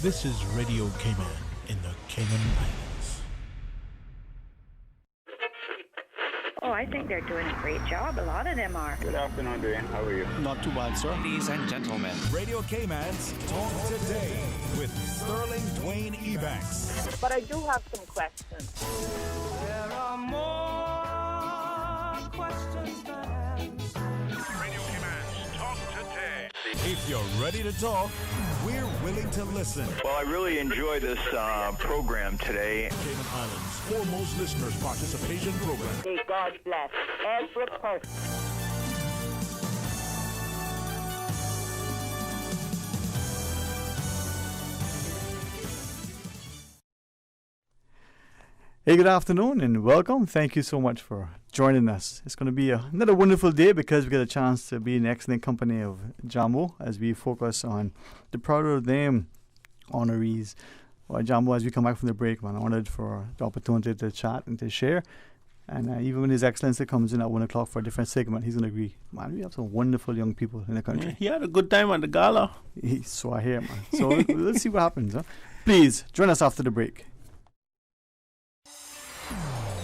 This is Radio Cayman in the Cayman Islands. Oh, I think they're doing a great job. A lot of them are. Good afternoon, Dwayne. How are you? Not too bad, sir. Ladies and gentlemen, Radio Cayman's Talk Today with Sterling Dwayne Ebanks. But I do have some questions. There are more questions than answers. Radio Cayman's Talk Today. If you're ready to talk, we're willing to listen. Well, I really enjoy this program today. Cayman Islands' foremost listeners participation program. May God bless every person. Hey, good afternoon and welcome. Thank you so much for joining us. It's going to be another wonderful day because we get a chance to be in excellent company of Jambo as we focus on the Proud of Them honorees. Well, Jambo, as we come back from the break, man, honored for the opportunity to chat and to share. And even when His Excellency comes in at 1 o'clock for a different segment, he's going to agree. Man, we have some wonderful young people in the country. he had a good time at the gala. So I hear, man. So let's see what happens. Huh? Please join us after the break.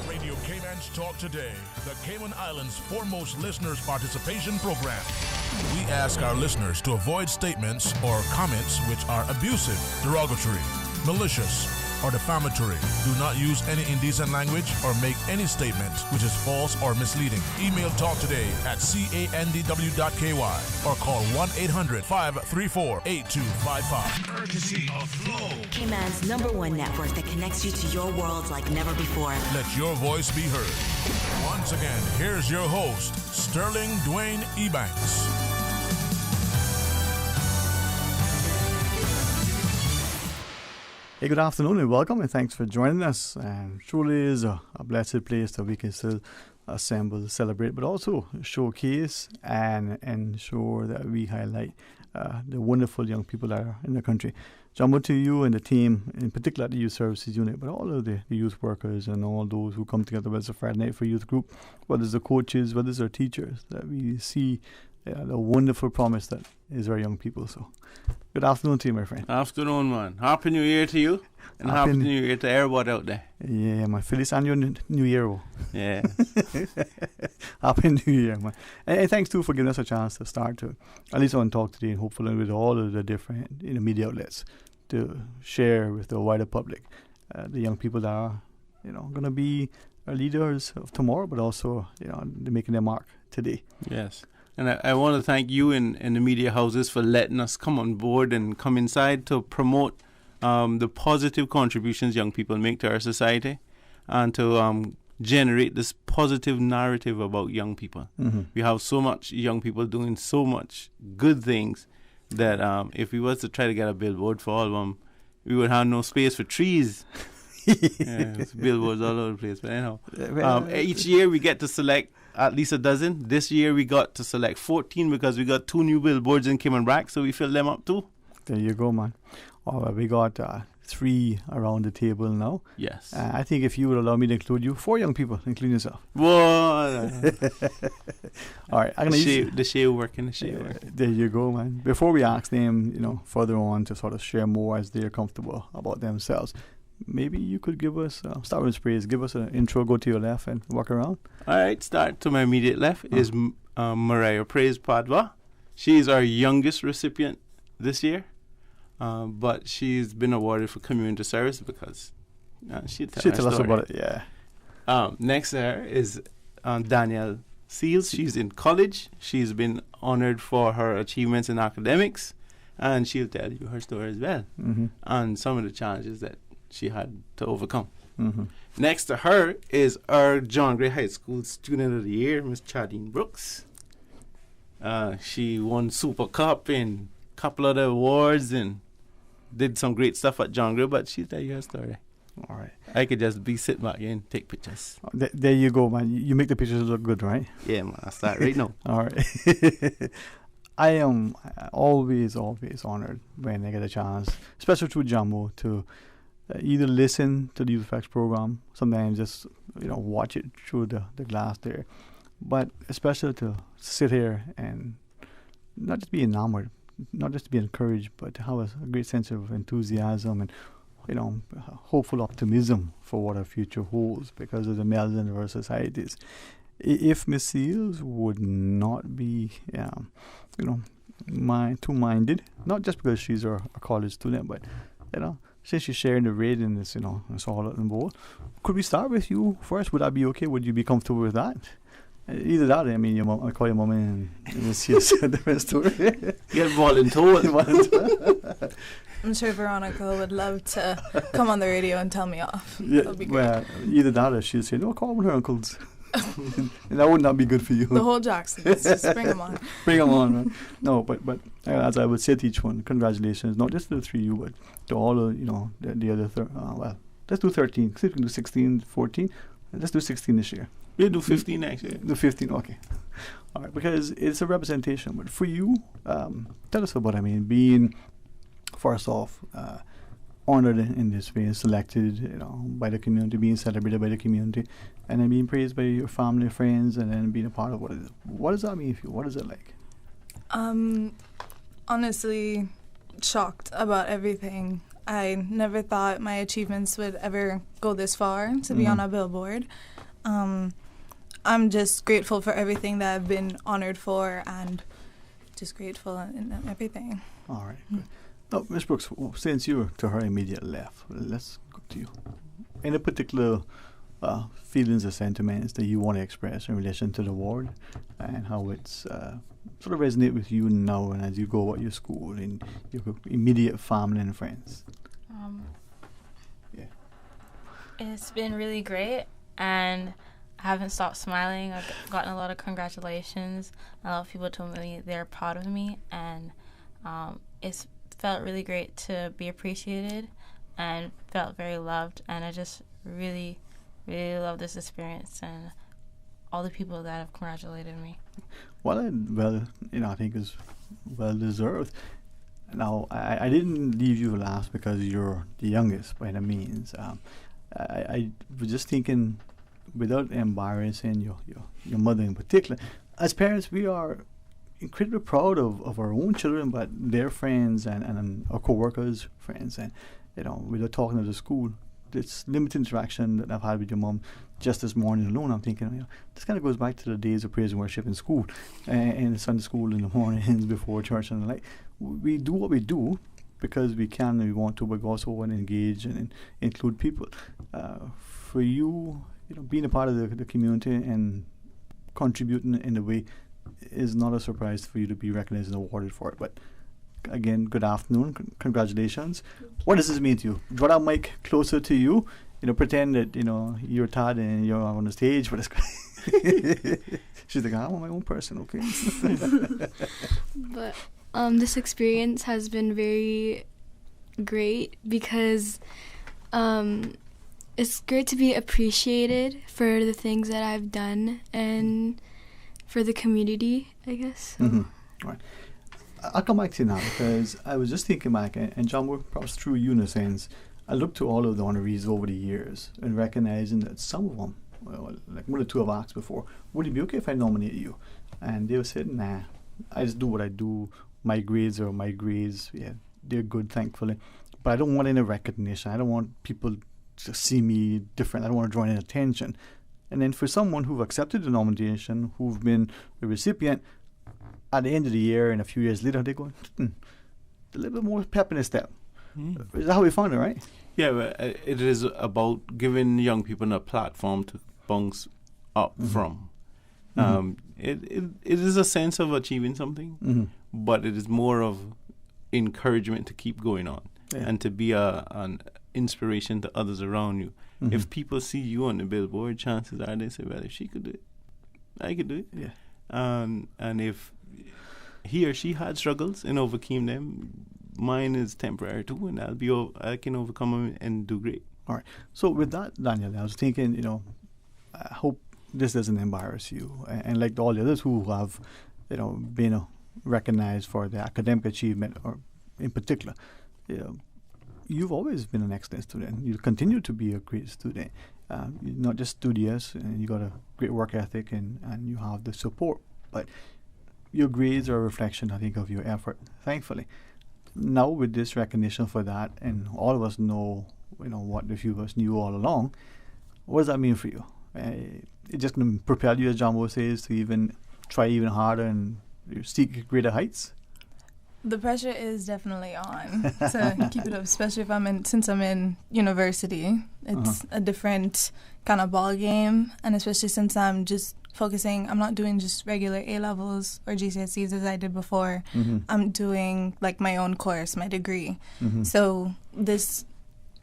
Radio Cayman's Talk Today, the Cayman Islands' foremost listeners participation program. We ask our listeners to avoid statements or comments which are abusive, derogatory, malicious, or defamatory. Do not use any indecent language or make any statement which is false or misleading. Email talktoday@candw.ky or call 1-800-534-8255. Courtesy of Flow. Cayman's #1 network that connects you to your world like never before. Let your voice be heard. Once again, here's your host, Sterling Dwayne Ebanks. Hey, good afternoon and welcome and thanks for joining us. And truly is a blessed place that we can still assemble, celebrate, but also showcase and ensure that we highlight the wonderful young people that are in the country. Jumbo to you and the team, in particular the Youth Services Unit, but all of the youth workers and all those who come together, whether it's a Friday Night for Youth group, whether it's the coaches, whether it's our teachers, that we see the wonderful promise that is our young people. So, good afternoon to you, my friend. Afternoon, man. Happy New Year to you. And Happy New Year to everybody out there. Yeah, man. Feliz Año New Year. Yeah. Happy New Year, man. And thanks, too, for giving us a chance to start to, at least on Talk Today, and hopefully with all of the different media outlets, to share with the wider public the young people that are, going to be our leaders of tomorrow, but also, they're making their mark today. Yes. And I want to thank you and the media houses for letting us come on board and come inside to promote the positive contributions young people make to our society and to generate this positive narrative about young people. Mm-hmm. We have so much young people doing so much good things that if we was to try to get a billboard for all of them, we would have no space for trees. Billboards all over the place. But anyhow, each year we get to select at least a dozen. This year we got to select 14 because we got 2 new billboards in Cayman Brac, so we filled them up too. There you go, man. We got 3 around the table now. Yes. I think if you would allow me to include you, 4 young people, including yourself. Whoa. All right. I'm gonna the shade working. There you go, man. Before we ask them, further on to sort of share more as they're comfortable about themselves, maybe you could give us, start with praise, give us an intro, go to your left and walk around. All right, start to my immediate left is Mariah Praise Padwa. She's our youngest recipient this year, but she's been awarded for community service because she'll tell us about it, yeah. Next to her is Danielle Seals. She's in college. She's been honored for her achievements in academics, and she'll tell you her story as well, and some of the challenges that she had to overcome. Mm-hmm. Next to her is our John Gray High School Student of the Year, Miss Chadine Brooks. She won Super Cup and a couple other awards and did some great stuff at John Gray, but she'll tell you her story. All right. I could just be sitting back here and take pictures. There you go, man. You make the pictures look good, right? Yeah, man. I start right now. All right. I am always honored when I get a chance, especially through Jambo, to either listen to the Youth Facts program, sometimes just watch it through the glass there, but especially to sit here and not just be enamored, not just to be encouraged, but to have a great sense of enthusiasm and, hopeful optimism for what our future holds because of the melding of our societies. If Miss Seals would not be, two-minded, not just because she's a college student, but, since she's sharing the rate in this, it's all in bowl. Could we start with you first? Would that be okay? Would you be comfortable with that? Either that, I mean, your mom, I call your mom and it's just a different story. Get volunteered. I'm sure Veronica would love to come on the radio and tell me off. Yeah, That'd be great. well, either that or she'll say, no, call them her uncles. And that would not be good for you. The whole Jacksons, just bring them on. Bring them on, man. No, but as I would say to each one, congratulations, not just to the three of you, but to all of, the other, let's do 13. We can do 16, 14. Let's do 16 this year. We'll do 15 next year. Do 15, okay. All right, because it's a representation. But for you, tell us about, being, first off, honored in this way, selected, by the community, being celebrated by the community, and then being praised by your family, friends, and then being a part of what it is. What does that mean for you? What is it like? Honestly, shocked about everything. I never thought my achievements would ever go this far to be on a billboard. I'm just grateful for everything that I've been honored for and just grateful in everything. All right. Good. Now, Ms. Brooks, since you're to her immediate left, let's go to you. Any particular feelings or sentiments that you want to express in relation to the award and how it's sort of resonate with you now and as you go about your school and your immediate family and friends? It's been really great, and I haven't stopped smiling. I've gotten a lot of congratulations. A lot of people told me they're proud of me, and it's felt really great to be appreciated and felt very loved, and I just really, really love this experience and all the people that have congratulated me. Well, I think it's well deserved. Now, I didn't leave you last because you're the youngest by any means. I was just thinking, without embarrassing your mother in particular, as parents, we are incredibly proud of our own children, but their friends and our co-workers' friends. And, without talking to the school, this limited interaction that I've had with your mom just this morning alone, I'm thinking, this kind of goes back to the days of praise and worship in school and Sunday school in the mornings before church and the like. We do what we do because we can and we want to, but we also want to engage and include people. For you, being a part of the community and contributing in a way is not a surprise for you to be recognized and awarded for it. But again, good afternoon, congratulations. What does this mean to you? Draw that mic closer to you. Pretend that you're Todd and you're on the stage, but it's she's like, I'm my own person, okay? But this experience has been very great because it's great to be appreciated for the things that I've done and for the community, I guess. So. Mm-hmm. Right. I'll come back to you now because I was just thinking back, and John, we're perhaps through you in a sense. I looked to all of the honorees over the years and recognizing that some of them, like one or two have asked before, would it be okay if I nominate you? And they said, nah, I just do what I do. My grades are my grades. Yeah, they're good, thankfully. But I don't want any recognition. I don't want people to see me different. I don't want to draw any attention. And then for someone who've accepted the nomination, who've been a recipient, at the end of the year and a few years later, they go, a little bit more pep in their step. Is that how we found it, right? Yeah, well, it is about giving young people a platform to bounce up from. It is a sense of achieving something, but it is more of encouragement to keep going on and to be an inspiration to others around you. If people see you on the billboard, chances are they say, well, if she could do it, I could do it. Yeah. And if he or she had struggles and overcame them, mine is temporary too, and I can overcome them and do great. All right. So with that, Daniel, I was thinking, I hope this doesn't embarrass you, and like all the others who have, been recognized for their academic achievement, or in particular, you've always been an excellent student. You continue to be a great student. You're not just studious, and you got a great work ethic, and you have the support. But your grades are a reflection, I think, of your effort, thankfully. Now with this recognition for that, and all of us know, what the few of us knew all along, what does that mean for you? It just going to propel you, as Jambo says, to even try even harder and seek greater heights? The pressure is definitely on to keep it up, especially since I'm in university. It's a different kind of ball game, and especially since I'm just focusing, I'm not doing just regular A-levels or GCSEs as I did before. I'm doing like my own course, my degree. So this,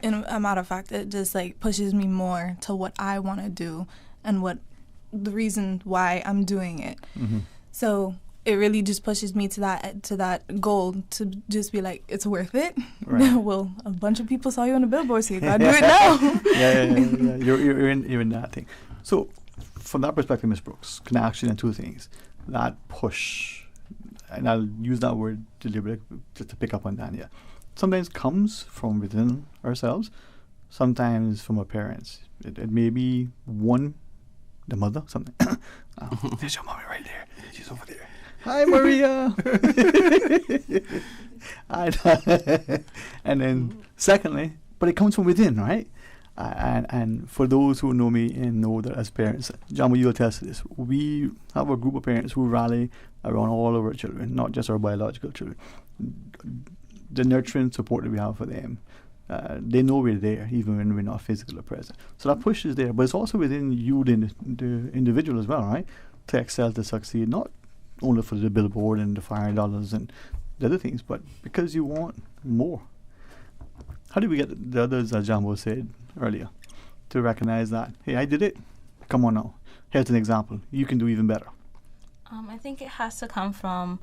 in a matter of fact, it just like pushes me more to what I want to do and what the reason why I'm doing it. So it really just pushes me to that goal to just be like, it's worth it. Right. Well, a bunch of people saw you on the billboard, so you gotta do it now. Yeah. You're in that thing. So from that perspective, Ms. Brooks, can I ask you then two things? That push, and I'll use that word deliberately just to pick up on that, sometimes comes from within ourselves, sometimes from our parents. It may be the mother, something. There's your mommy right there. She's over there. Hi, Maria. And then secondly, but it comes from within, right? And for those who know me and know that as parents, Jambo, you'll attest to this, we have a group of parents who rally around all of our children, not just our biological children. The nurturing support that we have for them, they know we're there even when we're not physically present. So that push is there, but it's also within you, the individual as well, right? To excel, to succeed, not only for the billboard and the $5 and the other things, but because you want more. How do we get the others, as Jambo said earlier, to recognize that, hey, I did it, come on now, here's an example, you can do even better? I think it has to come from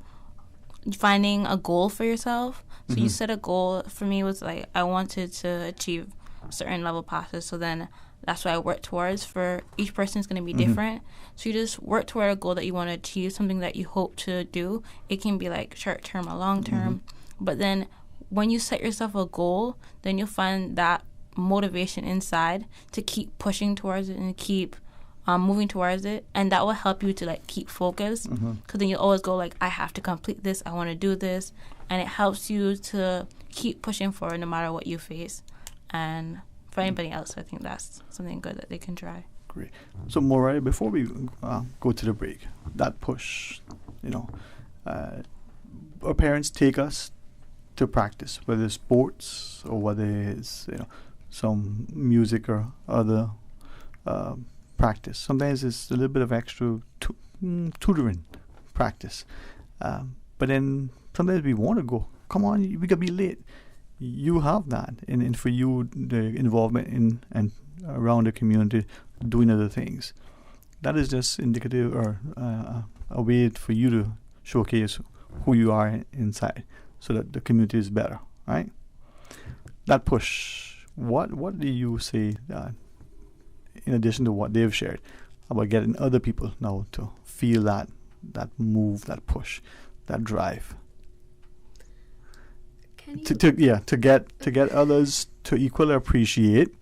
finding a goal for yourself. So you set a goal. For me, it was like I wanted to achieve certain level passes, so then that's what I work towards. For each person is going to be different. So you just work toward a goal that you want to achieve, something that you hope to do. It can be like short term or long term. But then when you set yourself a goal, then you'll find that motivation inside to keep pushing towards it and keep moving towards it. And that will help you to like keep focused. Because then you always go like, I have to complete this. I want to do this. And it helps you to keep pushing forward no matter what you face. And for anybody else, I think that's something good that they can try. Great. So, Mariah, before we go to the break, that push, our parents take us to practice, whether it's sports or whether it's some music or other practice. Sometimes it's a little bit of extra tutoring practice, but then sometimes we want to go. Come on, we gotta be late. You have that, and for you, the involvement in and around the community, doing other things, that is just indicative or a way for you to showcase who you are inside, so that the community is better, right? That push. What do you say, in addition to what they've shared, about getting other people now to feel that move, that push, that drive? To get others to equally appreciate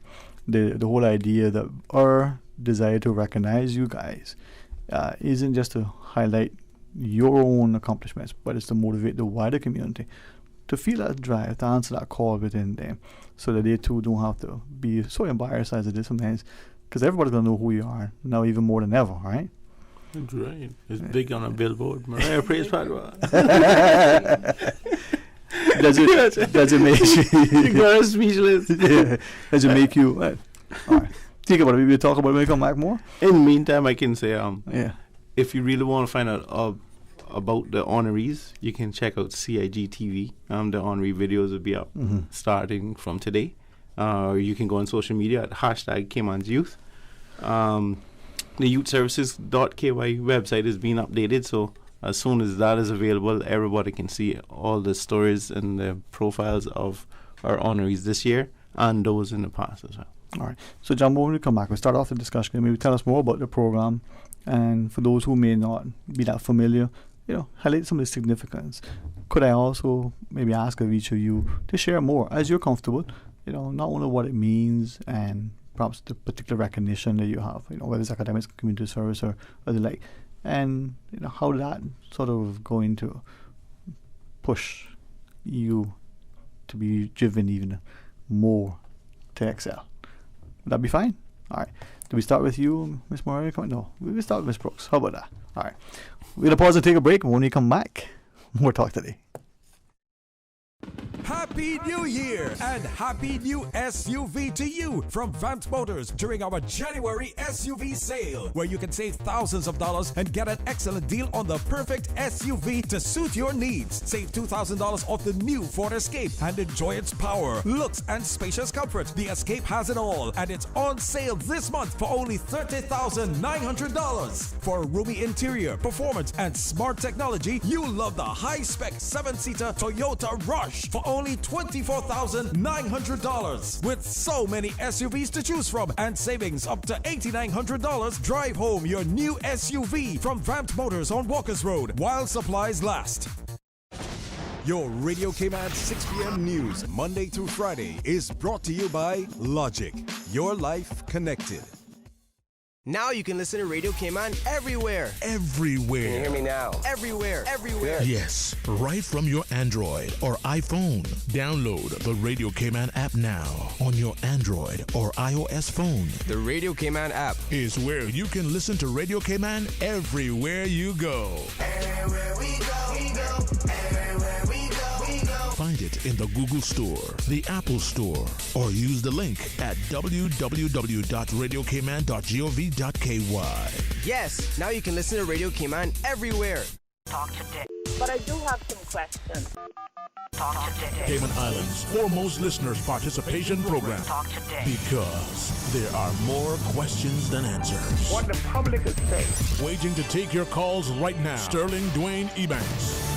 the whole idea that our desire to recognize you guys isn't just to highlight your own accomplishments, but it's to motivate the wider community to feel that drive, to answer that call within them, so that they too don't have to be so embarrassed as it is sometimes, because everybody's going to know who you are now even more than ever, right? That's right. It's big on a billboard. Mariah Praise Padua. Does it make you? You got us speechless. Yeah. Does it make you? All right. Think about it. We'll talk about it when we come back more. In the meantime, I can say, if you really want to find out about the honorees, you can check out CIG TV. The honoree videos will be up starting from today. Or you can go on social media at #Cayman'sYouth. The youthservices.ky website is being updated, so as soon as that is available, everybody can see all the stories and the profiles of our honorees this year and those in the past as well. All right. So, Jambo, when we come back, we'll start off the discussion. Maybe tell us more about the program, and for those who may not be that familiar, highlight some of the significance. Could I also maybe ask of each of you to share more, as you're comfortable, not only what it means and perhaps the particular recognition that you have, whether it's academics, community service, or other, like, and how that sort of going to push you to be driven even more to excel. Would that be fine? All right. Do we start with you, Miss Moreira? No, we'll start with Miss Brooks. How about that? All right. We're going to pause and take a break. When we come back, more talk today. Happy New Year and Happy New SUV to you from Vance Motors during our January SUV sale, where you can save thousands of dollars and get an excellent deal on the perfect SUV to suit your needs. Save $2,000 off the new Ford Escape and enjoy its power, looks, and spacious comfort. The Escape has it all, and it's on sale this month for only $30,900. For a roomy interior, performance, and smart technology, you love the high-spec 7-seater Toyota Rush for only $24,900. With so many SUVs to choose from and savings up to $8,900, drive home your new SUV from Vamp Motors on Walkers Road while supplies last. Your Radio Cayman 6 p.m. news, Monday through Friday, is brought to you by Logic. Your life connected. Now you can listen to Radio Cayman everywhere. Everywhere. Can you hear me now? Everywhere. Everywhere. Yes, right from your Android or iPhone. Download the Radio Cayman app now on your Android or iOS phone. The Radio Cayman app is where you can listen to Radio Cayman everywhere you go. Everywhere we go, we go. Everywhere we go, we go. Find it in the Google Store, the Apple Store, or use the link at www.radiocayman.gov.ky. Yes, now you can listen to Radio Cayman everywhere. Talk today. But I do have some questions. Talk today. Cayman Islands' foremost listeners participation program. Talk today. Because there are more questions than answers. What the public is saying. Waiting to take your calls right now. Sterling Dwayne Ebanks.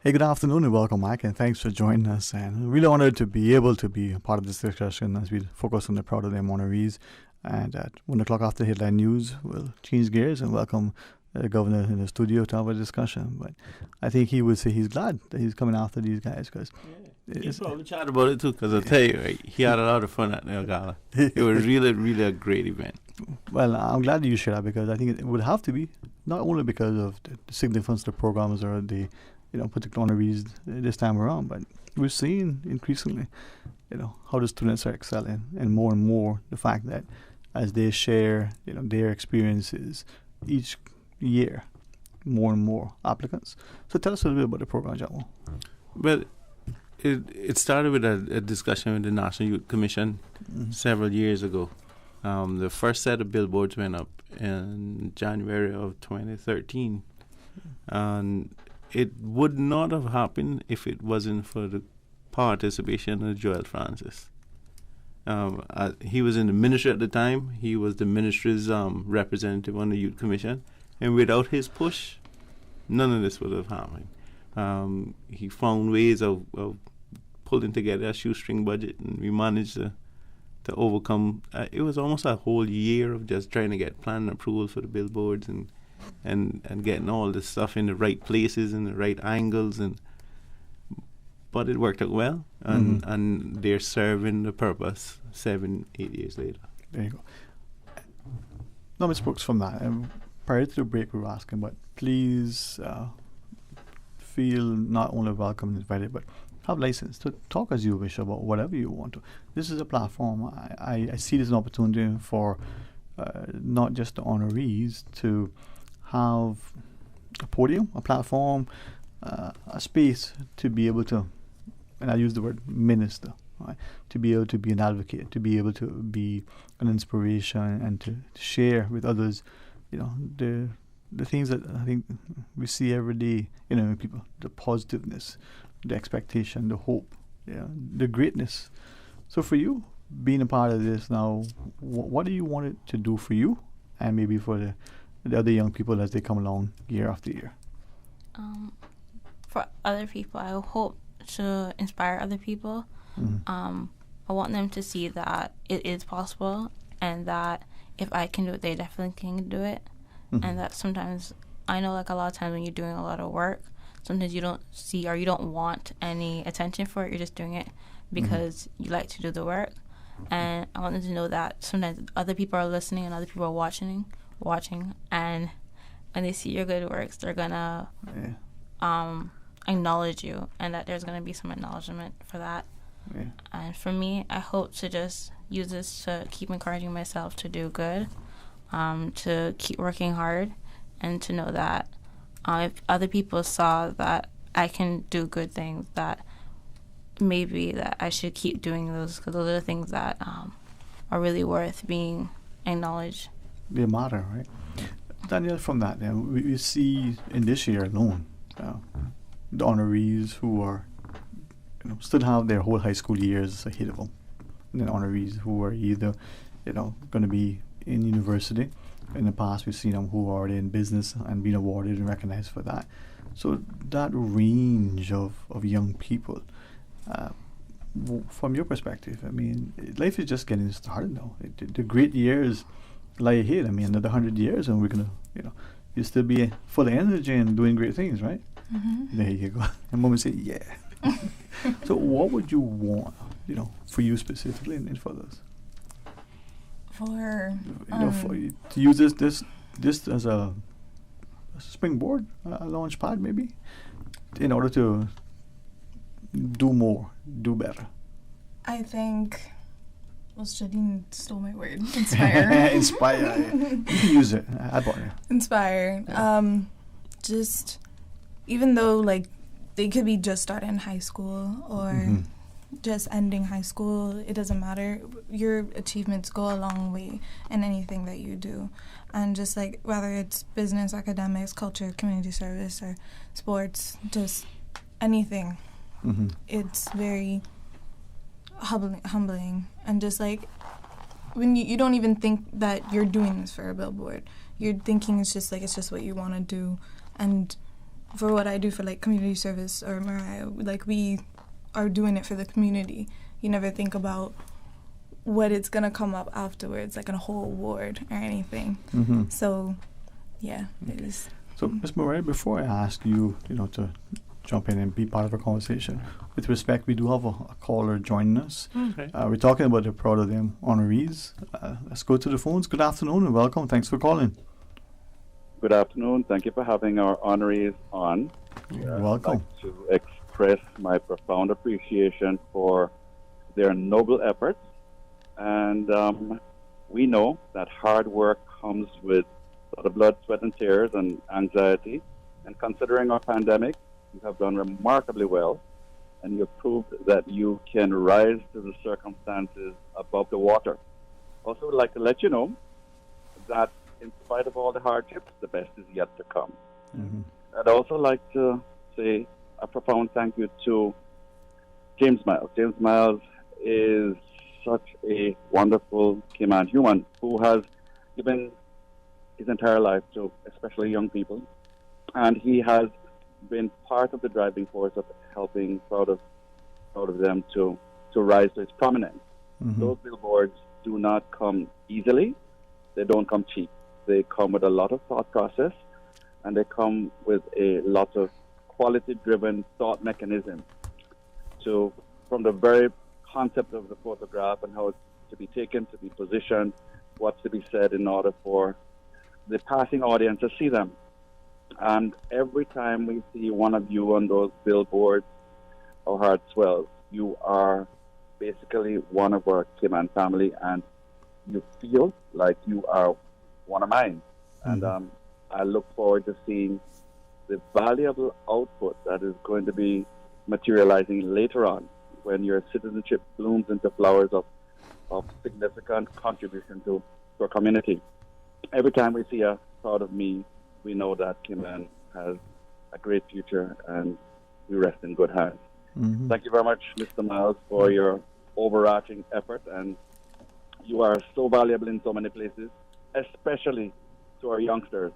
Hey, good afternoon and welcome back, and thanks for joining us. And really honored to be able to be a part of this discussion as we focus on the Proud of Them honorees. And at 1 o'clock after headline news, we'll change gears and welcome the governor in the studio to have a discussion. But I think he would say he's glad that he's coming after these guys because he probably chatted about it too. Because I'll tell you, right, he had a lot of fun at the gala. It was really, really a great event. Well, I'm glad you share that because I think it would have to be not only because of the significance of the programs or the particular honorees this time around, but we're seeing increasingly, how the students are excelling, and more the fact that as they share, their experiences each year, more and more applicants. So tell us a little bit about the program, Jamal. Well, it started with a discussion with the National Youth Commission several years ago. The first set of billboards went up in January of 2013, and it would not have happened if it wasn't for the participation of Joel Francis. He was in the ministry at the time. He was the ministry's representative on the Youth Commission. And without his push, none of this would have happened. He found ways of pulling together a shoestring budget, and we managed to overcome. It was almost a whole year of just trying to get plan approval for the billboards and getting all this stuff in the right places and the right angles, but it worked out well, and they're serving the purpose 7-8 years later. There you go. Now, Ms. Brooks, from that, prior to the break we were asking, but please feel not only welcome and invited, but have license to talk as you wish about whatever you want to. This is a platform. I see this as an opportunity for not just the honorees to have a podium, a platform, a space to be able to, and I use the word minister, right? To be able to be an advocate, to be able to be an inspiration, and to share with others, the things that I think we see every day, in people, the positiveness, the expectation, the hope, the greatness. So for you, being a part of this now, what do you want it to do for you, and maybe for the other young people as they come along year after year? For other people, I hope to inspire other people. I want them to see that it is possible, and that if I can do it, they definitely can do it. And that sometimes, I know like a lot of times when you're doing a lot of work, sometimes you don't see or you don't want any attention for it. You're just doing it because you like to do the work. And I want them to know that sometimes other people are listening and other people are watching, and when they see your good works, they're gonna acknowledge you, and that there's gonna be some acknowledgement for that. Yeah. And for me, I hope to just use this to keep encouraging myself to do good, to keep working hard, and to know that if other people saw that I can do good things, that maybe that I should keep doing those, because those are the things that are really worth being acknowledged. They matter, right? Danielle, from that, we see in this year alone, the honorees who are, still have their whole high school years ahead of them. And then honorees who are either, going to be in university. In the past, we've seen them who are already in business and being awarded and recognized for that. So that range of young people, from your perspective, I mean, life is just getting started now. The great years lie ahead. I mean, another 100 years, and we're gonna, you'll still be full of energy and doing great things, right? Mm-hmm. There you go. And mom would say, yeah. So what would you want, for you specifically and for others? For to use this as a springboard, a launch pad maybe, in order to do more, do better. I think, Shadeen stole my word. Inspire. Inspire. You can use it. I bought it. Inspire. Yeah. Just, even though they could be just starting high school or just ending high school, it doesn't matter. Your achievements go a long way in anything that you do. And just whether it's business, academics, culture, community service, or sports, just anything. Mm-hmm. It's very humbling. And just when you don't even think that you're doing this for a billboard. You're thinking it's just what you want to do. And for what I do for community service or Mariah, we are doing it for the community. You never think about what it's gonna come up afterwards, a whole award or anything. Mm-hmm. So, yeah, it is. So, Ms. Mariah, before I ask you, to jump in and be part of our conversation, with respect, we do have a caller joining us. Okay. We're talking about the Proud of Them honorees. Let's go to the phones. Good afternoon and welcome. Thanks for calling. Good afternoon. Thank you for having our honorees on. You're welcome. I'd like to express my profound appreciation for their noble efforts. And we know that hard work comes with a lot of blood, sweat, and tears and anxiety. And considering our pandemic, you have done remarkably well. And you've proved that you can rise to the circumstances above the water. Also would like to let you know that in spite of all the hardships, the best is yet to come. Mm-hmm. I'd also like to say a profound thank you to James Miles. James Miles is such a wonderful Cayman human who has given his entire life to especially young people. And he has been part of the driving force of helping Proud of Them to rise to its prominence. Mm-hmm. Those billboards do not come easily. They don't come cheap. They come with a lot of thought process, and they come with a lot of quality-driven thought mechanism from the very concept of the photograph and how it's to be taken, to be positioned, what's to be said in order for the passing audience to see them. And every time we see one of you on those billboards, our heart swells. You are basically one of our Cayman family, and you feel like you are one of mine. Mm-hmm. And I look forward to seeing the valuable output that is going to be materializing later on when your citizenship blooms into flowers of significant contribution to our community. Every time we see a Proud of Me, we know that Cayman has a great future and we rest in good hands. Mm-hmm. Thank you very much, Mr. Miles, for your overarching effort, and you are so valuable in so many places, especially to our youngsters.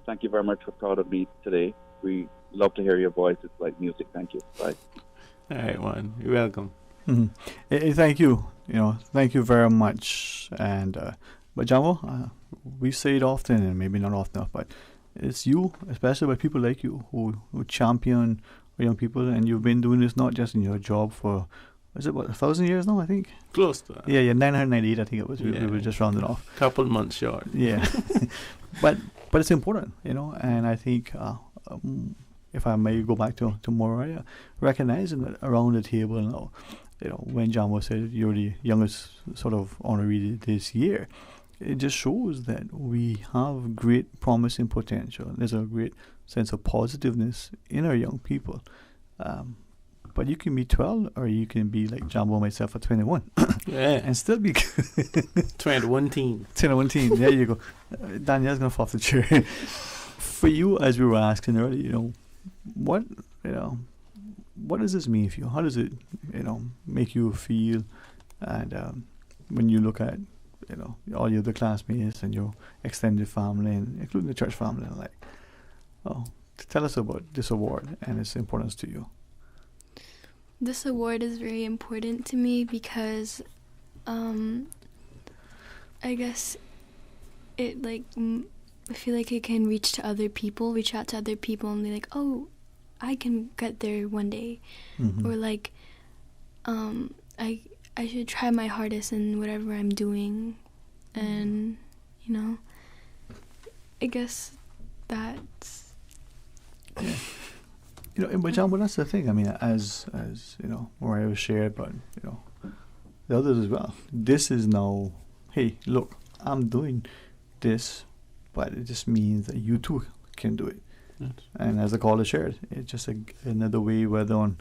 Thank you very much for Proud of Me today. We love to hear your voice. It's like music. Thank you. Bye. All right, Juan. You're welcome. Mm-hmm. Thank you. Thank you very much. And but Jamo, we say it often, and maybe not often enough, but it's you, especially by people like you, who champion young people, and you've been doing this not just in your job for was it, 1,000 years now, I think? Close to that. Yeah, 998, I think it was. We were just rounding off. Couple months short. Yeah. but it's important, and I think if I may go back to Mariah, recognizing that around the table now, when Jambo said you're the youngest sort of honoree this year, it just shows that we have great promising potential. There's a great sense of positiveness in our young people. But you can be 12 or you can be like Jambo and myself at 21. Yeah. And still be 21 teen. 21 teen, there you go. Danielle's going to fall off the chair. For you, as we were asking earlier, what does this mean for you? How does it, make you feel? And when you look at, all your other classmates and your extended family, and including the church family, tell us about this award and its importance to you. This award is very important to me because I guess it I feel like it can reach out to other people and be like, oh, I can get there one day. Mm-hmm. Or I should try my hardest in whatever I'm doing. And, I guess that's... Yeah. But John, that's the thing. I mean, as Mariah was shared, but, the others as well. This is now, hey, look, I'm doing this, but it just means that you too can do it. Yes. And as the caller shared, it's just another way whether on,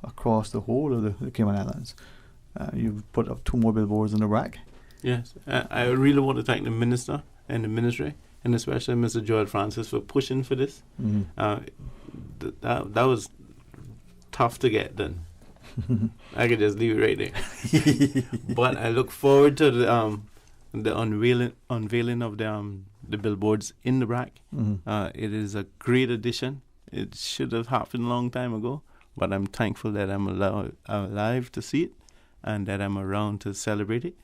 across the whole of the Cayman Islands. You've put up 2 more billboards in the rack. Yes. I really want to thank the minister and the ministry, and especially Mr. Joel Francis for pushing for this. Mm-hmm. That was tough to get done. I could just leave it right there. But I look forward to the unveiling of the billboards in the rack. Mm-hmm. It is a great addition. It should have happened a long time ago, but I'm thankful that I'm alive to see it, and that I'm around to celebrate it,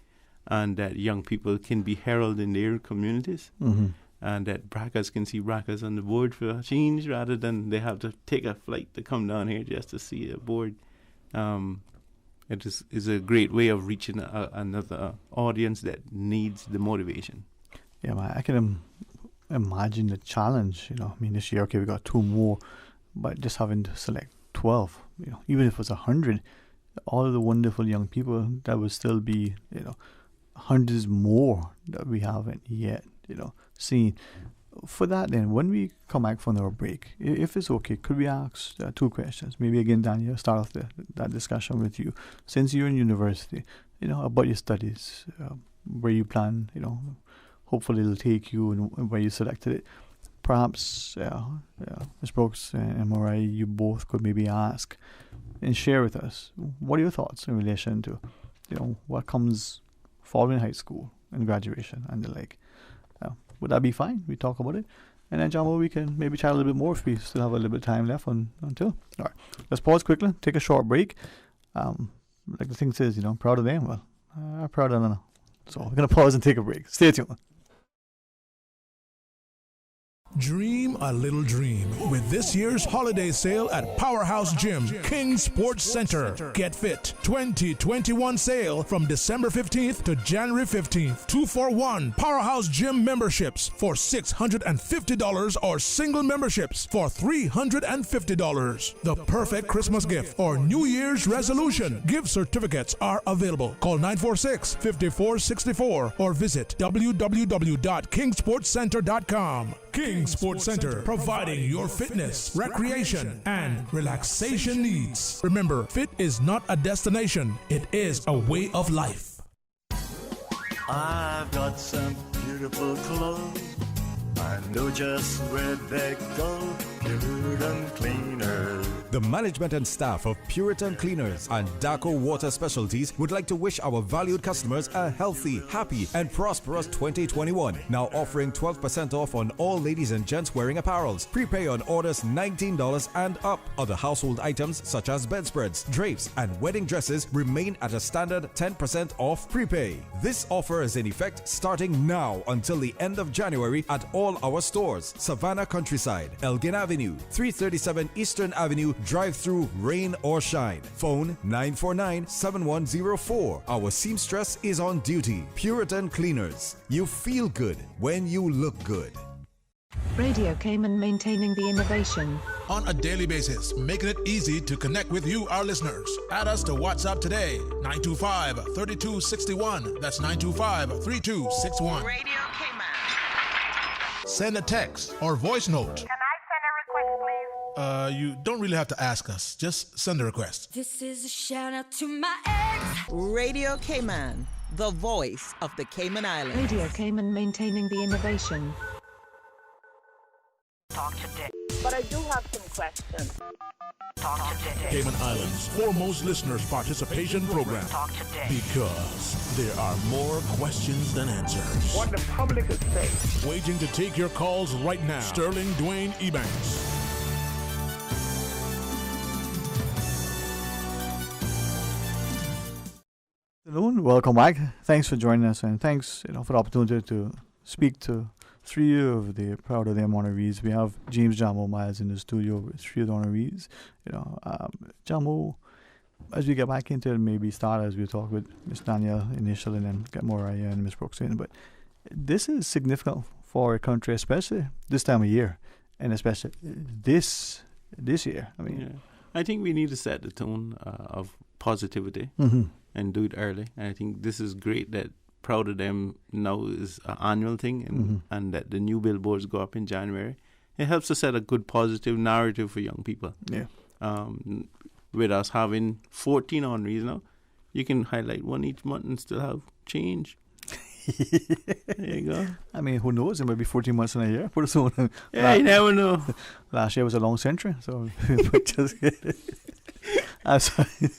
and that young people can be heralded in their communities. Mm-hmm. And that Brackers can see Brackers on the board for a change rather than they have to take a flight to come down here just to see a board. It is a great way of reaching another audience that needs the motivation. Yeah, man, I can imagine the challenge. This year, we got 2 more, but just having to select 12, even if it was 100, all of the wonderful young people, that would still be, hundreds more that we haven't yet, seen. For that, then, when we come back from our break, if it's okay, could we ask 2 questions? Maybe again, Daniel, start off that discussion with you. Since you're in university, about your studies, where you plan, hopefully it'll take you and where you selected it. Perhaps, Ms. Brooks and Mariah, you both could maybe ask and share with us, what are your thoughts in relation to, what comes following high school and graduation and the like. Would that be fine? We talk about it. And then, Jambo, we can maybe chat a little bit more if we still have a little bit of time left until. All right. Let's pause quickly, take a short break. Like the thing says, I'm proud of them. Well, I'm proud of them. So we're going to pause and take a break. Stay tuned. Dream a little dream with this year's holiday sale at Powerhouse Gym, King Sports Center. Get Fit 2021 sale from December 15th to January 15th. 2-for-1 Powerhouse Gym memberships for $650 or single memberships for $350. The perfect Christmas gift or New Year's resolution. Gift certificates are available. Call 946-5464 or visit www.kingsportscenter.com. King Sports Center, providing your fitness, recreation, and relaxation needs. Remember, fit is not a destination, it is a way of life. I've got some beautiful clothes, I know just where they go. Puritan Cleaners. The management and staff of Puritan Cleaners and Daco Water Specialties would like to wish our valued customers a healthy, happy, and prosperous 2021. Now offering 12% off on all ladies and gents wearing apparels. Prepay on orders $19 and up. Other household items such as bedspreads, drapes, and wedding dresses remain at a standard 10% off prepay. This offer is in effect starting now until the end of January at all our stores: Savannah Countryside, Elgin Avenue, 337 Eastern Avenue, drive-through, rain or shine. Phone 949-7104. Our seamstress is on duty. Puritan Cleaners. You feel good when you look good. Radio Cayman, maintaining the innovation. On a daily basis, making it easy to connect with you, our listeners. Add us to WhatsApp today, 925-3261. That's 925-3261. Radio Cayman. Send a text or voice note. Can I send a request, please? You don't really have to ask us. Just send a request. This is a shout out to my ex. Radio Cayman, the voice of the Cayman Islands. Radio Cayman, maintaining the innovation. Talk today. But I do have some questions. Talk today. Cayman Islands' foremost listeners participation program. Talk today. Because there are more questions than answers. What the public is saying. Waiting to take your calls right now. Sterling Dwayne Ebanks. Afternoon, welcome back. Thanks for joining us, and thanks for the opportunity to speak to three of the Proud of Them honorees. We have James Jamo Miles in the studio with three of the honorees. Jamo, as we get back into it, maybe start as we talk with Miss Danielle initially, and then get Mariah and Miss Brooks in. But this is significant for a country, especially this time of year, and especially this year. I mean, yeah. I think we need to set the tone of positivity and do it early. And I think this is great that Proud of Them now is an annual thing, and that the new billboards go up in January. It helps to set a good positive narrative for young people. Yeah. With us having 14 honorees now, you can highlight one each month and still have change. There you go. I mean, who knows? It might be 14 months in a year. Put us on. Yeah, you never know. Last year was a long century, so just I'm sorry.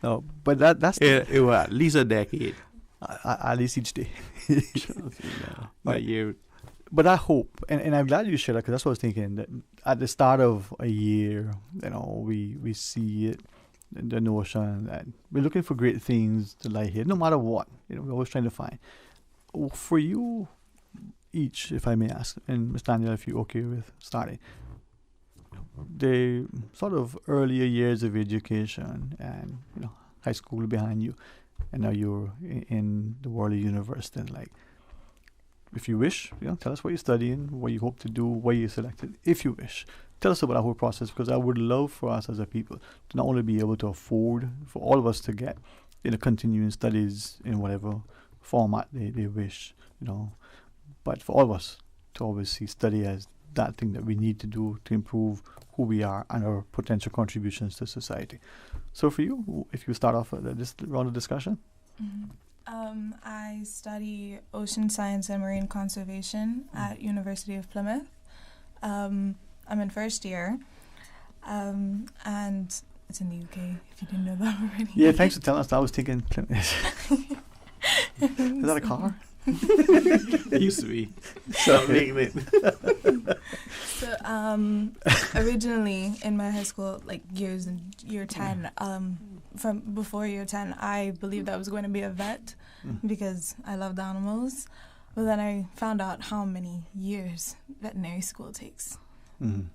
No, but that's it was at least a decade. At least each day. That year. But I hope, and I'm glad you shared that, because that's what I was thinking, that at the start of a year, we see it, the notion that we're looking for great things to lie here, no matter what. We're always trying to find. For you each, if I may ask, and Ms. Danielle, if you're okay with starting, the sort of earlier years of education and high school behind you, and now you're in the world of university. And if you wish, tell us what you're studying, what you hope to do, why you selected. If you wish, tell us about that whole process, because I would love for us as a people to not only be able to afford for all of us to get continuing studies in whatever format they wish, but for all of us to always see study as that thing that we need to do to improve who we are and our potential contributions to society. So for you, if you start off this round of discussion. I study ocean science and marine conservation at University of Plymouth. I'm in first year, and it's in the UK, if you didn't know that already. Yeah, thanks for telling us. I was thinking Plymouth. Is that a car? It used to be. So originally in my high school, year 10, from before year 10, I believed I was going to be a vet because I loved animals. But then I found out how many years veterinary school takes. And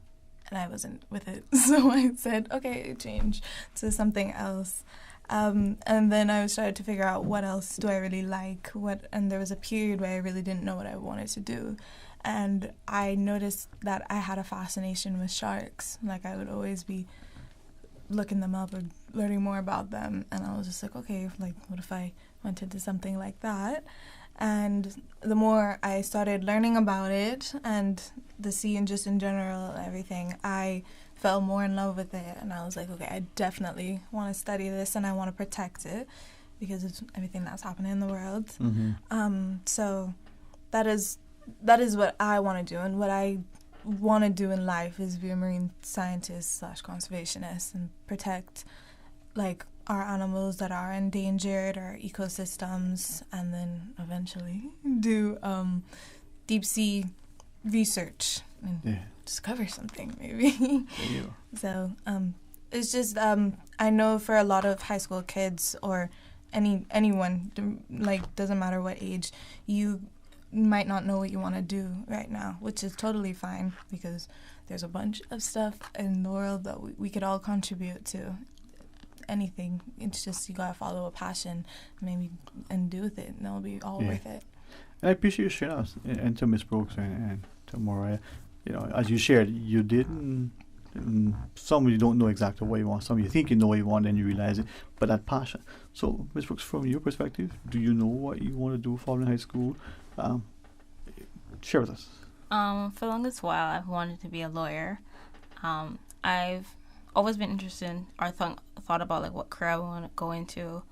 I wasn't with it. So I said, okay, change to something else. And then I started to figure out what else do I really like, and there was a period where I really didn't know what I wanted to do. And I noticed that I had a fascination with sharks. I would always be looking them up or learning more about them. And I was just like, okay, what if I went into something like that? And the more I started learning about it and the sea and just in general, everything, I fell more in love with it. And I was like, okay, I definitely want to study this and I want to protect it because of everything that's happening in the world. So that is what I want to do. And what I want to do in life is be a marine scientist / conservationist and protect our animals that are endangered, our ecosystems, and then eventually do deep sea research and discover something maybe. So it's just I know for a lot of high school kids or anyone, doesn't matter what age, you might not know what you want to do right now, which is totally fine because there's a bunch of stuff in the world that we could all contribute to. Anything. It's just you gotta follow a passion, maybe, and do with it, and it'll be all worth it. And I appreciate you sharing us, and to Miss Brooks and to Mariah. As you shared, you didn't. Some of you don't know exactly what you want. Some of you think you know what you want, and you realize it. But that passion. So, Miss Brooks, from your perspective, do you know what you want to do following high school? Share with us. For the longest while, I've wanted to be a lawyer. I've always been interested in, or thought about like what career I want to go into,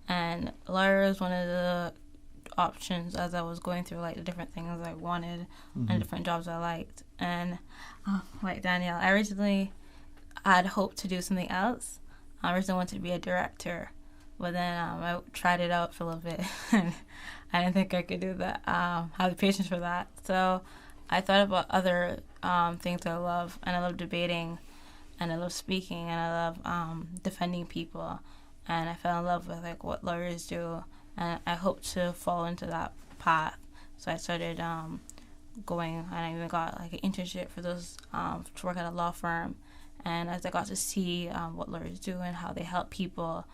and lawyer is one of the options as I was going through like the different things I wanted and different jobs I liked. And like Danielle, I originally had hoped to do something else. I originally wanted to be a director, but then I tried it out for a little bit and I didn't think I could do that, have the patience for that. So I thought about other things I love, and I love debating, and I love speaking, and I love defending people, and I fell in love with like what lawyers do, and I hope to fall into that path. So I started going, and I even got like an internship for those to work at a law firm. And as I got to see what lawyers do and how they help people,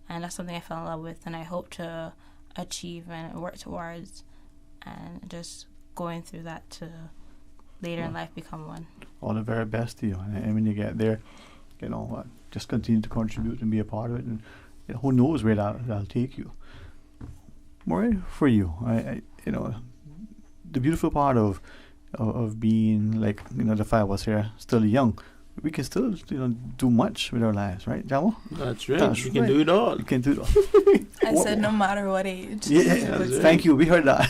and that's something I fell in love with, and I hope to achieve and work towards, and just going through that to later in life become one. All the very best to you, and when you get there, just continue to contribute and be a part of it, and who knows where that'll take you. Maury, for you, the beautiful part of being like the five of us here still young, we can still do much with our lives, right, Jamo? That's right. You can do it all. You can do it all. I said no matter what age. Yeah, thank you. We heard that.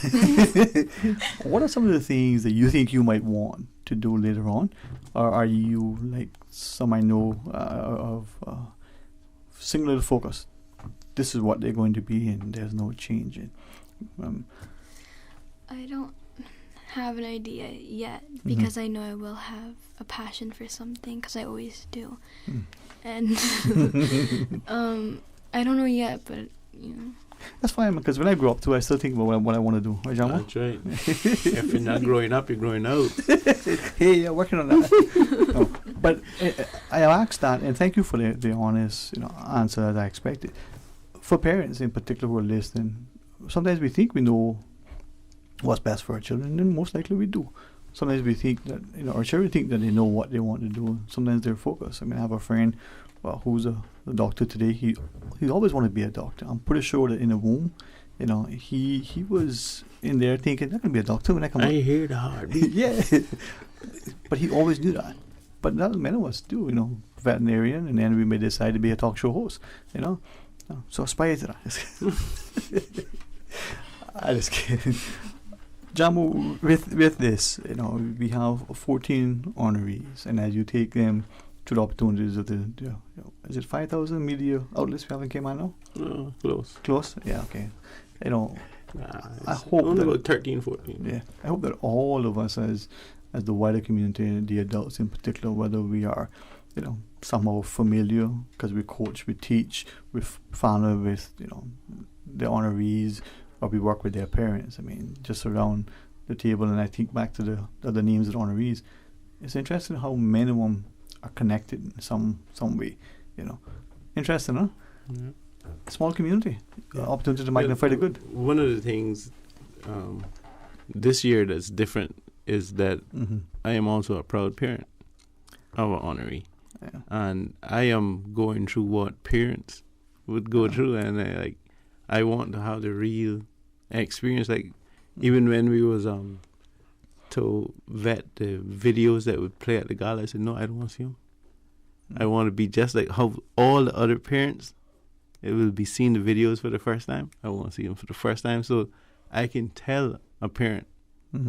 What are some of the things that you think you might want to do later on, or are you like some I know of singular focus? This is what they're going to be, and there's no change in. I don't have an idea yet because I know I will have a passion for something because I always do, and I don't know yet, but that's fine, because when I grow up too, I still think about what I want to do. Right, Jamo? That's right. If you're not growing up, you're growing out. Hey, you're working on that. No, but I asked that, and thank you for the honest answer as I expected. For parents in particular who are listening, sometimes we think we know what's best for our children, and most likely we do. Sometimes we think that our children think that they know what they want to do. Sometimes they're focused. I mean, I have a friend who's a doctor today. He always wanted to be a doctor. I'm pretty sure that in the womb, he was in there thinking, I'm gonna be a doctor when I come out. I hear the heartbeat. Yeah, but he always knew that. But not many of us do. Veterinarian, and then we may decide to be a talk show host. So aspire to that. I just kidding. Jamo, with this, we have 14 honorees, and as you take them to the opportunities of the is it 5,000 media outlets we have in Cayman now? Close? Yeah, okay. I hope only about 13, 14. Yeah, I hope that all of us as the wider community, the adults in particular, whether we are, somehow familiar because we coach, we teach, we family with, the honorees, or we work with their parents. I mean, just around the table, and I think back to the other names of the honorees, it's interesting how many of them are connected in some way, Interesting, huh? Yeah. Small community. Opportunity to magnify the good. One of the things this year that's different is that I am also a proud parent of an honoree. Yeah. And I am going through what parents would go through, and I want to have the real experience. Like even when we was to vet the videos that would play at the gala, I said no, I don't want to see them. I want to be just like how all the other parents, it will be seeing the videos for the first time. I want to see them for the first time, so I can tell a parent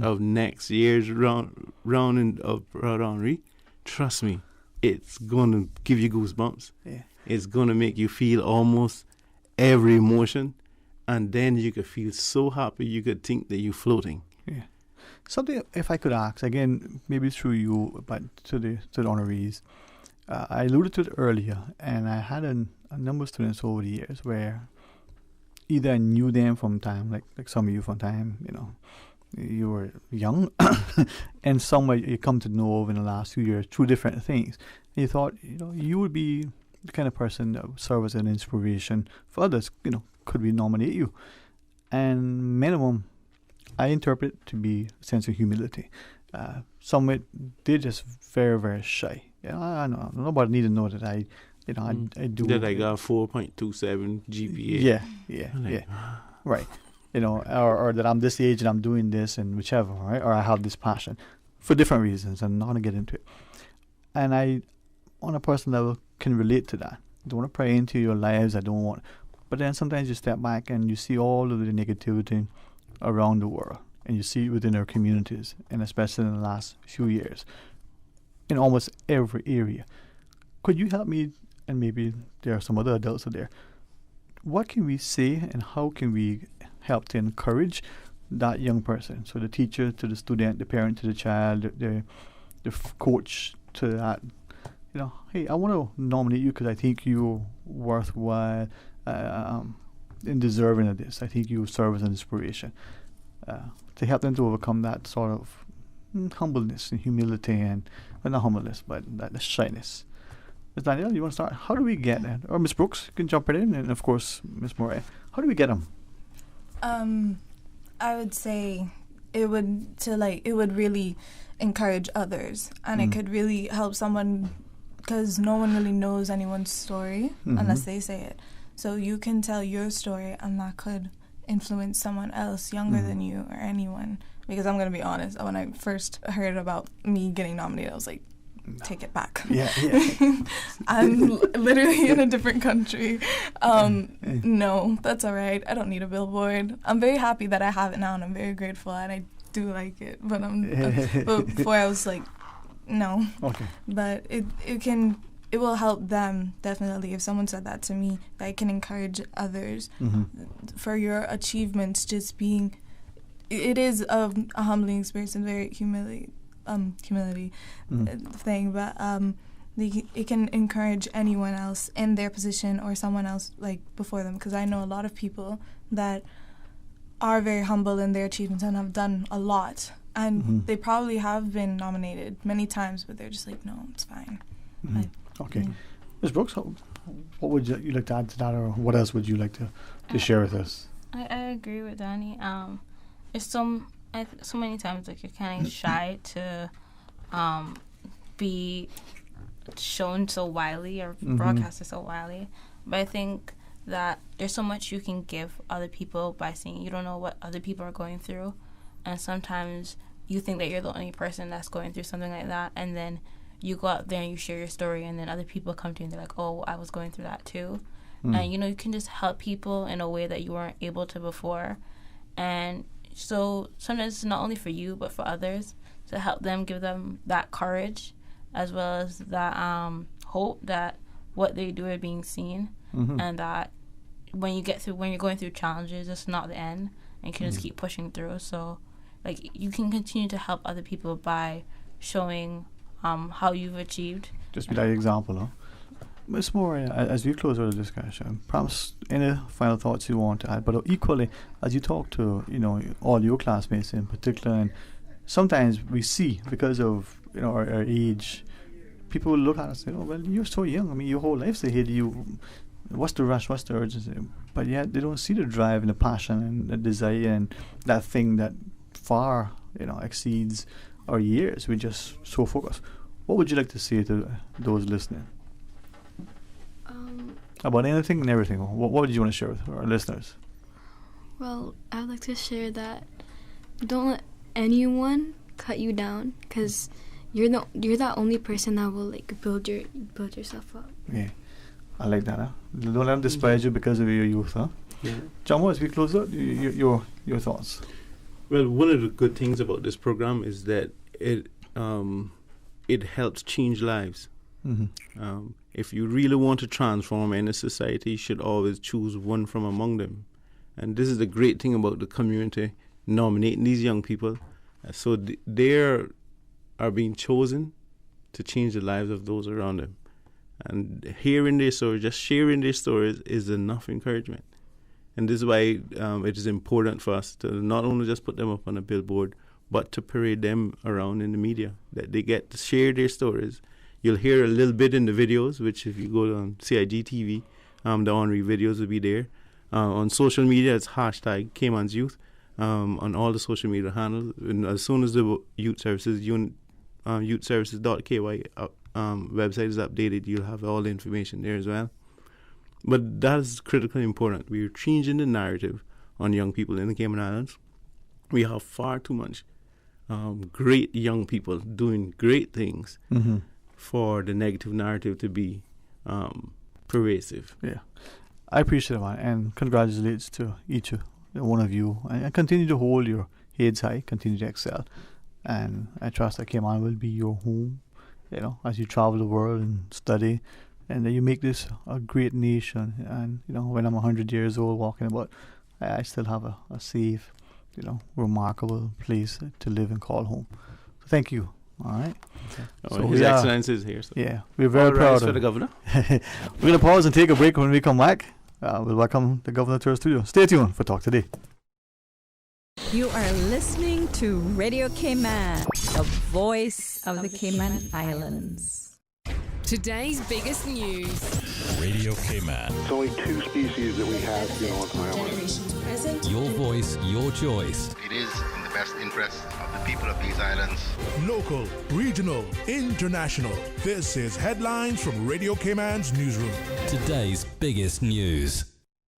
of next year's round of Proud Honoree, trust me, it's going to give you goosebumps. Yeah. It's going to make you feel almost every emotion, and then you could feel so happy you could think that you're floating. Yeah. Something, if I could ask, again, maybe through you, but to the honorees, I alluded to it earlier, and I had a number of students over the years where either I knew them from time, like some of you from time, you were young, and some way you come to know of in the last few years through different things. And you thought, you would be the kind of person that would serve as an inspiration for others. Could we nominate you? And minimum, I interpret it to be a sense of humility. Some way they're just very, very shy. I know nobody need to know that I do. That I got 4.27 GPA. Yeah. Right. Or that I'm this age and I'm doing this and whichever, right? Or I have this passion for different reasons. I'm not going to get into it. And I, on a personal level, can relate to that. I don't want to pry into your lives. I don't want. But then sometimes you step back and you see all of the negativity around the world. And you see it within our communities, and especially in the last few years, in almost every area. Could you help me, and maybe there are some other adults out there, what can we say and how can we help to encourage that young person? So the teacher to the student, the parent to the child, the coach to that, hey, I want to nominate you because I think you're worthwhile in deserving of this. I think you serve as an inspiration. To help them to overcome that sort of humbleness and humility and, well, not humbleness, but that shyness. Ms. Danielle, you want to start? How do we get that? Or Ms. Brooks, you can jump right in, and of course, Ms. Moray. How do we get them? I would say it would really encourage others, and it could really help someone, because no one really knows anyone's story unless they say it. So you can tell your story, and that could influence someone else younger than you or anyone. Because I'm going to be honest, when I first heard about me getting nominated, I was like, take it back. Yeah. I'm literally in a different country. No, that's all right. I don't need a billboard. I'm very happy that I have it now, and I'm very grateful, and I do like it. But but before I was like, no. Okay. But it will help them, definitely. If someone said that to me, that I can encourage others for your achievements. Just being, it is a humbling experience and very humility thing, but it can encourage anyone else in their position or someone else like before them, because I know a lot of people that are very humble in their achievements and have done a lot, and they probably have been nominated many times, but they're just like, no, it's fine. Okay. Ms. Brooks, what would you like to add to that, or what else would you like to share with us? I agree with Danny. It's so many times like you're kind of shy to be shown so widely or broadcasted so widely. But I think that there's so much you can give other people by seeing. You don't know what other people are going through, and sometimes you think that you're the only person that's going through something like that, and then you go out there and you share your story, and then other people come to you and they're like, oh, I was going through that too. And, you can just help people in a way that you weren't able to before. And so sometimes it's not only for you, but for others, to help them, give them that courage, as well as that hope that what they do are being seen, and that when you're going through challenges, it's not the end, and you can just keep pushing through. So, like, you can continue to help other people by showing how you've achieved. Just be that example, huh? Ms. Moore, as we close out the discussion, perhaps any final thoughts you want to add, but equally, as you talk to, all your classmates in particular, and sometimes we see, because of, our age, people will look at us and say, oh, well, you're so young. I mean, your whole life's ahead of you. What's the rush? What's the urgency? But yet, they don't see the drive and the passion and the desire and that thing that far, exceeds our years. We're just so focused. What would you like to say to those listening? About anything and everything. What would you want to share with our listeners? Well, I would like to share that don't let anyone cut you down, because you're the only person that will build yourself up. Yeah, I like that. Huh? Don't let them despise you because of your youth, huh? Yeah. Jamo, as we close out, your thoughts. Well, one of the good things about this program is that it helps change lives. If you really want to transform any society, you should always choose one from among them. And this is the great thing about the community nominating these young people. So they are being chosen to change the lives of those around them. And hearing their stories, just sharing their stories, is enough encouragement. And this is why it is important for us to not only just put them up on a billboard, but to parade them around in the media, that they get to share their stories. You'll hear a little bit in the videos, which if you go on CIG TV, the Henri videos will be there. On social media, it's hashtag Cayman's Youth on all the social media handles. And as soon as the Youth Services, youthservices.ky website is updated, you'll have all the information there as well. But that is critically important. We're changing the narrative on young people in the Cayman Islands. We have far too much great young people doing great things for the negative narrative to be pervasive. Yeah, I appreciate it, man, and congratulations to each one of you. And continue to hold your heads high, continue to excel, and I trust that Cayman will be your home, as you travel the world and study, and that you make this a great nation. And when I'm 100 years old walking about, I still have a safe, remarkable place to live and call home. So thank you. All right. So His Excellency is here. So. Yeah, we're very proud for the governor. We're going to pause and take a break. When we come back, we'll welcome the governor to our studio. Stay tuned for Talk Today. You are listening to Radio Cayman, the voice of the Cayman Islands. Today's biggest news. Radio Cayman. It's only 2 species that we have here on the island. Generations present. Your voice, your choice. It is in the best interest of the people of these islands. Local, regional, international. This is Headlines from Radio Cayman's newsroom. Today's biggest news.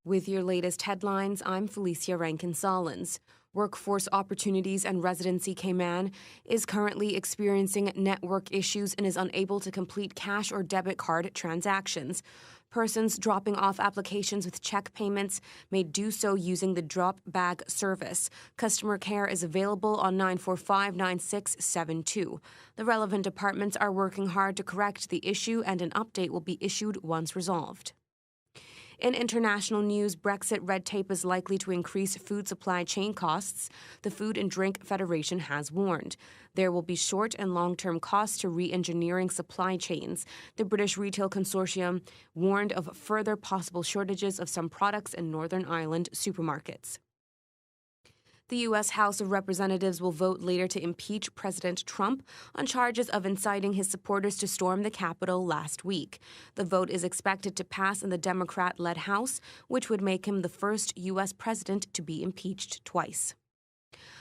With your latest headlines, I'm Felicia Rankin-Solins. Workforce Opportunities and Residency Cayman is currently experiencing network issues and is unable to complete cash or debit card transactions. Persons dropping off applications with check payments may do so using the drop bag service. Customer care is available on 945-9672. The relevant departments are working hard to correct the issue, and an update will be issued once resolved. In international news, Brexit red tape is likely to increase food supply chain costs. The Food and Drink Federation has warned. There will be short and long-term costs to re-engineering supply chains. The British Retail Consortium warned of further possible shortages of some products in Northern Ireland supermarkets. The U.S. House of Representatives will vote later to impeach President Trump on charges of inciting his supporters to storm the Capitol last week. The vote is expected to pass in the Democrat-led House, which would make him the first U.S. president to be impeached twice.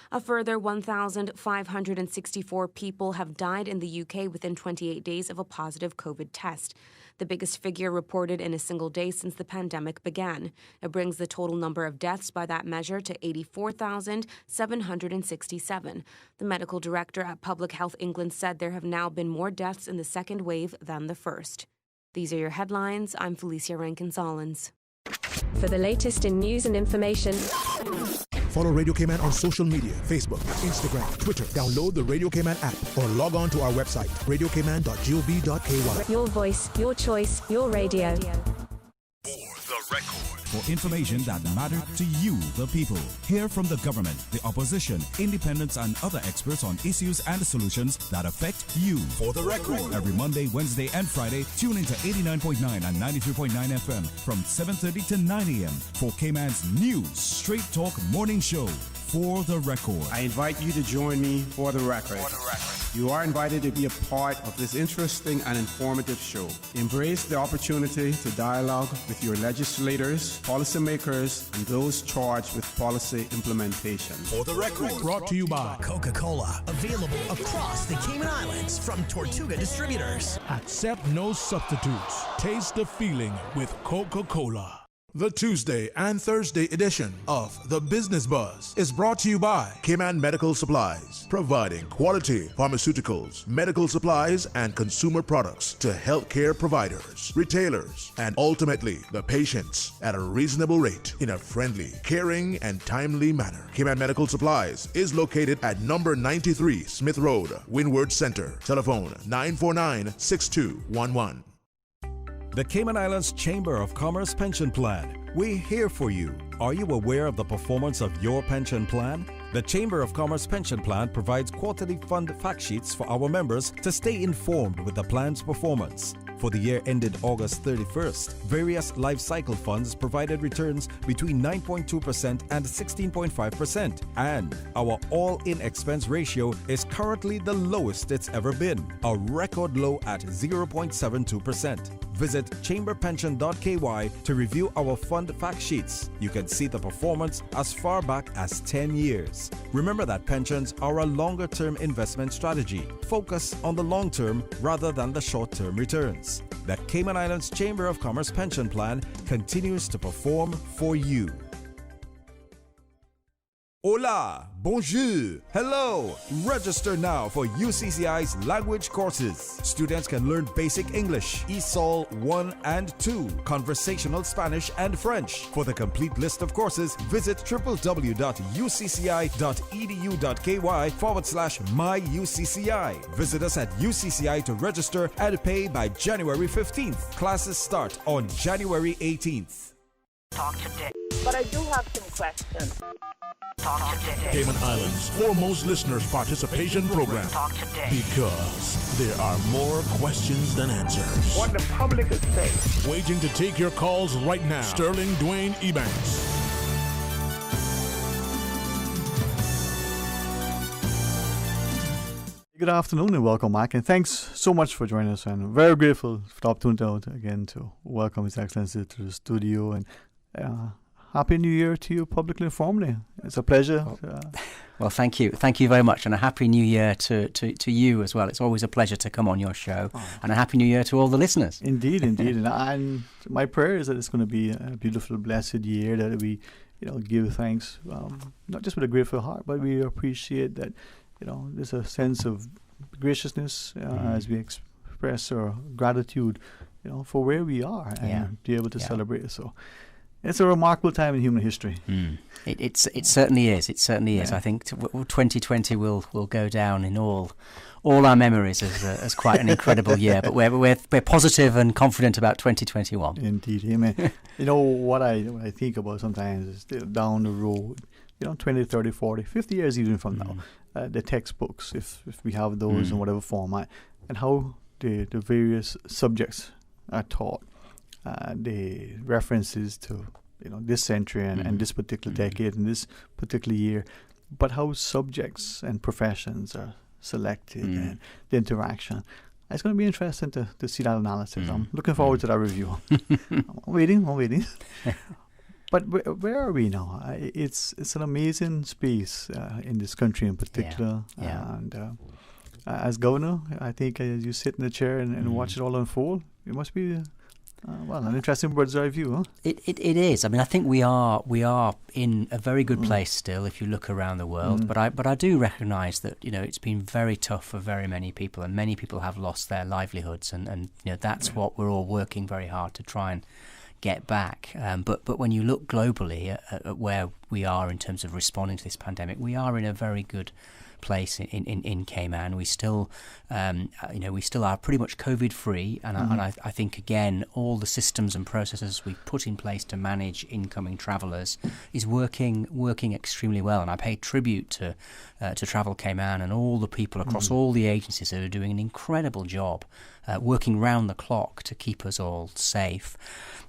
A further 1,564 people have died in the UK within 28 days of a positive COVID test, the biggest figure reported in a single day since the pandemic began. It brings the total number of deaths by that measure to 84,767. The medical director at Public Health England said there have now been more deaths in the second wave than the first. These are your headlines. I'm Felicia Rankin-Solins. For the latest in news and information, follow Radio Cayman on social media, Facebook, Instagram, Twitter. Download the Radio Cayman app or log on to our website, radiocayman.gov.ky. Your voice, your choice, your radio. The record. For information that matters to you, the people. Hear from the government, the opposition, independents, and other experts on issues and solutions that affect you. For the record. Every Monday, Wednesday, and Friday, tune into 89.9 and 93.9 FM from 7:30 to 9 a.m. for Cayman's new Straight Talk Morning Show. For the record. I invite you to join me for the record. You are invited to be a part of this interesting and informative show. Embrace the opportunity to dialogue with your legislators, policymakers, and those charged with policy implementation. For the record. Brought to you by Coca-Cola. Available across the Cayman Islands from Tortuga Distributors. Accept no substitutes. Taste the feeling with Coca-Cola. The Tuesday and Thursday edition of The Business Buzz is brought to you by Cayman Medical Supplies, providing quality pharmaceuticals, medical supplies, and consumer products to healthcare providers, retailers, and ultimately the patients at a reasonable rate in a friendly, caring, and timely manner. Cayman Medical Supplies is located at number 93 Smith Road, Windward Center. Telephone 949-6211. The Cayman Islands Chamber of Commerce Pension Plan. We're here for you. Are you aware of the performance of your pension plan? The Chamber of Commerce Pension Plan provides quarterly fund fact sheets for our members to stay informed with the plan's performance. For the year ended August 31st, various life cycle funds provided returns between 9.2% and 16.5%, and our all-in expense ratio is currently the lowest it's ever been, a record low at 0.72%. Visit chamberpension.ky to review our fund fact sheets. You can see the performance as far back as 10 years. Remember that pensions are a longer-term investment strategy. Focus on the long term rather than the short-term returns. The Cayman Islands Chamber of Commerce Pension Plan continues to perform for you. Hola, bonjour, hello. Register now for UCCI's language courses. Students can learn basic English, ESOL 1 and 2, conversational Spanish and French. For the complete list of courses, visit www.ucci.edu.ky/myucci. Visit us at UCCI to register and pay by January 15th. Classes start on January 18th. Talk today. But I do have some questions. Talk today. Cayman Islands' foremost listeners participation program. Talk today. Because there are more questions than answers. What the public is saying. Waiting to take your calls right now. Sterling Dwayne Ebanks. Good afternoon and welcome back, and thanks so much for joining us, and very grateful for the opportunity again to welcome His Excellency to the studio, and Happy New Year to you publicly and formally. It's a pleasure. Well, thank you. Thank you very much, and a Happy New Year to you as well. It's always a pleasure to come on your show, and a Happy New Year to all the listeners. Indeed. And my prayer is that it's going to be a beautiful, blessed year, that we, give thanks, not just with a grateful heart, but we appreciate that, there's a sense of graciousness as we express our gratitude, for where we are and be able to celebrate. So it's a remarkable time in human history. It certainly is. It certainly is. I think 2020 will go down in all our memories as quite an incredible year. But we're positive and confident about 2021. Indeed, amen. What I think about sometimes is down the road, 20, 30, 40, 50 years even from now, the textbooks, if we have those in whatever format, and how the various subjects are taught. The references to this century and this particular decade and this particular year, but how subjects and professions are selected and the interaction. It's going to be interesting to see that analysis. I'm looking forward to that review. I'm waiting. But where are we now? It's an amazing space in this country in particular. And as governor, I think as you sit in the chair and watch it all unfold, it must be an interesting bird's eye view, huh? It is. I mean, I think we are in a very good place still if you look around the world. But I do recognise that it's been very tough for very many people, and many people have lost their livelihoods, and that's what we're all working very hard to try and get back. But when you look globally at where we are in terms of responding to this pandemic, we are in a very good place in Cayman. We still are pretty much COVID free, and I think again all the systems and processes we've put in place to manage incoming travellers is working extremely well. And I pay tribute to Travel Cayman and all the people across all the agencies that are doing an incredible job, working round the clock to keep us all safe.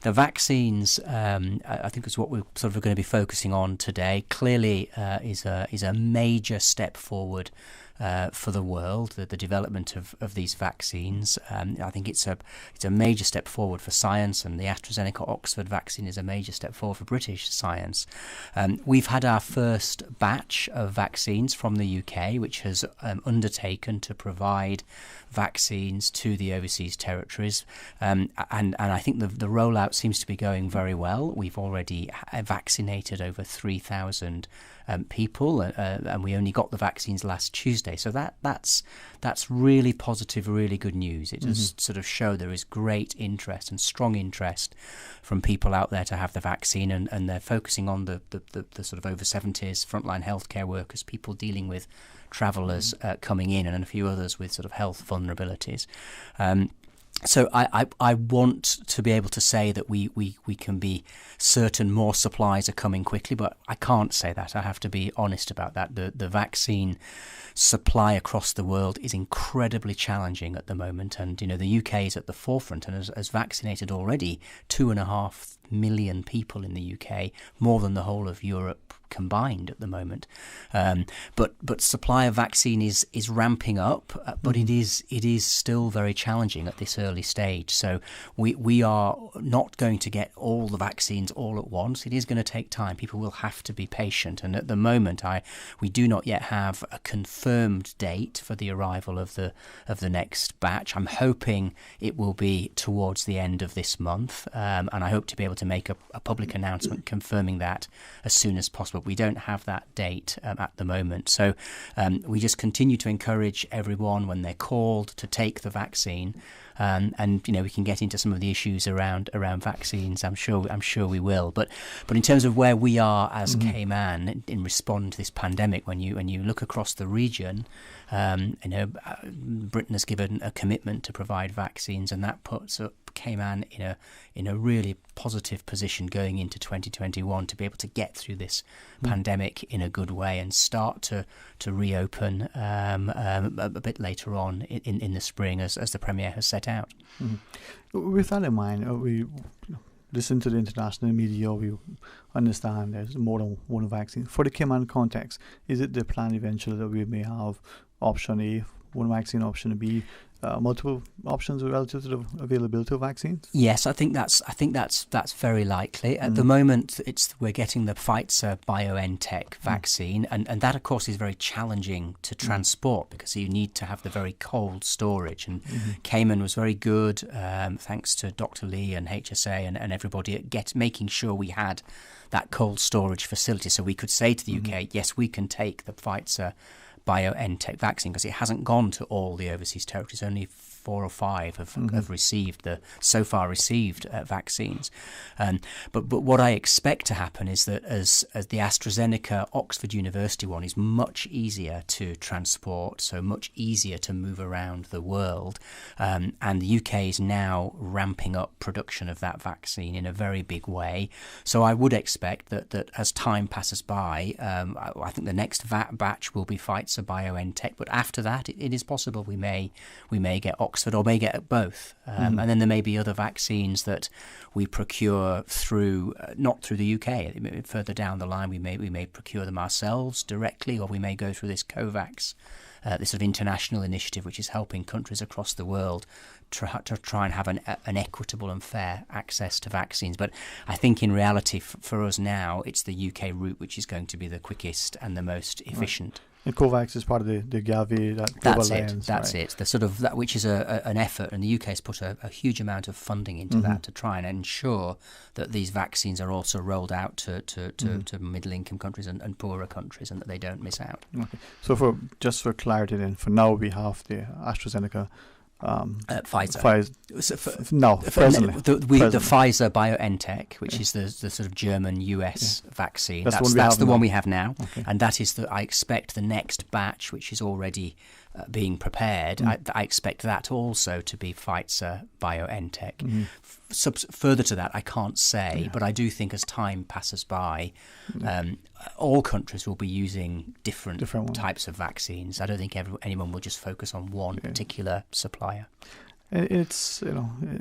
The vaccines, I think, is what we're sort of going to be focusing on today. Clearly, is a major step forward for the world. The development of these vaccines, I think it's a major step forward for science, and the AstraZeneca Oxford vaccine is a major step forward for British science. We've had our first batch of vaccines from the UK, which has undertaken to provide vaccines to the overseas territories, and I think the rollout seems to be going very well. We've already vaccinated over 3,000 people, and we only got the vaccines last Tuesday. So that's really positive, really good news. It does sort of show there is great interest and strong interest from people out there to have the vaccine, and they're focusing on the sort of over 70s, frontline healthcare workers, people dealing with travellers coming in, and a few others with sort of health vulnerabilities. So I want to be able to say that we can be certain more supplies are coming quickly, but I can't say that. I have to be honest about that. The vaccine supply across the world is incredibly challenging at the moment, and the UK is at the forefront and has vaccinated already 2.5 million people in the UK, more than the whole of Europe combined at the moment. But supply of vaccine is ramping up, but it is still very challenging at this early stage. So we are not going to get all the vaccines all at once. It is going to take time. People will have to be patient, and at the moment we do not yet have a confirmed date for the arrival of the next batch. I'm hoping it will be towards the end of this month, and I hope to be able to make a public announcement confirming that as soon as possible. We don't have that date at the moment, so we just continue to encourage everyone when they're called to take the vaccine, and we can get into some of the issues around vaccines. I'm sure we will. But in terms of where we are as Cayman in responding to this pandemic, when you look across the region, Britain has given a commitment to provide vaccines, and that puts up Cayman in a really positive position going into 2021 to be able to get through this pandemic in a good way and start to reopen a bit later on in the spring, as the Premier has set out. With that in mind, we listen to the international media, we understand there's more than one vaccine. For the Cayman context, is it the plan eventually that we may have option A, one vaccine, option B, multiple options relative to the availability of vaccines? Yes, I think that's very likely. At the moment, we're getting the Pfizer BioNTech vaccine, and that of course is very challenging to transport because you need to have the very cold storage. And Cayman was very good, thanks to Dr. Lee and HSA and everybody at making sure we had that cold storage facility, so we could say to the UK, yes, we can take the Pfizer BioNTech vaccine, because it hasn't gone to all the overseas territories. Only 4 or 5 have received vaccines. But what I expect to happen is that as the AstraZeneca Oxford University one is much easier to transport, so much easier to move around the world, and the UK is now ramping up production of that vaccine in a very big way. So I would expect that as time passes by, I think the next batch will be Pfizer BioNTech, but after that it is possible we may get Oxford or may get both, and then there may be other vaccines that we procure not through the UK. Further down the line, we may procure them ourselves directly, or we may go through this COVAX, this sort of international initiative which is helping countries across the world to try and have an equitable and fair access to vaccines. But I think in reality, for us now, it's the UK route which is going to be the quickest and the most efficient. And COVAX is part of the Gavi, that global alliance. That's it. The sort of that which is an effort, and the UK has put a huge amount of funding into that to try and ensure that these vaccines are also rolled out to middle-income countries and poorer countries, and that they don't miss out. Okay. So for clarity, then, for now we have the AstraZeneca. Pfizer. Presently. The Pfizer BioNTech, which is the sort of German US vaccine. That's the one we have now, and that is I expect the next batch, which is already being prepared. I expect that also to be Pfizer BioNTech. Further to that, I can't say, but I do think as time passes by, all countries will be using different types of vaccines. I don't think anyone will just focus on one particular supplier. It's,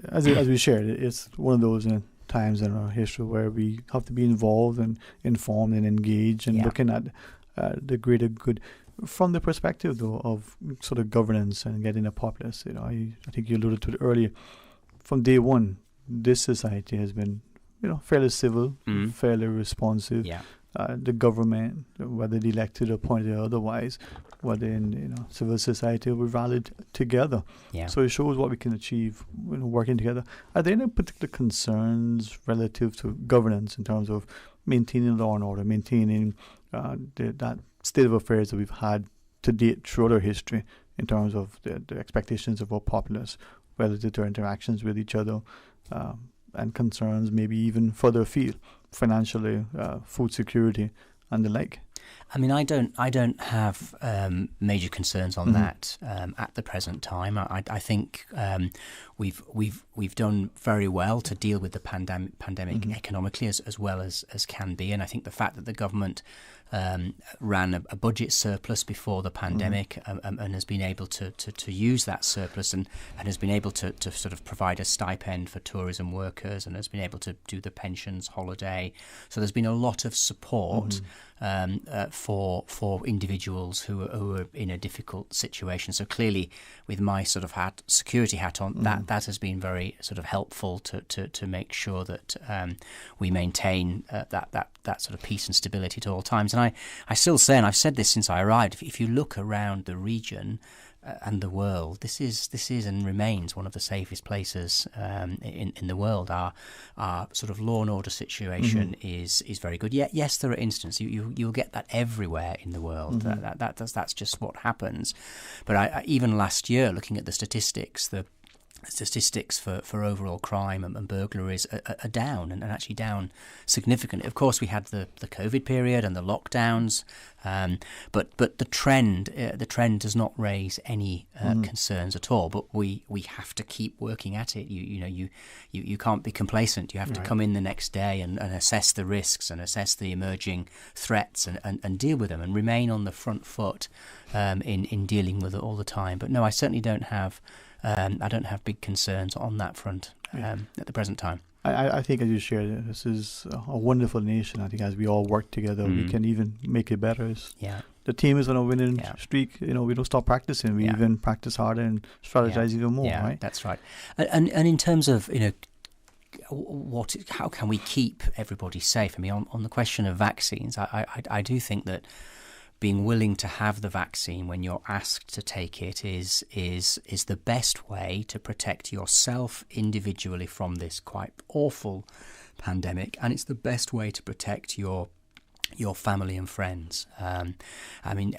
as we shared, it's one of those times in our history where we have to be involved and informed and engaged and looking at the greater good from the perspective, though, of sort of governance and getting a populace. I think you alluded to it earlier. From day one, this society has been, fairly civil, fairly responsive. The government, whether elected, appointed, or otherwise, whether in civil society, we rallied together. So it shows what we can achieve working together. Are there any particular concerns relative to governance in terms of maintaining law and order, maintaining that state of affairs that we've had to date throughout our history in terms of the expectations of our populace relative to our interactions with each other, and concerns maybe even further afield, financially, food security and the like? I mean, I don't have major concerns on that at the present time. I think we've done very well to deal with the pandemic economically as well as can be, and I think the fact that the government ran a budget surplus before the pandemic and has been able to use that surplus and has been able to sort of provide a stipend for tourism workers and has been able to do the pensions holiday. So there's been a lot of support for individuals who are in a difficult situation. So clearly, with my sort of security hat on, that has been very sort of helpful to make sure that we maintain that sort of peace and stability at all times. And I still say, and I've said this since I arrived, if you look around the region and the world, this is and remains one of the safest places in the world. Our sort of law and order situation is very good. Yes, there are instances you'll get that everywhere in the world. That's just what happens. But even last year, looking at the statistics, for overall crime and burglaries are down and actually down significantly. Of course, we had the COVID period and the lockdowns, but the trend does not raise any concerns at all. But we have to keep working at it. You can't be complacent. You have to come in the next day and assess the risks and assess the emerging threats and deal with them and remain on the front foot in dealing with it all the time. But no, I certainly don't have. I don't have big concerns on that front at the present time. I think, as you shared, this is a wonderful nation. I think as we all work together, we can even make it better. The team is on a winning streak. We don't stop practicing. We even practice harder and strategize even more. Yeah, right? That's right. And in terms of how can we keep everybody safe? I mean, on the question of vaccines, I do think that being willing to have the vaccine when you're asked to take it is the best way to protect yourself individually from this quite awful pandemic, and it's the best way to protect your family and friends. I mean,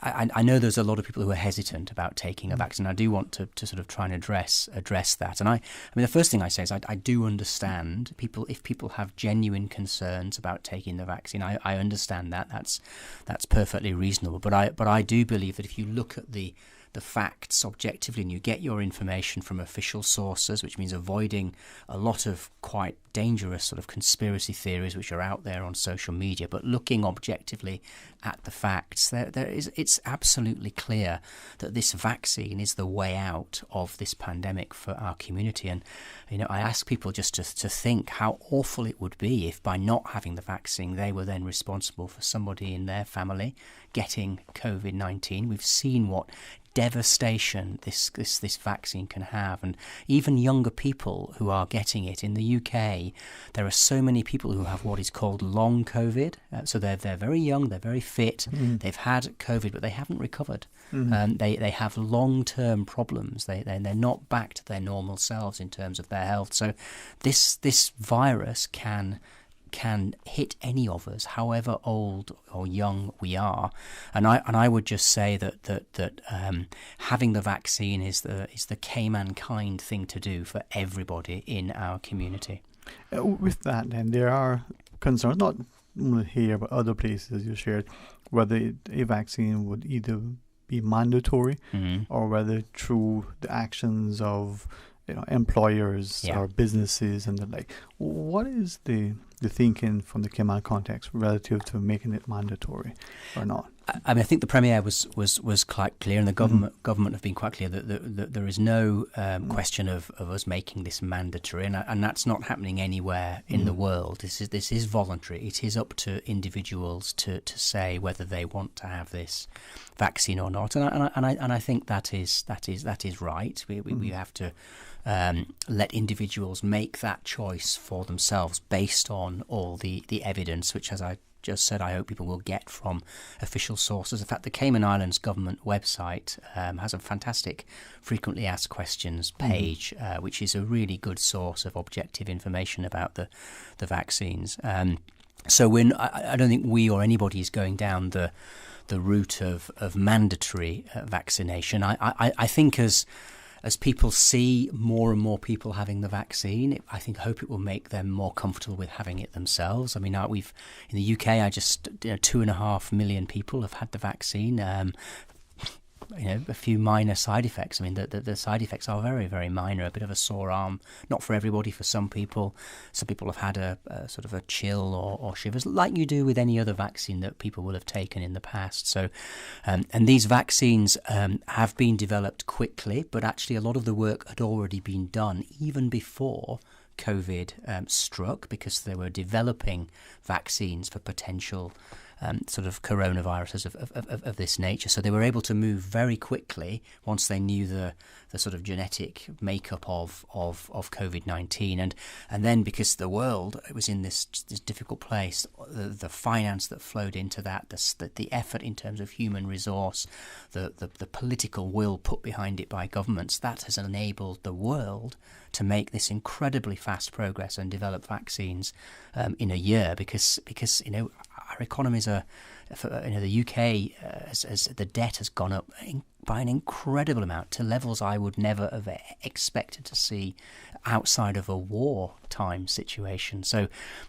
I know there's a lot of people who are hesitant about taking a vaccine. I do want to sort of try and address that. And I mean, the first thing I say is I do understand if people have genuine concerns about taking the vaccine. I understand that. That's perfectly reasonable. But I do believe that if you look at the facts objectively and you get your information from official sources, which means avoiding a lot of quite dangerous sort of conspiracy theories which are out there on social media, but looking objectively at the facts, it's absolutely clear that this vaccine is the way out of this pandemic for our community. And I ask people just to think how awful it would be if by not having the vaccine they were then responsible for somebody in their family getting COVID-19. We've seen what devastation this vaccine can have, and even younger people who are getting it. In the UK, there are so many people who have what is called long COVID. So they're very young, they're very fit, they've had COVID, but they haven't recovered. They have long-term problems. They're not back to their normal selves in terms of their health. So this virus can hit any of us, however old or young we are, and I would just say that having the vaccine is the Cayman-kind thing to do for everybody in our community. With that, then there are concerns, not only here but other places you shared, whether a vaccine would either be mandatory or whether through the actions of employers or businesses and the like. What is the thinking from the Cayman context relative to making it mandatory or not? I mean, I think the Premier was quite clear, and the government have been quite clear that there is no question of us making this mandatory, and that's not happening anywhere in the world. This is voluntary. It is up to individuals to say whether they want to have this vaccine or not, and I think that is right. We have to let individuals make that choice for themselves based on all the evidence, which, as I just said, I hope people will get from official sources. In fact, the Cayman Islands government website has a fantastic frequently asked questions page, which is a really good source of objective information about the vaccines. So I don't think we or anybody is going down the route of mandatory vaccination. I think as as people see more and more people having the vaccine, I hope it will make them more comfortable with having it themselves. I mean, in the UK, 2.5 million people have had the vaccine. A few minor side effects. I mean, the side effects are very, very minor. A bit of a sore arm, not for everybody. For some people have had a sort of a chill or shivers, like you do with any other vaccine that people will have taken in the past. So, and these vaccines have been developed quickly, but actually a lot of the work had already been done even before COVID struck, because they were developing vaccines for potential sort of coronaviruses of this nature. So they were able to move very quickly once they knew the sort of genetic makeup of COVID-19. And then, because the world was in this difficult place, the finance that flowed into that, the effort in terms of human resource, the political will put behind it by governments, that has enabled the world to make this incredibly fast progress and develop vaccines in a year, because our economies are, the UK, as the debt has gone up by an incredible amount, to levels I would never have expected to see outside of a wartime situation. So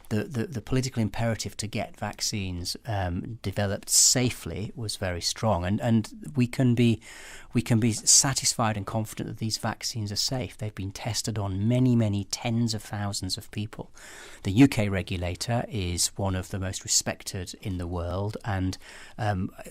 the political imperative to get vaccines developed safely was very strong, and we can be satisfied and confident that these vaccines are safe. They've been tested on many, many tens of thousands of people. The UK regulator is one of the most respected in the world, and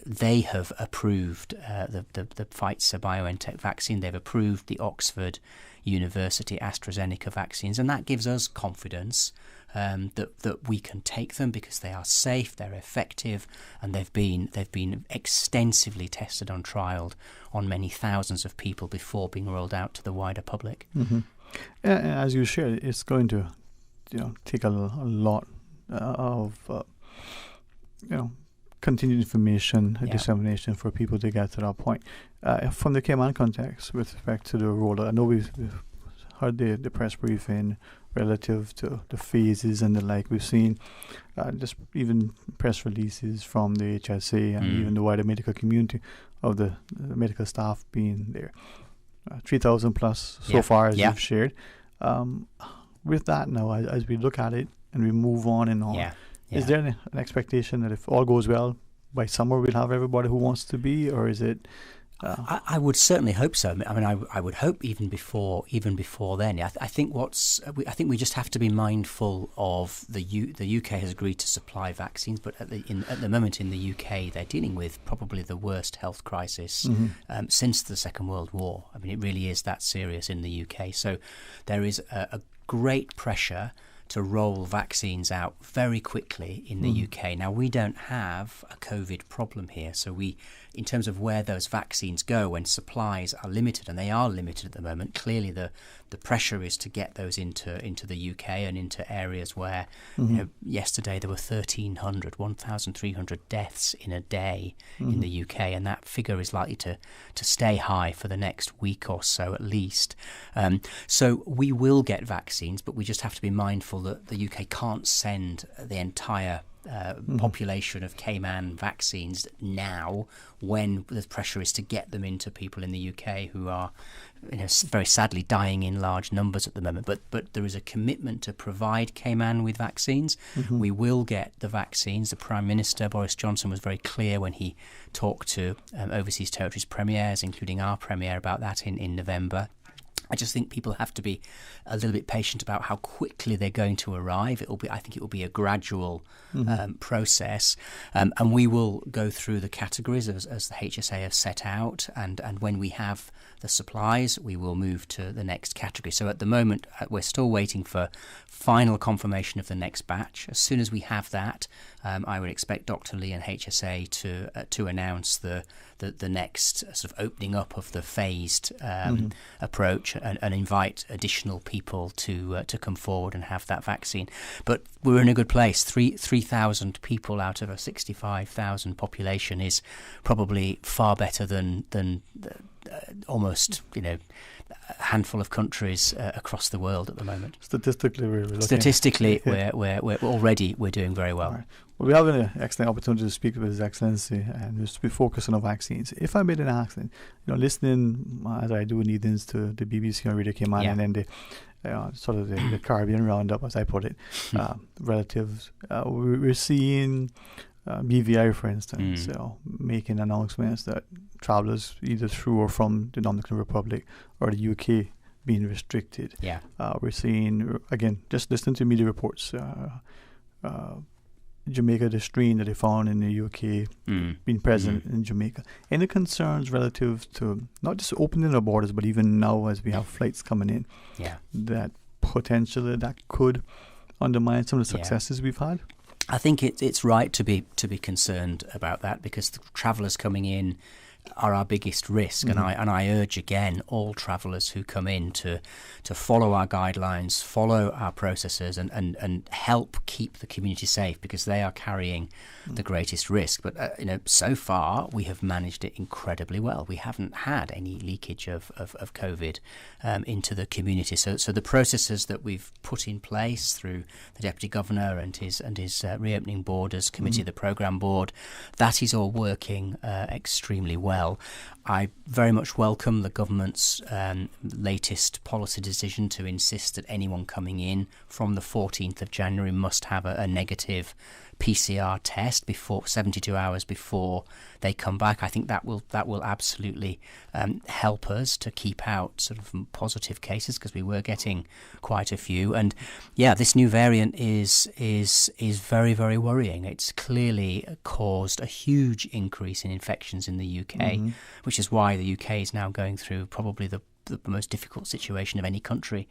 they have approved the Pfizer-BioNTech vaccine. They've approved the Oxford University AstraZeneca vaccines, and that gives us confidence that we can take them because they are safe, they're effective, and they've been extensively tested and trialled on many thousands of people before being rolled out to the wider public. Mm-hmm. As you shared, it's going to take a lot of continued information, dissemination for people to get to that point. From the Cayman context, with respect to the rollout, I know we've heard the press briefing relative to the phases and the like. We've seen just even press releases from the HSA and even the wider medical community of the medical staff being there. 3,000 plus so far, as you've shared. With that now, as we look at it and we move on and on, is there an expectation that if all goes well, by summer we'll have everybody who wants to be, or is it? I would certainly hope so. I mean, I would hope even before then. I think we just have to be mindful of the UK has agreed to supply vaccines, but at the moment in the UK they're dealing with probably the worst health crisis since the Second World War. I mean, it really is that serious in the UK. So there is a great pressure to roll vaccines out very quickly in the UK. Now, we don't have a COVID problem here, so in terms of where those vaccines go when supplies are limited, and they are limited at the moment, clearly the pressure is to get those into the UK and into areas where yesterday there were 1,300 deaths in a day in the UK, and that figure is likely to stay high for the next week or so at least. So we will get vaccines, but we just have to be mindful that the UK can't send the entire population of Cayman vaccines now, when the pressure is to get them into people in the UK who are very sadly dying in large numbers at the moment. But there is a commitment to provide Cayman with vaccines. We will get the vaccines. The Prime Minister, Boris Johnson, was very clear when he talked to overseas territories premiers, including our premier, about that in November. I just think people have to be a little bit patient about how quickly they're going to arrive. I think it will be a gradual process, and we will go through the categories as the HSA have set out, and when we have the supplies, we will move to the next category. So at the moment, we're still waiting for final confirmation of the next batch. As soon as we have that, I would expect Dr. Lee and HSA to announce the next sort of opening up of the phased approach and invite additional people to come forward and have that vaccine. But we're in a good place. 3,000 people out of a 65,000 population is probably far better than almost handful of countries across the world at the moment. Statistically, we're doing very well. Right. Well, we have an excellent opportunity to speak with His Excellency and just to be focused on the vaccines. If I made an accident, listening as I do in evenings to the BBC on Radio Cayman and then the Caribbean roundup, as I put it, relatives, we're seeing BVI, for instance, making announcements that travellers either through or from the Dominican Republic or the UK being restricted. Yeah. We're seeing, again, just listening to media reports, Jamaica, the strain that they found in the UK being present in Jamaica. Any concerns relative to not just opening the borders, but even now as we have flights coming in, that potentially that could undermine some of the successes we've had? I think it's right to be concerned about that, because the travellers coming in are our biggest risk, and I urge again all travellers who come in to follow our guidelines, follow our processes, and help keep the community safe, because they are carrying the greatest risk. But so far we have managed it incredibly well. We haven't had any leakage of COVID into the community. So the processes that we've put in place through the Deputy Governor and his reopening borders committee, the programme board, that is all working extremely well. I very much welcome the government's latest policy decision to insist that anyone coming in from the 14th of January must have a negative PCR test before 72 hours before they come back. I think that will absolutely help us to keep out sort of positive cases, because we were getting quite a few. And this new variant is very, very worrying. It's clearly caused a huge increase in infections in the UK, which is why the UK is now going through probably the most difficult situation of any country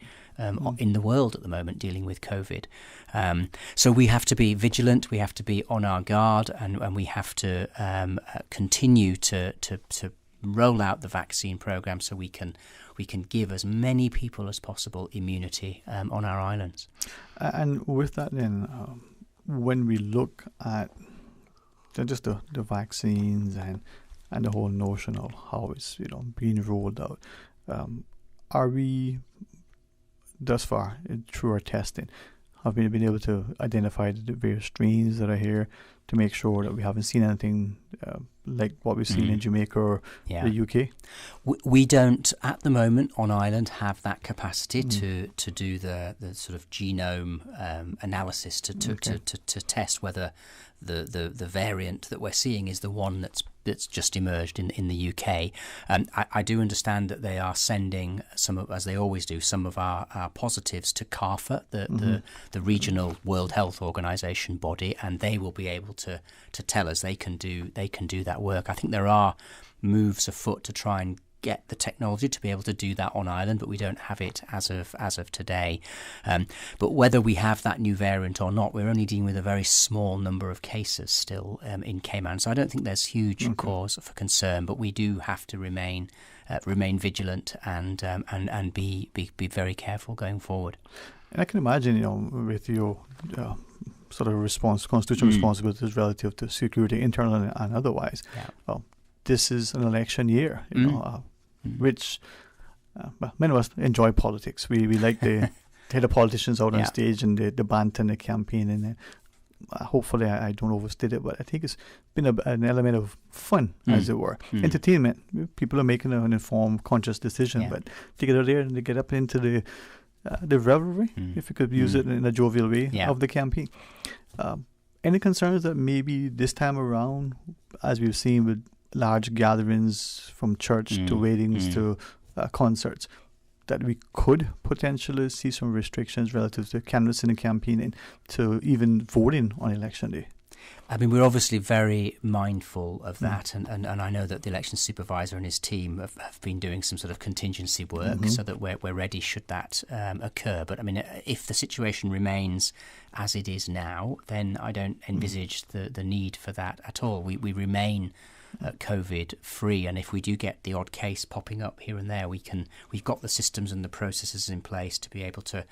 in the world at the moment, dealing with COVID. So we have to be vigilant, we have to be on our guard, and we have to continue to roll out the vaccine programme so we can give as many people as possible immunity on our islands. And with that then, when we look at just the vaccines and the whole notion of how it's being rolled out, are we thus far through our testing have we been able to identify the various strains that are here to make sure that we haven't seen anything like what we've seen in Jamaica or the UK? We don't at the moment on island have that capacity to do the sort of genome analysis to test whether the variant that we're seeing is the one that's just emerged in the UK. I do understand that they are sending as they always do, some of our positives to CARPHA, the regional World Health Organization body, and they will be able to tell us they can do that work. I think there are moves afoot to try and get the technology to be able to do that on island, but we don't have it as of today. But whether we have that new variant or not, we're only dealing with a very small number of cases still in Cayman. So I don't think there's huge cause for concern, but we do have to remain vigilant and be very careful going forward. And I can imagine, with your sort of constitutional responsibilities relative to security, internal and otherwise. This is an election year, which many of us enjoy politics. We like to hear the politicians out on stage and the banter and the campaign. And hopefully I don't overstate it, but I think it's been an element of fun, as it were. Entertainment. People are making an informed, conscious decision, but to get out there and to get up into the revelry, if you could use it in a jovial way, of the campaign. Any concerns that maybe this time around, as we've seen with large gatherings from church to weddings to concerts, that we could potentially see some restrictions relative to canvassing and campaigning to even voting on election day? I mean, we're obviously very mindful of that, and I know that the election supervisor and his team have been doing some sort of contingency work so that we're ready should that occur. But I mean, if the situation remains as it is now, then I don't envisage the need for that at all. We remain COVID free, and if we do get the odd case popping up here and there, we've got the systems and the processes in place to be able to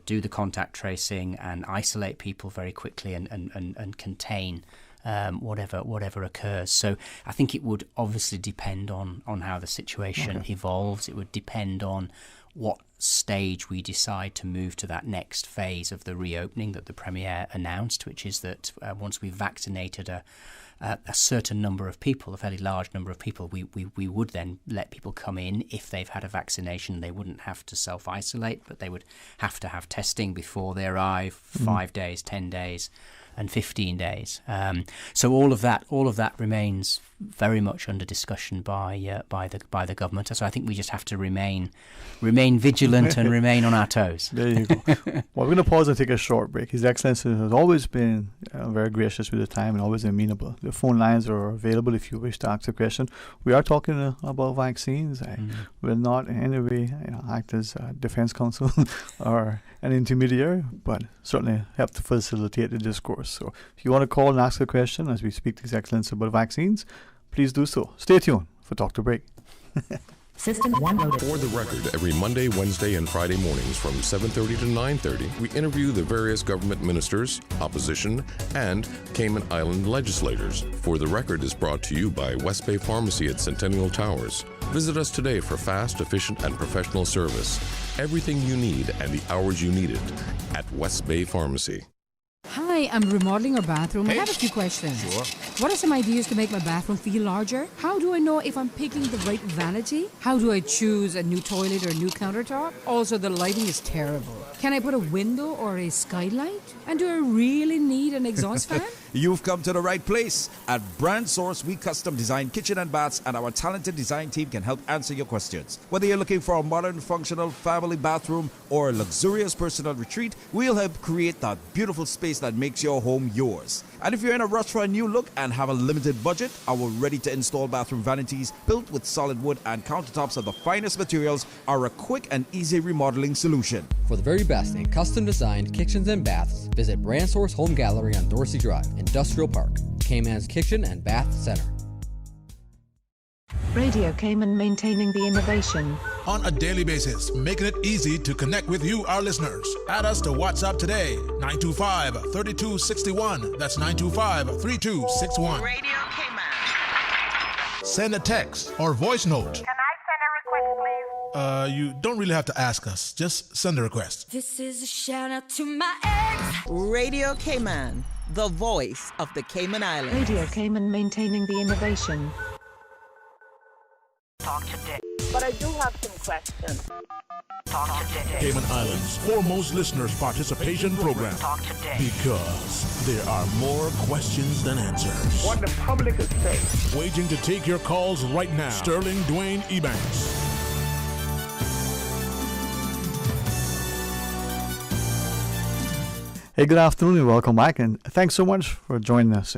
do the contact tracing and isolate people very quickly and contain whatever occurs. So I think it would obviously depend on how the situation evolves. It would depend on what stage we decide to move to that next phase of the reopening that the Premier announced, which is that once we've vaccinated a certain number of people, a fairly large number of people, we would then let people come in if they've had a vaccination. They wouldn't have to self-isolate, but they would have to have testing before they arrive, 5 days, 10 days, and 15 days. So all of that remains very much under discussion by the government. So I think we just have to remain vigilant and remain on our toes. There you go. Well, we're going to pause and take a short break. His Excellency has always been very gracious with the time and always amenable. The phone lines are available if you wish to ask a question. We are talking about vaccines. I will not in any way act as a defense counsel or an intermediary, but certainly help to facilitate the discourse. So if you want to call and ask a question as we speak to His Excellency about vaccines, please do so. Stay tuned for Talk to Break. System 1 loaded. For the record, every Monday, Wednesday, and Friday mornings from 7:30 to 9:30, we interview the various government ministers, opposition, and Cayman Island legislators. For the record is brought to you by West Bay Pharmacy at Centennial Towers. Visit us today for fast, efficient, and professional service. Everything you need and the hours you need it at West Bay Pharmacy. Hi, I'm remodeling our bathroom. I have a few questions. Sure. What are some ideas to make my bathroom feel larger? How do I know if I'm picking the right vanity? How do I choose a new toilet or a new countertop? Also, the lighting is terrible. Can I put a window or a skylight? And do I really need an exhaust fan? You've come to the right place. At Brand Source, we custom design kitchen and baths, and our talented design team can help answer your questions. Whether you're looking for a modern, functional family bathroom or a luxurious personal retreat, we'll help create that beautiful space that makes your home yours. And if you're in a rush for a new look and have a limited budget, our ready-to-install bathroom vanities built with solid wood and countertops of the finest materials are a quick and easy remodeling solution. For the very best in custom-designed kitchens and baths, visit Brand Source Home Gallery on Dorsey Drive, Industrial Park, Cayman's Kitchen and Bath Center. Radio Cayman, maintaining the innovation. On a daily basis, making it easy to connect with you, our listeners. Add us to WhatsApp today, 925-3261. That's 925-3261. Radio Cayman. Send a text or voice note. Can I send a request, please? You don't really have to ask us. Just send a request. This is a shout out to my ex. Radio Cayman, the voice of the Cayman Islands. Radio Cayman, maintaining the innovation. Talk today. But I do have some questions. Talk today. Cayman Islands' foremost listeners participation program. Talk today. Because there are more questions than answers. What the public is saying. Waiting to take your calls right now. Sterling Dwayne Ebanks. Hey, good afternoon and welcome back, and thanks so much for joining us.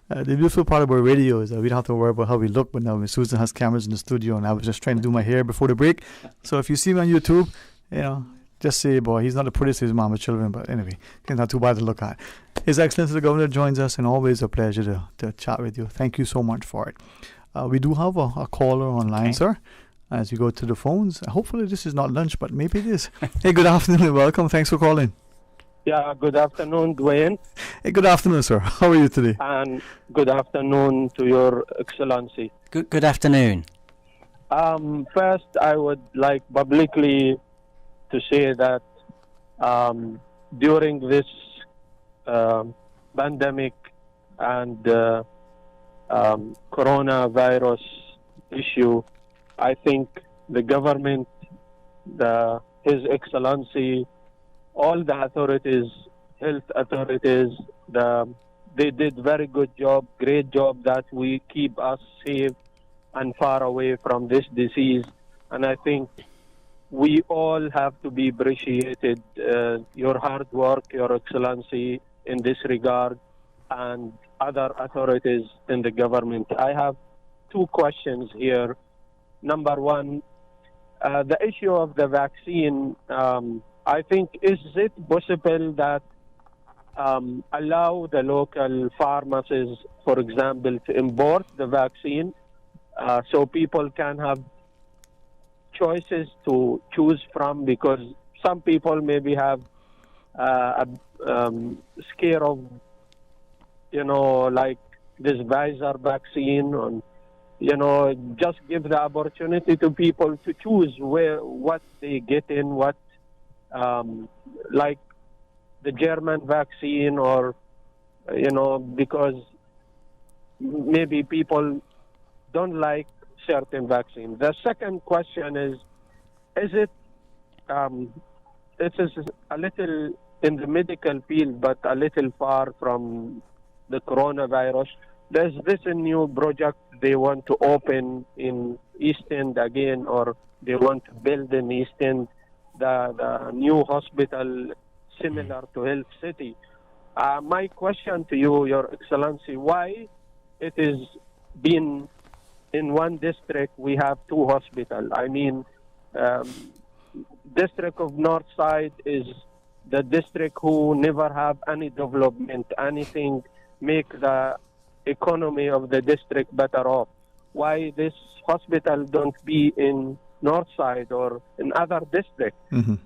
The beautiful part about radio is that we don't have to worry about how we look, but now Susan has cameras in the studio, and I was just trying to do my hair before the break. So if you see me on YouTube, just say, boy, he's not the prettiest of his mama's children, but anyway, he's not too bad to look at. His Excellency the Governor joins us, and always a pleasure to chat with you. Thank you so much for it. We do have a caller online, sir, as we go to the phones. Hopefully this is not lunch, but maybe it is. Hey, good afternoon and welcome. Thanks for calling. Yeah, good afternoon, Dwayne. Hey, good afternoon, sir. How are you today? And good afternoon to Your Excellency. Good afternoon. First, I would like publicly to say that during this pandemic and coronavirus issue, I think the government, His Excellency, all the authorities, health authorities, they did very good job, great job that we keep us safe and far away from this disease. And I think we all have to be appreciated, your hard work, Your Excellency, in this regard, and other authorities in the government. I have two questions here. Number one, the issue of the vaccine, I think, is it possible that allow the local pharmacies, for example, to import the vaccine so people can have choices to choose from? Because some people maybe have a scare of like this Pfizer vaccine, and just give the opportunity to people to choose what they get in, what like the German vaccine, or because maybe people don't like certain vaccine. The second question is it it is a little in the medical field, but a little far from the coronavirus. There's this new project they want to open in East End again, or they want to build in East End the new hospital similar to Health City. My question to you, Your Excellency, why it is been in one district we have two hospitals? I mean, District of North Side is the district who never have any development, anything make the economy of the district better off. Why this hospital don't be in North Side or in other districts?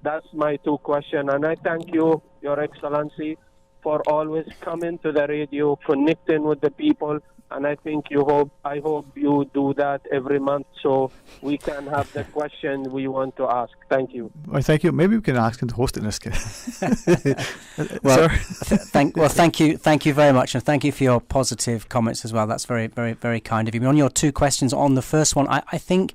That's my two questions. And I thank you, Your Excellency, for always coming to the radio, connecting with the people. And I hope you do that every month so we can have the question we want to ask. Thank you. Well, thank you. Maybe we can ask him to host it in this case. Thank you very much, and thank you for your positive comments as well. That's very, very, very kind of you. On your two questions, on the first one, I think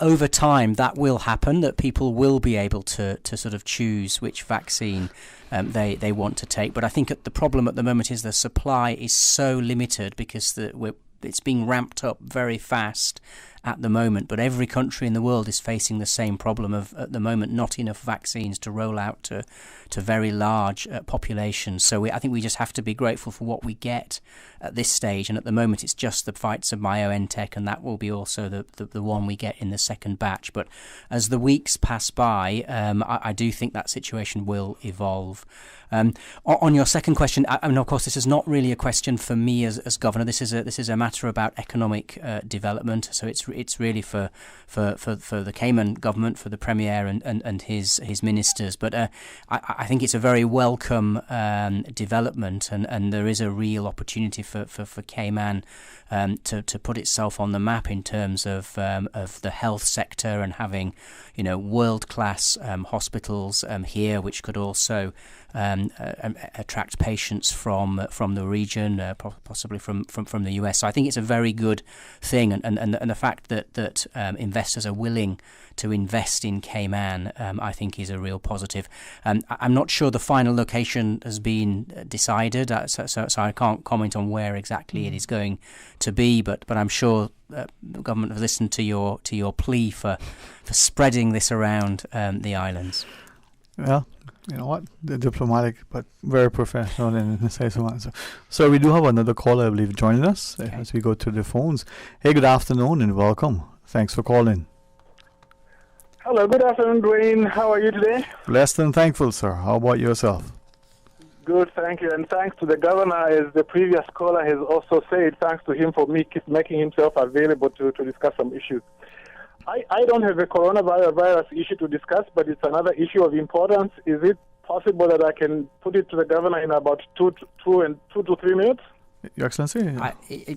over time that will happen, that people will be able to sort of choose which vaccine they want to take. But I think the problem at the moment is the supply is so limited because it's being ramped up very fast at the moment. But every country in the world is facing the same problem of, at the moment, not enough vaccines to roll out to very large populations. So I think we just have to be grateful for what we get at this stage. And at the moment, it's just the Pfizer BioNTech, and that will be also the one we get in the second batch. But as the weeks pass by, I do think that situation will evolve. On your second question, I mean, of course, this is not really a question for me as governor. This is a matter about economic development. So it's really for the Cayman government, for the Premier and his ministers. But I think it's a very welcome development, and there is a real opportunity for Cayman to put itself on the map in terms of the health sector, and having world-class hospitals here, which could also attract patients from the region, possibly from the US. So I think it's a very good thing, and the fact that investors are willing to invest in Cayman, I think is a real positive. I'm not sure the final location has been decided, so I can't comment on where exactly it is going to be, but I'm sure the government have listened to your plea for spreading this around the islands. Well, you know what? They're diplomatic, but very professional in say so on. So we do have another caller, I believe, joining us as we go to the phones. Hey, good afternoon and welcome. Thanks for calling. Hello, good afternoon, Dwayne. How are you today? Blessed and thankful, sir. How about yourself? Good, thank you. And thanks to the governor, as the previous caller has also said, thanks to him for making himself available to discuss some issues. I don't have a coronavirus issue to discuss, but it's another issue of importance. Is it possible that I can put it to the governor in about 2 to 3 minutes? Your Excellency?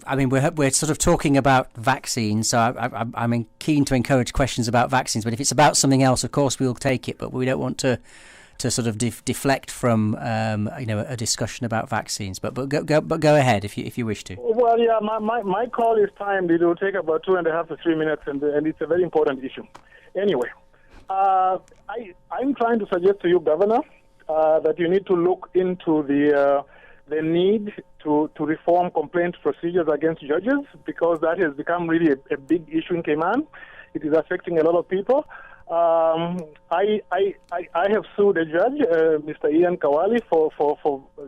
I mean, we're sort of talking about vaccines, so I'm keen to encourage questions about vaccines. But if it's about something else, of course we'll take it. But we don't want to sort of deflect from a discussion about vaccines. But go ahead if you wish to. Well, yeah, my call is timed. It will take about 2.5 to 3 minutes, and it's a very important issue. Anyway, I'm trying to suggest to you, Governor, that you need to look into the need to reform complaint procedures against judges, because that has become really a big issue in Cayman. It is affecting a lot of people. I have sued a judge, Mr. Ian Kawali, for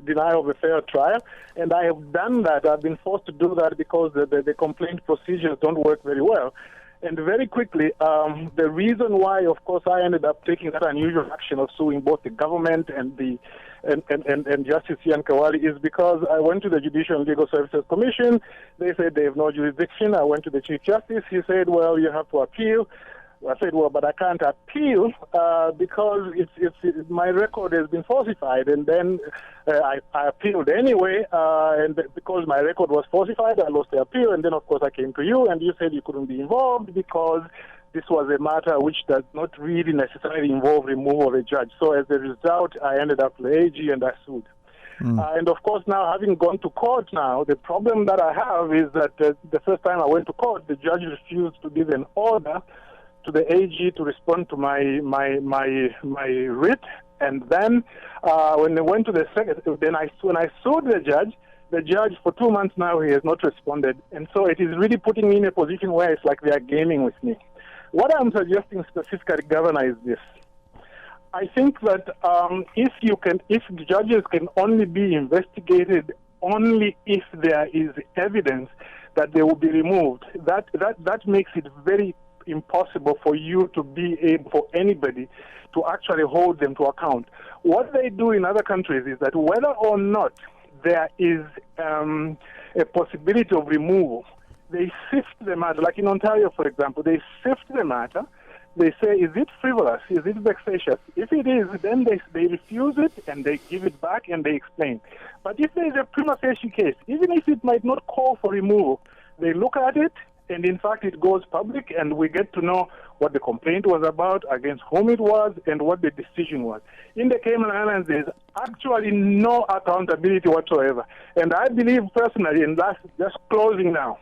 denial of a fair trial, and I have done that. I've been forced to do that because the complaint procedures don't work very well. And very quickly, the reason why, of course, I ended up taking that unusual action of suing both the government and Justice Ian Kawali is because I went to the Judicial and Legal Services Commission. They said they have no jurisdiction. I went to the Chief Justice. He said, well, you have to appeal. I said, well, but I can't appeal because my record has been falsified. And then I appealed anyway, and because my record was falsified, I lost the appeal. And then, of course, I came to you, and you said you couldn't be involved because this was a matter which does not really necessarily involve removal of a judge. So as a result, I ended up the AG and I sued. And of course, now having gone to court now, the problem that I have is that the first time I went to court, the judge refused to give an order to the AG to respond to my writ. And then when they went to the second, when I sued the judge for 2 months now, he has not responded. And so it is really putting me in a position where it's like they are gaming with me. What I'm suggesting specifically, Governor, is this. I think that if judges can only be investigated only if there is evidence that they will be removed, that makes it very impossible for you to be able, for anybody to actually hold them to account. What they do in other countries is that whether or not there is a possibility of removal, they sift the matter. Like in Ontario, for example, they sift the matter. They say, is it frivolous? Is it vexatious? If it is, then they refuse it and they give it back and they explain. But if there is a prima facie case, even if it might not call for removal, they look at it, and in fact it goes public, and we get to know what the complaint was about, against whom it was, and what the decision was. In the Cayman Islands, there's actually no accountability whatsoever. And I believe personally, and that's just closing now.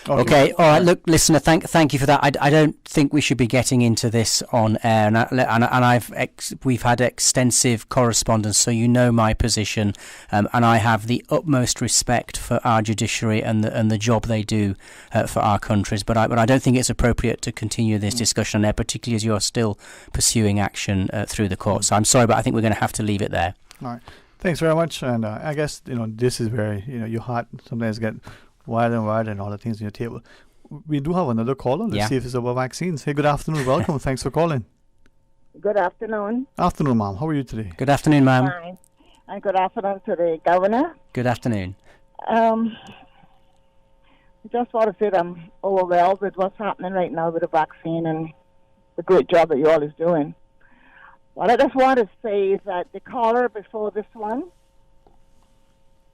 Okay, all right. Look, listener, thank you for that. I don't think we should be getting into this on air, and we've had extensive correspondence, so you know my position, and I have the utmost respect for our judiciary and the job they do for our countries. But I don't think it's appropriate to continue this discussion on air, particularly as you're still pursuing action through the court. So I'm sorry, but I think we're going to have to leave it there. All right. Thanks very much. And I guess this is where your heart sometimes get wild and all the things on your table. We do have another caller. Let's see if it's about vaccines. Hey, good afternoon. Welcome. Thanks for calling. Good afternoon. Afternoon, ma'am. How are you today? Good afternoon, ma'am. Fine. And good afternoon to the governor. Good afternoon. I just want to say that I'm overwhelmed with what's happening right now with the vaccine and the great job that you all is doing. What I just want to say is that the caller before this one,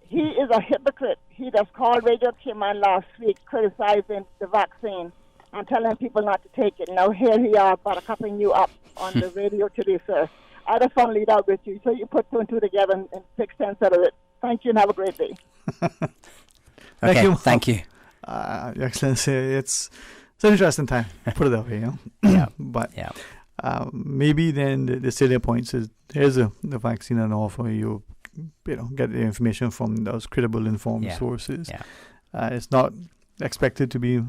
he is a hypocrite. He just called Radio Cayman last week criticizing the vaccine and telling people not to take it. Now here he are buttercupping you up on the radio today, sir. I just want to lead out with you. So you put two and two together and make sense out of it. Thank you and have a great day. Thank you. Your Excellency, it's an interesting time. Put it that way, Yeah. But maybe then the salient point is here's the vaccine and offer you get the information from those credible, informed sources. It's not expected to be,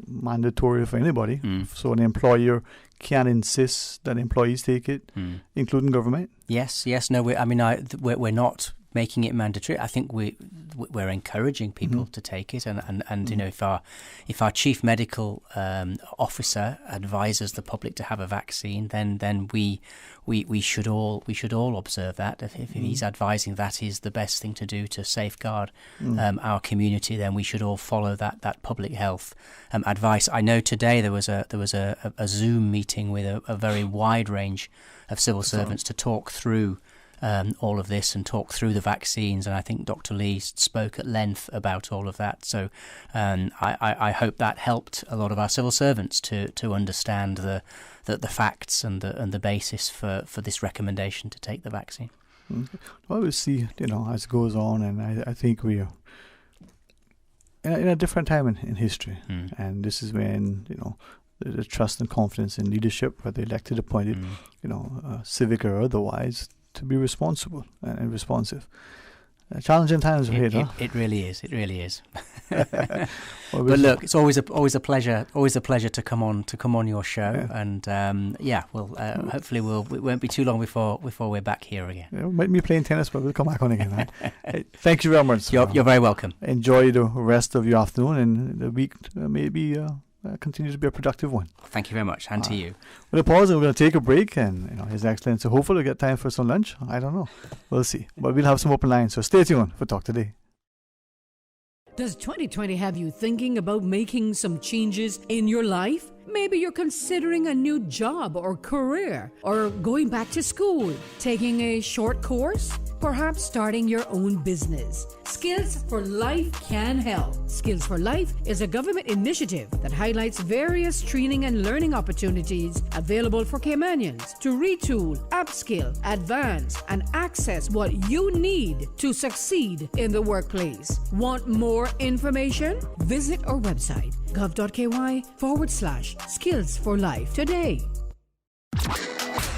mandatory for anybody. So an employer can insist that employees take it, including government. Yes. No, we're not making it mandatory. I think we're encouraging people to take it, and if our chief medical officer advises the public to have a vaccine, then we should all observe that. If he's advising that is the best thing to do to safeguard our community, then we should all follow that public health advice. I know today there was a Zoom meeting with a very wide range of civil servants to talk through all of this and talk through the vaccines, and I think Dr. Lee spoke at length about all of that. So I hope that helped a lot of our civil servants to understand the facts and the basis for this recommendation to take the vaccine. Well, we'll see, as it goes on, and I think we are in a different time in history, and this is when the trust and confidence in leadership, whether elected, appointed, civic or otherwise, to be responsible and responsive. Challenging times ahead, huh? It really is. It really is. But look, it's always a pleasure to come on your show, and hopefully it won't be too long before we're back here again. Might be playing tennis, but we'll come back on again. Right? Hey, thank you very much. You're very welcome. Enjoy the rest of your afternoon, and the week maybe continue to be a productive one. Thank you very much, and to you. We'll pause and we're going to take a break, and His Excellency hopefully get time for some lunch. I don't know. We'll see. But we'll have some open lines, so stay tuned for Talk Today. Does 2020 have you thinking about making some changes in your life? Maybe you're considering a new job or career, or going back to school, taking a short course, perhaps starting your own business. Skills for Life can help. Skills for Life is a government initiative that highlights various training and learning opportunities available for Caymanians to retool, upskill, advance, and access what you need to succeed in the workplace. Want more information? Visit our website, gov.ky/skills for life today.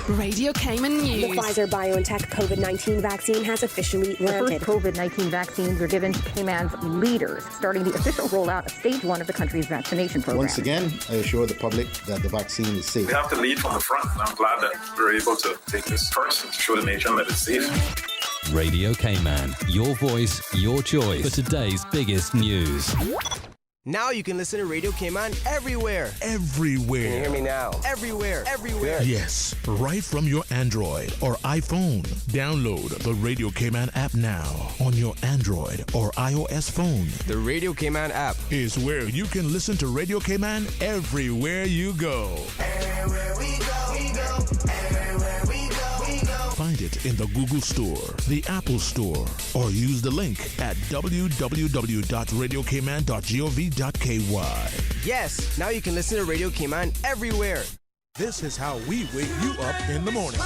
Radio Cayman News. The Pfizer-BioNTech COVID-19 vaccine has officially landed. The first COVID-19 vaccines are given to Cayman's leaders, starting the official rollout of stage 1 of the country's vaccination program. Once again, I assure the public that the vaccine is safe. We have to lead from the front, and I'm glad that we're able to take this first and show the nation that it's safe. Radio Cayman, your voice, your choice for today's biggest news. Now you can listen to Radio Cayman everywhere. Everywhere. Can you hear me now? Everywhere. Everywhere. Yes, right from your Android or iPhone. Download the Radio Cayman app now on your Android or iOS phone. The Radio Cayman app is where you can listen to Radio Cayman everywhere you go. Everywhere we go, we go. Everywhere we go, we go. Find it in the Google Store, the Apple Store, or use the link at www.radiocayman.gov.ky. Yes, now you can listen to Radio Cayman everywhere. This is how we wake you up in the morning.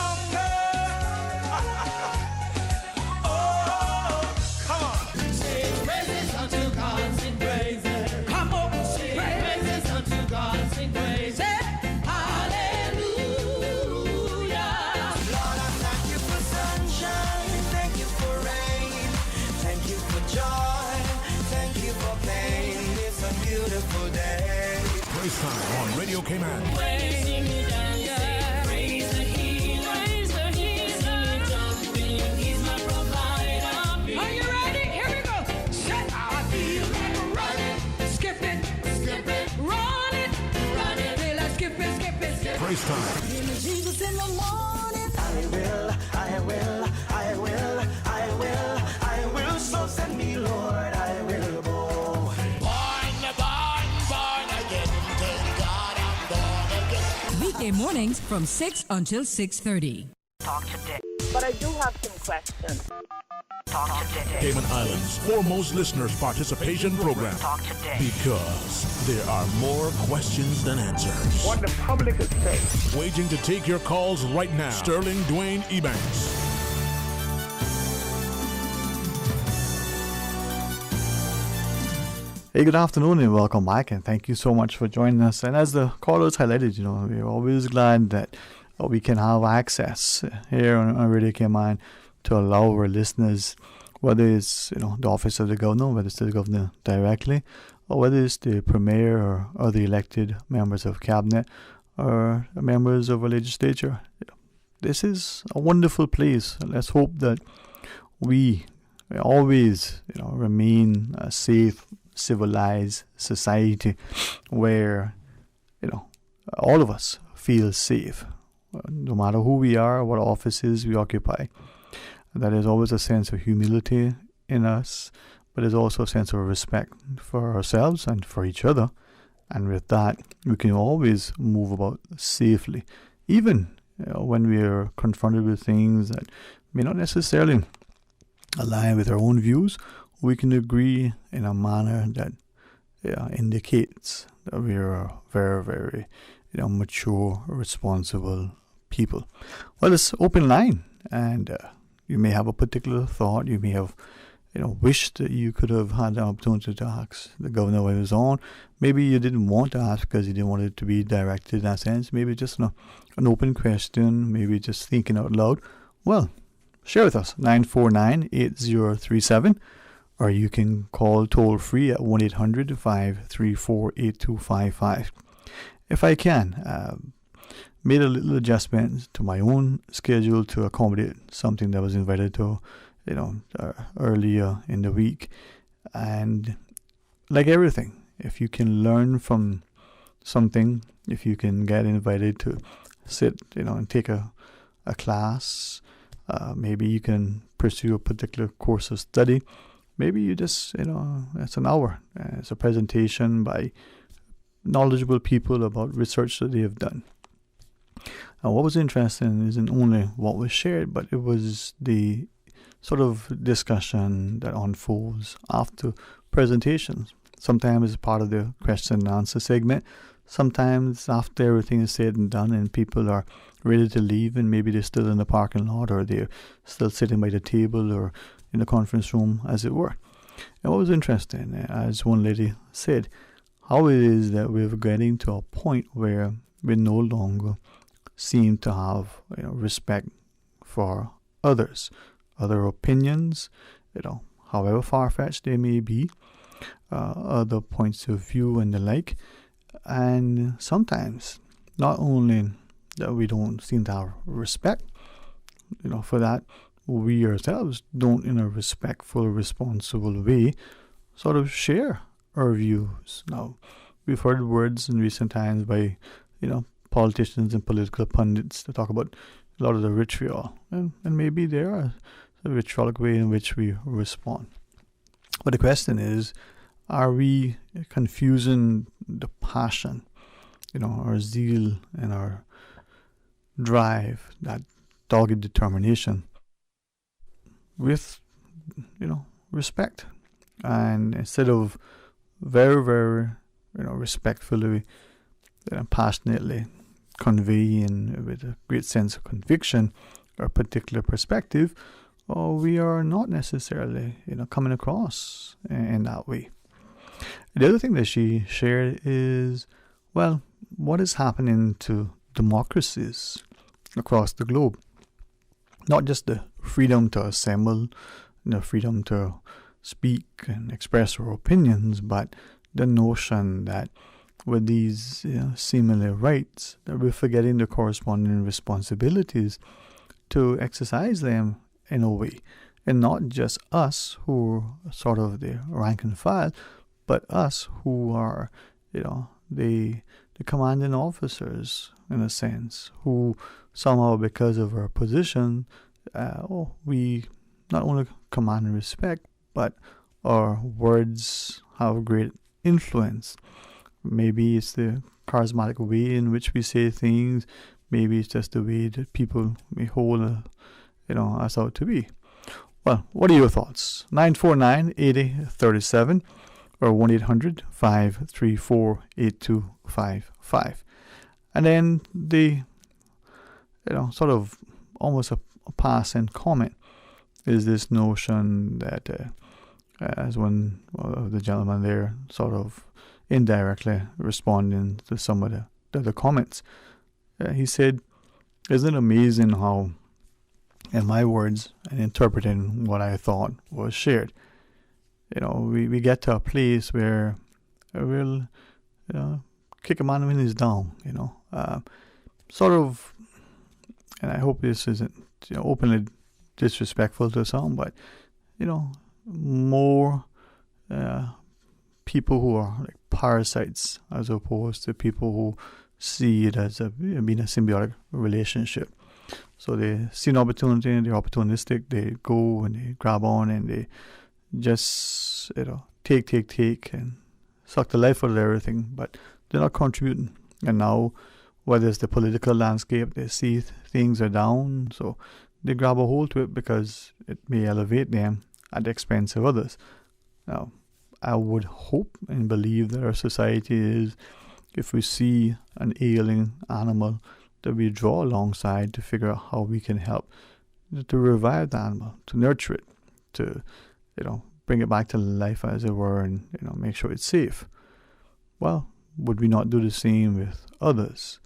Praise time on Radio Cayman. Praise time. Jesus in the morning. I will. So send me, Lord. I will go. Weekday mornings from 6 until 6:30. Talk today. But I do have some questions. Talk today. Cayman Islands' foremost listeners participation program. Talk today. Because there are more questions than answers. What the public is saying. Waiting to take your calls right now. Sterling Dwayne Ebanks. Hey, good afternoon and welcome back, and thank you so much for joining us. And as the callers highlighted, we're always glad that we can have access here on Radio Cayman to allow our listeners, whether it's the office of the governor, whether it's the governor directly, or whether it's the premier or other elected members of cabinet or members of a legislature. This is a wonderful place. Let's hope that we always remain a safe, civilized society where all of us feel safe, no matter who we are, what offices we occupy. That there's always a sense of humility in us, but there's also a sense of respect for ourselves and for each other. And with that, we can always move about safely, even when we are confronted with things that may not necessarily align with our own views. We can agree in a manner that indicates that we are very, very mature, responsible people. Well, it's open line, and you may have a particular thought. You may have wished that you could have had the opportunity to ask the governor what he was on. Maybe you didn't want to ask because you didn't want it to be directed in that sense. Maybe just an open question, maybe just thinking out loud. Well, share with us, 949-8037. Or you can call toll-free at 1-800-534-8255. If I can, made a little adjustment to my own schedule to accommodate something that was invited to, earlier in the week. And like everything, if you can learn from something, if you can get invited to sit, and take a class, maybe you can pursue a particular course of study. Maybe you just, it's an hour. It's a presentation by knowledgeable people about research that they have done. And what was interesting isn't only what was shared, but it was the sort of discussion that unfolds after presentations. Sometimes it's part of the question and answer segment. Sometimes after everything is said and done and people are ready to leave and maybe they're still in the parking lot or they're still sitting by the table or in the conference room, as it were. And what was interesting, as one lady said, how it is that we're getting to a point where we no longer seem to have respect for others, other opinions, however far-fetched they may be, other points of view and the like. And sometimes, not only that we don't seem to have respect, for that, we ourselves don't, in a respectful, responsible way, sort of share our views. Now, we've heard words in recent times by, politicians and political pundits to talk about a lot of the vitriol, and maybe there are a vitriolic way in which we respond. But the question is, are we confusing the passion, our zeal and our drive, that dogged determination, with, respect? And instead of very, very, respectfully and passionately conveying with a great sense of conviction or particular perspective, we are not necessarily, coming across in that way. The other thing that she shared is, well, what is happening to democracies across the globe? Not just the freedom to assemble, the freedom to speak and express our opinions, but the notion that with these seemingly rights, that we're forgetting the corresponding responsibilities to exercise them in a way. And not just us who are sort of the rank and file, but us who are, the commanding officers, in a sense, who somehow, because of our position, we not only command respect, but our words have great influence. Maybe it's the charismatic way in which we say things. Maybe it's just the way that people may hold, us out to be. Well, what are your thoughts? 949-8037 or 1-800-534-8255. And then the, sort of almost a passing comment is this notion that, as one of the gentlemen there sort of indirectly responding to some of the comments, he said, isn't it amazing how, in my words, and interpreting what I thought was shared, we get to a place where we'll kick a man when he's down, sort of, and I hope this isn't openly disrespectful to some, but more people who are like parasites as opposed to people who see it as being a symbiotic relationship. So they see an opportunity and they're opportunistic. They go and they grab on and they just take and suck the life out of everything, but they're not contributing. And now, whether it's the political landscape, they see things are down, so they grab a hold to it because it may elevate them at the expense of others. Now, I would hope and believe that our society is, if we see an ailing animal, that we draw alongside to figure out how we can help to revive the animal, to nurture it, to bring it back to life, as it were, and make sure it's safe. Well, would we not do the same with others,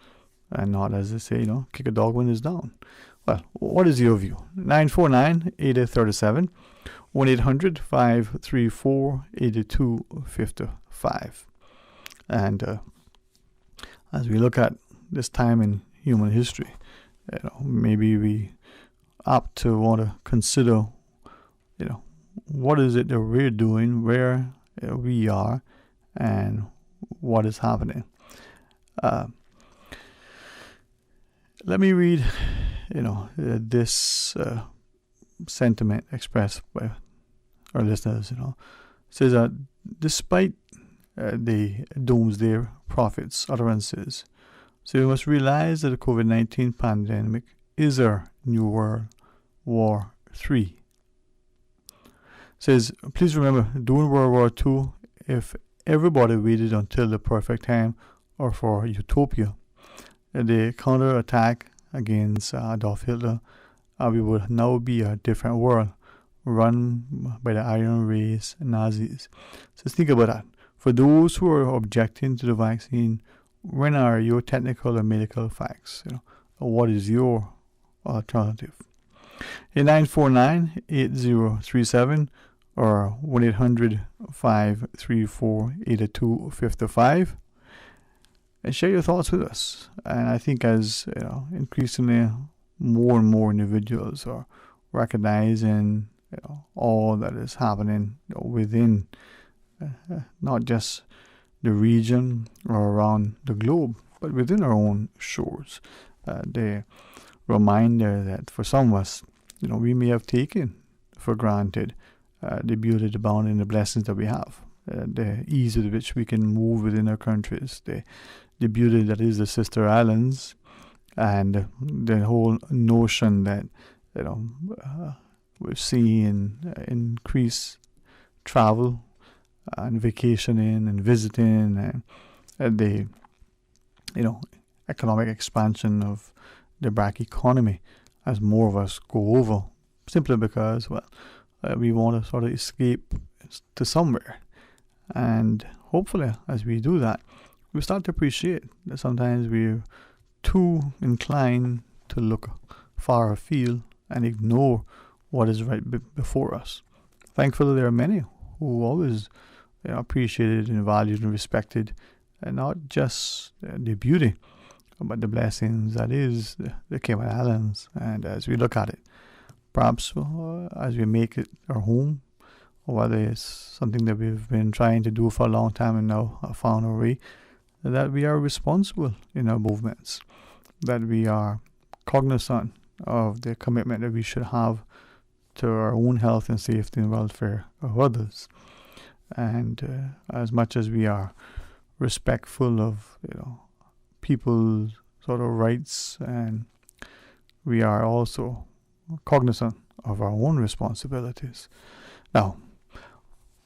and not, as they say, kick a dog when it's down? Well, what is your view? 949-8037, 1-800-534-8255. And as we look at this time in human history, maybe we opt to want to consider, what is it that we're doing, where we are, and what is happening. Let me read, this sentiment expressed by our listeners. It says that despite the doomsday prophets' utterances. So we must realize that the COVID-19 pandemic is our new World War III. Says, please remember, during World War II, if everybody waited until the perfect time or for utopia, the counter-attack against Adolf Hitler, we would now be a different world run by the Iron Race Nazis. So think about that. For those who are objecting to the vaccine, when are your technical and medical facts? What is your alternative? 949-8037 or 1-800-534-8255 and share your thoughts with us. And I think as increasingly more and more individuals are recognizing all that is happening within not just the region or around the globe, but within our own shores. The reminder that for some of us, we may have taken for granted the beauty, the bounty, and the blessings that we have, the ease with which we can move within our countries, the beauty that is the sister islands, and the whole notion that we've seen increased travel and vacationing and visiting and the economic expansion of the black economy as more of us go over, simply because we want to sort of escape to somewhere. And hopefully as we do that, we start to appreciate that sometimes we're too inclined to look far afield and ignore what is right before us. Thankfully, there are many who always appreciated and valued and respected, and not just the beauty, but the blessings that is the Cayman Islands. And as we look at it, perhaps as we make it our home, or whether it's something that we've been trying to do for a long time and now have found our way, that we are responsible in our movements, that we are cognizant of the commitment that we should have to our own health and safety and welfare of others. And as much as we are respectful of people's sort of rights, and we are also cognizant of our own responsibilities. Now,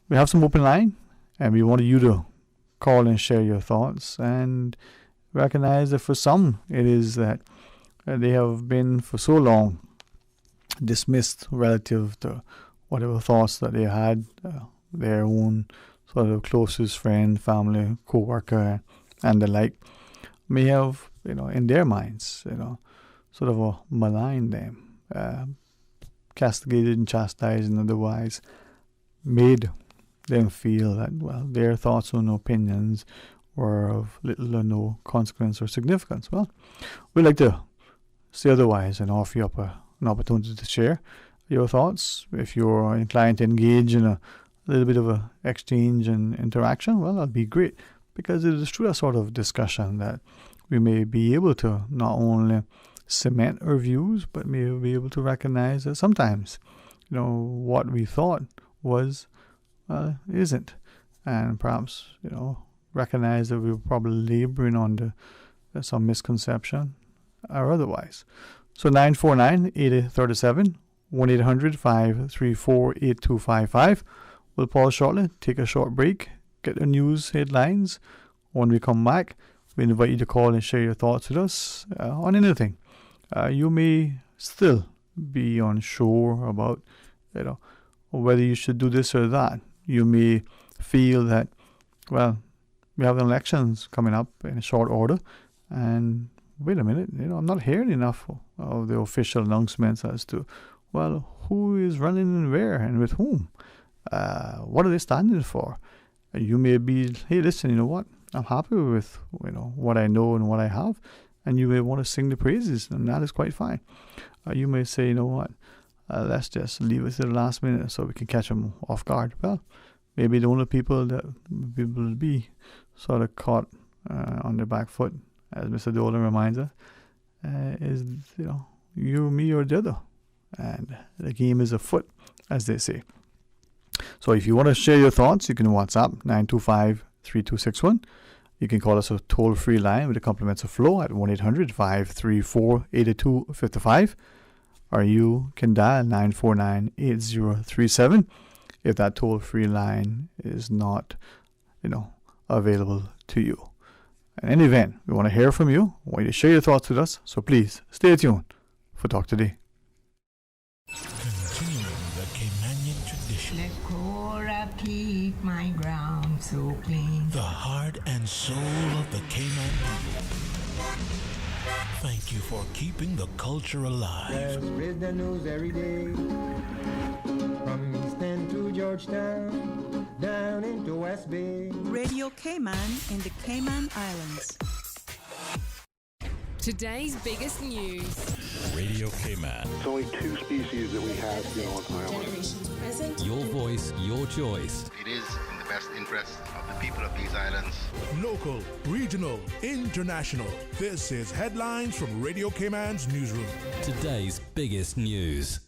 we have some open line, and we want you to call and share your thoughts, and recognize that for some it is that they have been for so long dismissed relative to whatever thoughts that they had, their own sort of closest friend, family, co-worker, and the like, may have, in their minds, sort of maligned them, castigated and chastised, and otherwise made them feel that, their thoughts and opinions were of little or no consequence or significance. Well, we'd like to say otherwise and offer you up an opportunity to share your thoughts. If you're inclined to engage in a little bit of a exchange and interaction, well, that'd be great, because it is through that sort of discussion that we may be able to not only cement our views, but may be able to recognize that sometimes, what we thought was isn't, and perhaps recognize that we were probably laboring under some misconception or otherwise. So 949-8037, 1-800-534-8255. We'll pause shortly, take a short break, get the news headlines. When we come back, we invite you to call and share your thoughts with us on anything. You may still be unsure about, whether you should do this or that. You may feel that, we have elections coming up in a short order, and wait a minute, I'm not hearing enough of the official announcements as to, who is running and where and with whom. What are they standing for? You may be, hey, listen, you know what? I'm happy with what I know and what I have, and you may want to sing the praises, and that is quite fine. You may say, you know what? Let's just leave it to the last minute so we can catch them off guard. Well, maybe the only people that will be sort of caught on the back foot, as Mr. Dolan reminds us, is you, me, or the other, and the game is afoot, as they say. So if you want to share your thoughts, you can WhatsApp 3261. You can call us a toll-free line with the compliments of Flow at 1-800-534-8255. Or you can dial 949-8037 if that toll-free line is not, available to you. In any event, we want to hear from you. We want you to share your thoughts with us. So please, stay tuned for Talk Today. Continuing the Caymanian tradition. Let Cora keep my ground so clean. The heart and soul of the Cayman people. Thank you for keeping the culture alive. Spread the news every day. From East End to Georgetown, down into West Bay. Radio Cayman in the Cayman Islands. Today's biggest news. Radio Cayman. It's only 2 species that we have, on the island. Generations present. Your voice, your choice. It is in the best interest of the people of these islands. Local, regional, international. This is Headlines from Radio Cayman's newsroom. Today's biggest news.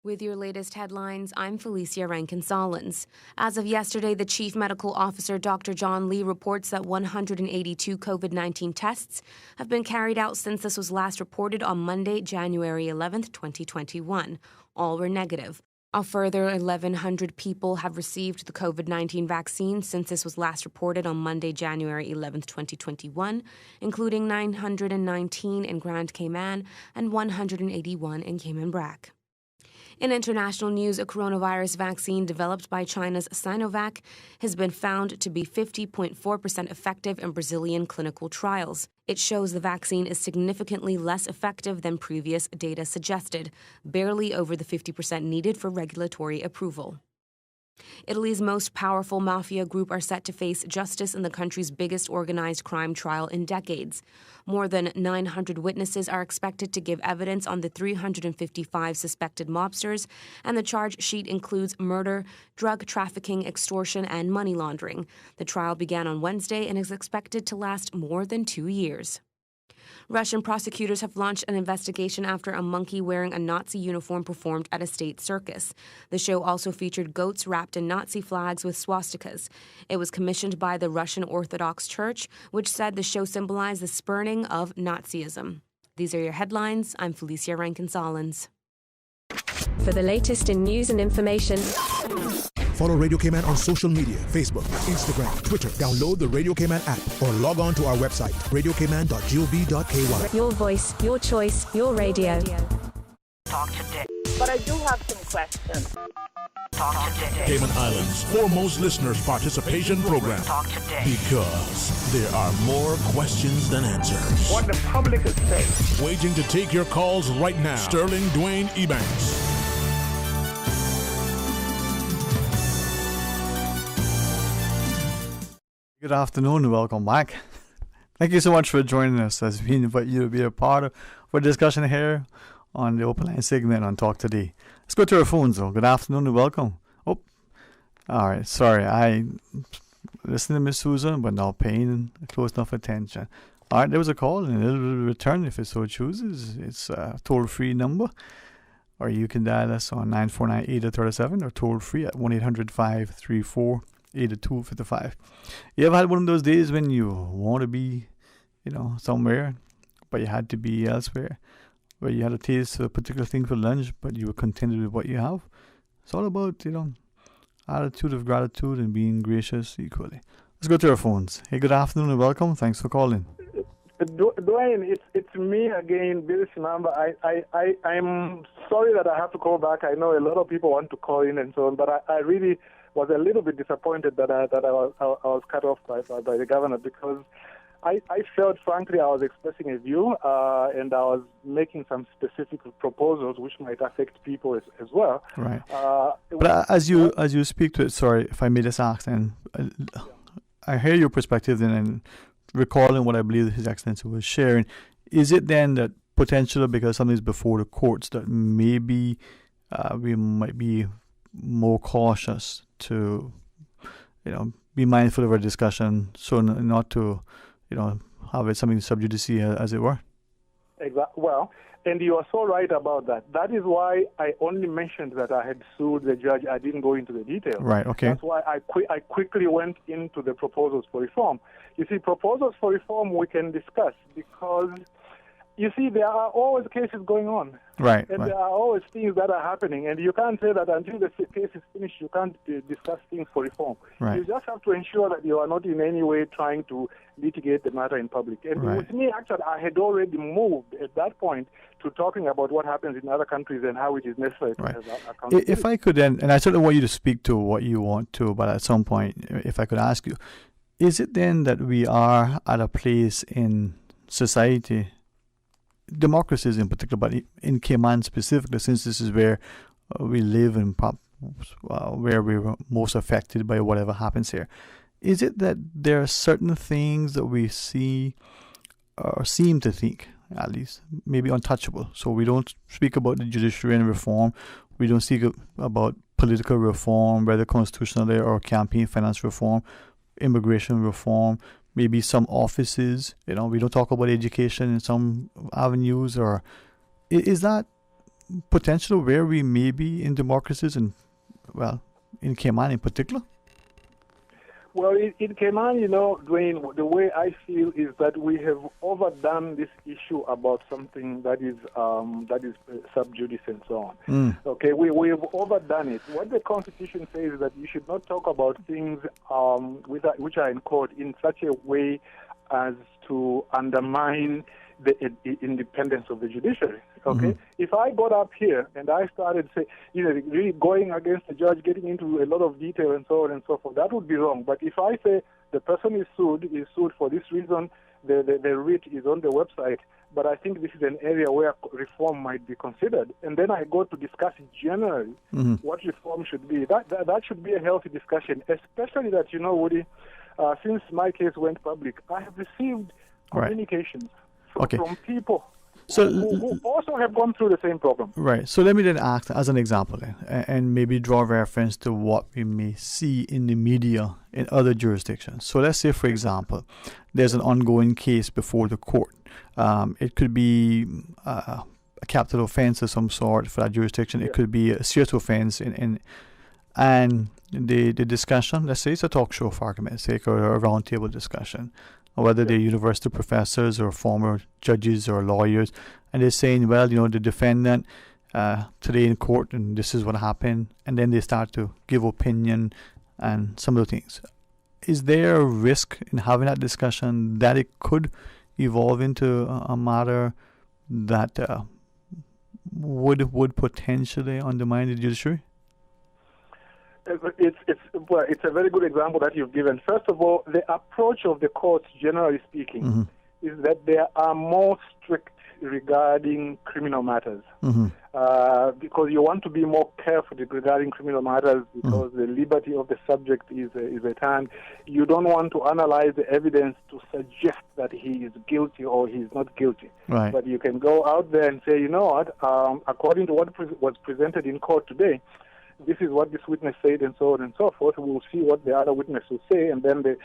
With your latest headlines, I'm Felicia Rankin-Solins. As of yesterday, the Chief Medical Officer, Dr. John Lee, reports that 182 COVID-19 tests have been carried out since this was last reported on Monday, January 11th, 2021. All were negative. A further 1,100 people have received the COVID-19 vaccine since this was last reported on Monday, January 11th, 2021, including 919 in Grand Cayman and 181 in Cayman Brac. In international news, a coronavirus vaccine developed by China's Sinovac has been found to be 50.4% effective in Brazilian clinical trials. It shows the vaccine is significantly less effective than previous data suggested, barely over the 50% needed for regulatory approval. Italy's most powerful mafia group are set to face justice in the country's biggest organized crime trial in decades. More than 900 witnesses are expected to give evidence on the 355 suspected mobsters, and the charge sheet includes murder, drug trafficking, extortion, and money laundering. The trial began on Wednesday and is expected to last more than 2 years. Russian prosecutors have launched an investigation after a monkey wearing a Nazi uniform performed at a state circus. The show also featured goats wrapped in Nazi flags with swastikas. It was commissioned by the Russian Orthodox Church, which said the show symbolized the spurning of Nazism. These are your headlines. I'm Felicia Rankin-Solins. For the latest in news and information, Follow Radio Cayman on social media, Facebook, Instagram, Twitter. Download the Radio Cayman app or log on to our website, radiocayman.gov.ky. your voice, your choice, your radio. Talk today. But I do have some questions. Talk today. Cayman Islands' foremost listeners' participation program. Talk today. Because there are more questions than answers. What the public is saying. Waiting to take your calls right now. Sterling Dwayne Ebanks. Good afternoon and welcome back. Thank you so much for joining us as we invite you to be a part of our discussion here on the Open Line segment on Talk Today. Let's go to our phones though. Good afternoon and welcome. Oh, alright, sorry. I listened to Miss Susan but not paying close enough attention. Alright, there was a call and it'll return if it so chooses. It's a toll-free number. Or you can dial us on 949-8037 or toll-free at 1-800-534-8255. You ever had one of those days when you want to be, somewhere, but you had to be elsewhere? Where you had a taste of a particular thing for lunch, but you were contented with what you have? It's all about, attitude of gratitude and being gracious equally. Let's go to our phones. Hey, good afternoon and welcome. Thanks for calling. Dwayne, it's me again, Bill Simamba. I'm sorry that I have to call back. I know a lot of people want to call in and so on, but I really was a little bit disappointed that I was cut off by the governor, because I felt, frankly, I was expressing a view and I was making some specific proposals which might affect people as well. Right. But as you speak to it, sorry if I made this ask, and I hear your perspective then, and recalling what I believe His Excellency was sharing, is it then that potentially because something's before the courts that maybe we might be more cautious to, be mindful of our discussion, so not to, have it something sub judice, as it were? Well, and you are so right about that. That is why I only mentioned that I had sued the judge. I didn't go into the details. Right, okay. That's why I quickly went into the proposals for reform. You see, proposals for reform we can discuss because, you see, there are always cases going on. Right, and right. there are always things that are happening. And you can't say that until the case is finished, you can't discuss things for reform. Right. You just have to ensure that you are not in any way trying to litigate the matter in public. And Right. with me, actually, I had already moved at that point to talking about what happens in other countries and how it is necessary to have accountability. If I could then, and I certainly want you to speak to what you want to, but at some point, if I could ask you, is it then that we are at a place in society, democracies in particular, but in Cayman specifically, since this is where we live and where we were most affected by whatever happens here, is it that there are certain things that we see or seem to think, at least, maybe untouchable? So we don't speak about the judiciary and reform. We don't speak about political reform, whether constitutional or campaign finance reform, immigration reform, maybe some offices. We don't talk about education in some avenues. Or is that potential where we may be in democracies and, well, in Cayman in particular? Well, in Cayman, Dwayne, the way I feel is that we have overdone this issue about something that is sub judice and so on. Okay, we have overdone it. What the Constitution says is that you should not talk about things which are in court in such a way as to undermine the independence of the judiciary. Okay, if I got up here and I started really going against the judge, getting into a lot of detail and so on and so forth, that would be wrong. But if I say the person is sued for this reason, the writ is on the website, but I think this is an area where reform might be considered, and then I go to discuss generally what reform should be. That should be a healthy discussion, especially that, Woody, since my case went public, I have received communications from people who also have gone through the same problem. Right. So let me then ask as an example then, and maybe draw reference to what we may see in the media in other jurisdictions. So let's say, for example, there's an ongoing case before the court. It could be a capital offense of some sort for that jurisdiction. It could be a serious offense and the discussion, let's say it's a talk show for argument's sake, or a roundtable discussion, or whether they're university professors or former judges or lawyers, and they're saying, well, the defendant today in court, and this is what happened, and then they start to give opinion and some of the things. Is there a risk in having that discussion that it could evolve into a matter that would potentially undermine the judiciary? It's a very good example that you've given. First of all, the approach of the courts, generally speaking, is that they are more strict regarding criminal matters, because you want to be more careful regarding criminal matters because the liberty of the subject is at hand. You don't want to analyze the evidence to suggest that he is guilty or he is not guilty. Right. But you can go out there and say, you know what, according to what was presented in court today, this is what this witness said, and so on and so forth. We'll see what the other witness will say, and then this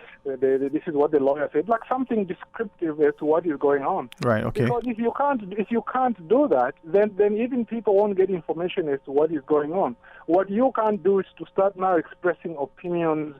is what the lawyer said, like something descriptive as to what is going on. Right. Okay. Because if you can't do that, then even people won't get information as to what is going on. What you can't do is to start now expressing opinions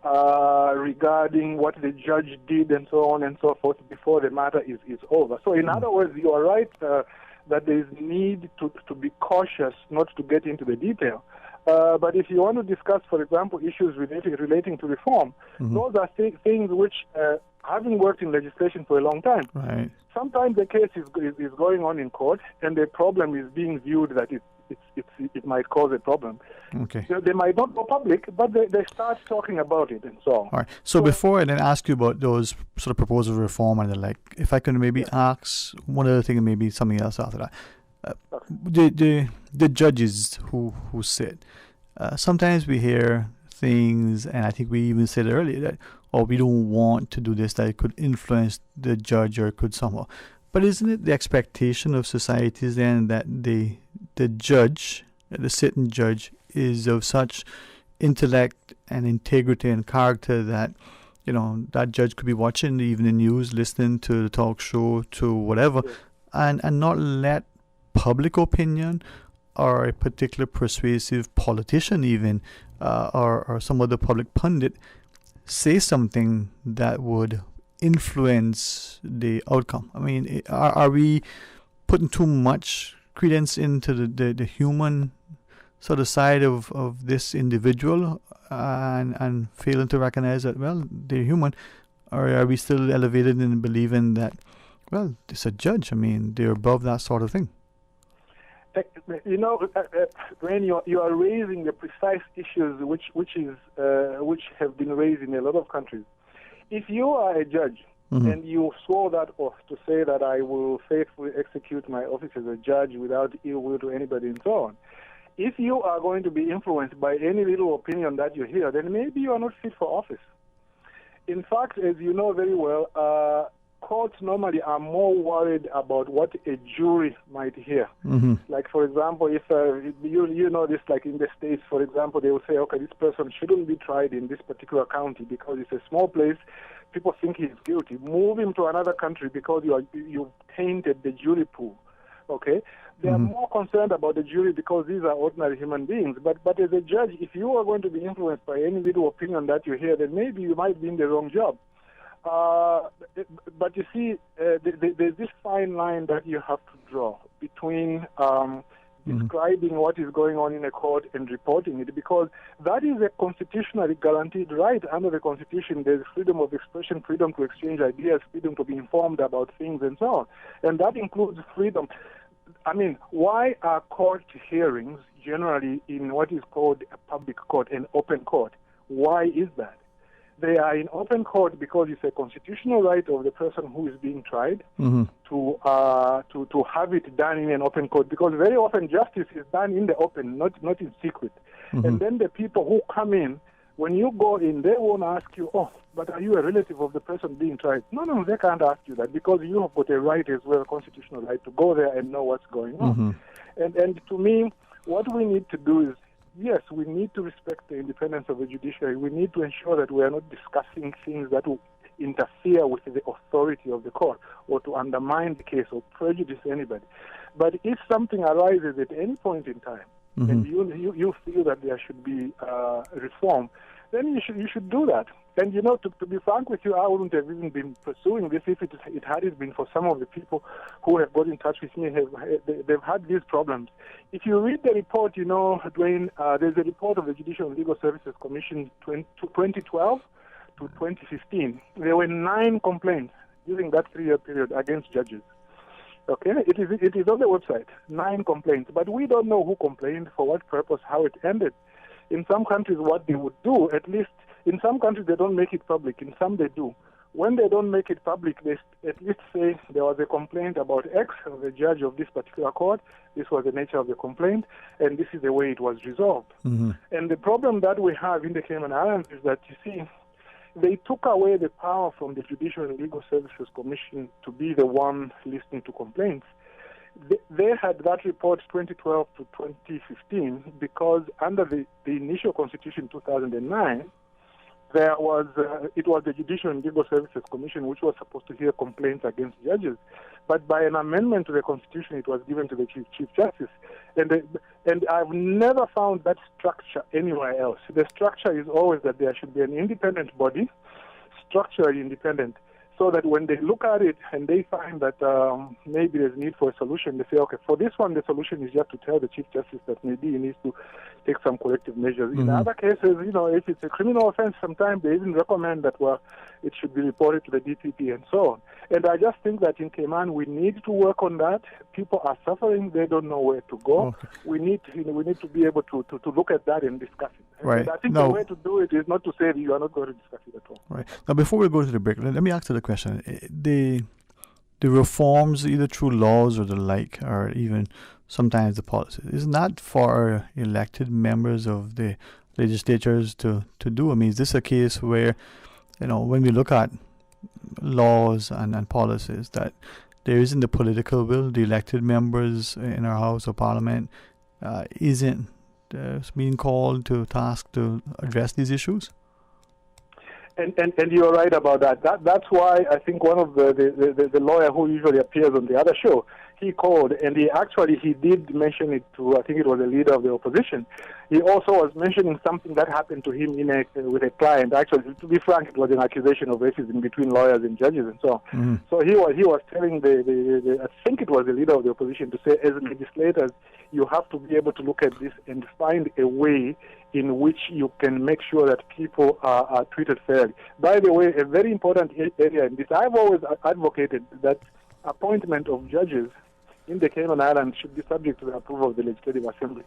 regarding what the judge did, and so on and so forth, before the matter is over. So, in other words, you are right that there is need to be cautious, not to get into the detail. But if you want to discuss, for example, issues relating to reform, those are things which, having worked in legislation for a long time, right, sometimes the case is going on in court, and the problem is being viewed that it might cause a problem. Okay. So they might not go public, but they start talking about it and so on. All right. So before I then ask you about those sort of proposals of reform and the like, if I can maybe ask one other thing and maybe something else after that. The judges who sit, sometimes we hear things, and I think we even said earlier that, we don't want to do this, that it could influence the judge or it could somehow. But isn't it the expectation of societies then that the judge, the sitting judge, is of such intellect and integrity and character that, that judge could be watching the evening news, listening to the talk show, to whatever, and not let public opinion or a particular persuasive politician even or some other public pundit say something that would influence the outcome. I mean, are we putting too much credence into the human sort of side of this individual and failing to recognize that, well, they're human? Or are we still elevated in believing that, well, it's a judge? I mean, they're above that sort of thing. You know, when you are raising the precise issues which have been raised in a lot of countries. If you are a judge and you swore that oath to say that I will faithfully execute my office as a judge without ill will to anybody and so on, if you are going to be influenced by any little opinion that you hear, then maybe you are not fit for office. In fact, as you know very well, courts normally are more worried about what a jury might hear. Like, for example, if you know this, like in the States, for example, they will say, okay, this person shouldn't be tried in this particular county because it's a small place. People think he's guilty. Move him to another country because you tainted the jury pool. Okay? They are more concerned about the jury because these are ordinary human beings. But as a judge, if you are going to be influenced by any little opinion that you hear, then maybe you might be in the wrong job. But you see, there's this fine line that you have to draw between describing what is going on in a court and reporting it, because that is a constitutionally guaranteed right under the Constitution. There's freedom of expression, freedom to exchange ideas, freedom to be informed about things, and so on. And that includes freedom. I mean, why are court hearings generally in what is called a public court, an open court? Why is that? They are in open court because it's a constitutional right of the person who is being tried to have it done in an open court. Because very often justice is done in the open, not in secret. And then the people who come in, when you go in, they won't ask you, oh, but are you a relative of the person being tried? No, they can't ask you that because you have got a right as well, a constitutional right, to go there and know what's going on. And to me, what we need to do is, yes, we need to respect the independence of the judiciary. We need to ensure that we are not discussing things that will interfere with the authority of the court or to undermine the case or prejudice anybody. But if something arises at any point in time and you feel that there should be reform, then you should do that. And, you know, to be frank with you, I wouldn't have even been pursuing this if it hadn't been for some of the people who have got in touch with me. They've had these problems. If you read the report, you know, Dwayne, there's a report of the Judicial and Legal Services Commission 2012 to 2015. There were 9 complaints during that 3-year period against judges. Okay, it is on the website, 9 complaints. But we don't know who complained, for what purpose, how it ended. In some countries, what they would do, at least, in some countries they don't make it public, in some they do. When they don't make it public, they at least say there was a complaint about X of the judge of this particular court, this was the nature of the complaint, and this is the way it was resolved. And the problem that we have in the Cayman Islands is that, you see, they took away the power from the Judicial and Legal Services Commission to be the one listening to complaints. They had that report 2012 to 2015 because under the initial Constitution 2009, it was the Judicial and Legal Services Commission which was supposed to hear complaints against judges. But by an amendment to the Constitution, it was given to the Chief Justice. And I've never found that structure anywhere else. The structure is always that there should be an independent body, structurally independent, so that when they look at it and they find that maybe there's need for a solution, they say, okay, for this one, the solution is just to tell the Chief Justice that maybe he needs to take some corrective measures. In other cases, you know, if it's a criminal offense, sometimes they even recommend that, well, it should be reported to the DPP and so on. And I just think that in Cayman, we need to work on that. People are suffering. They don't know where to go. We need to be able to look at that and discuss it. Right. And I think the way to do it is not to say that you are not going to discuss it at all. Right. Now, before we go to the break, let me ask you the question. The reforms, either through laws or the like, or even sometimes the policies, isn't that for elected members of the legislatures to do? I mean, is this a case where, you know, when we look at laws and policies, that there isn't the political will, the elected members in our House of Parliament isn't being called to task to address these issues? And you're right about that. That's why I think one of the lawyer who usually appears on the other show, he called, and he did mention it to, I think it was a leader of the opposition. He also was mentioning something that happened to him with a client. Actually, to be frank, it was an accusation of racism between lawyers and judges and so on. So he was telling I think it was the leader of the opposition, to say, as legislators, you have to be able to look at this and find a way in which you can make sure that people are treated fairly. By the way, a very important area in this, I've always advocated that appointment of judges in the Cayman Islands should be subject to the approval of the Legislative Assembly.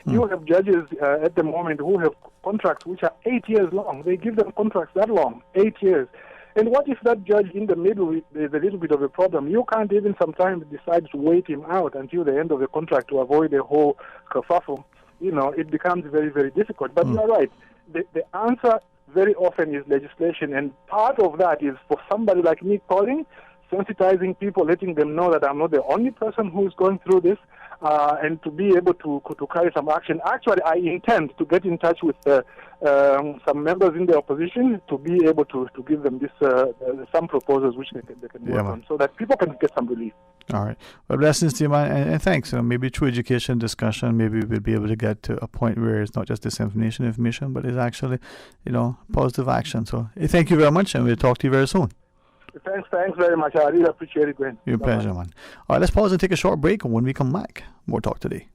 You have judges at the moment who have contracts which are 8 years long. They give them contracts that long, 8 years. And what if that judge in the middle, there's a little bit of a problem? You can't even sometimes decide to wait him out until the end of the contract to avoid a whole kerfuffle. It becomes very, very difficult. But you're right. The answer very often is legislation. And part of that is for somebody like me calling, sensitizing people, letting them know that I'm not the only person who is going through this, and to be able to carry some action. Actually, I intend to get in touch with some members in the opposition to be able to give them this some proposals which they can work on, so that people can get some relief. All right. Well, blessings to you, man, and thanks. Maybe through education discussion, maybe we'll be able to get to a point where it's not just information, but it's actually, positive action. So thank you very much, and we'll talk to you very soon. Thanks very much. I really appreciate it, Gwen. Your pleasure, man. All right, let's pause and take a short break, and when we come back, more talk today.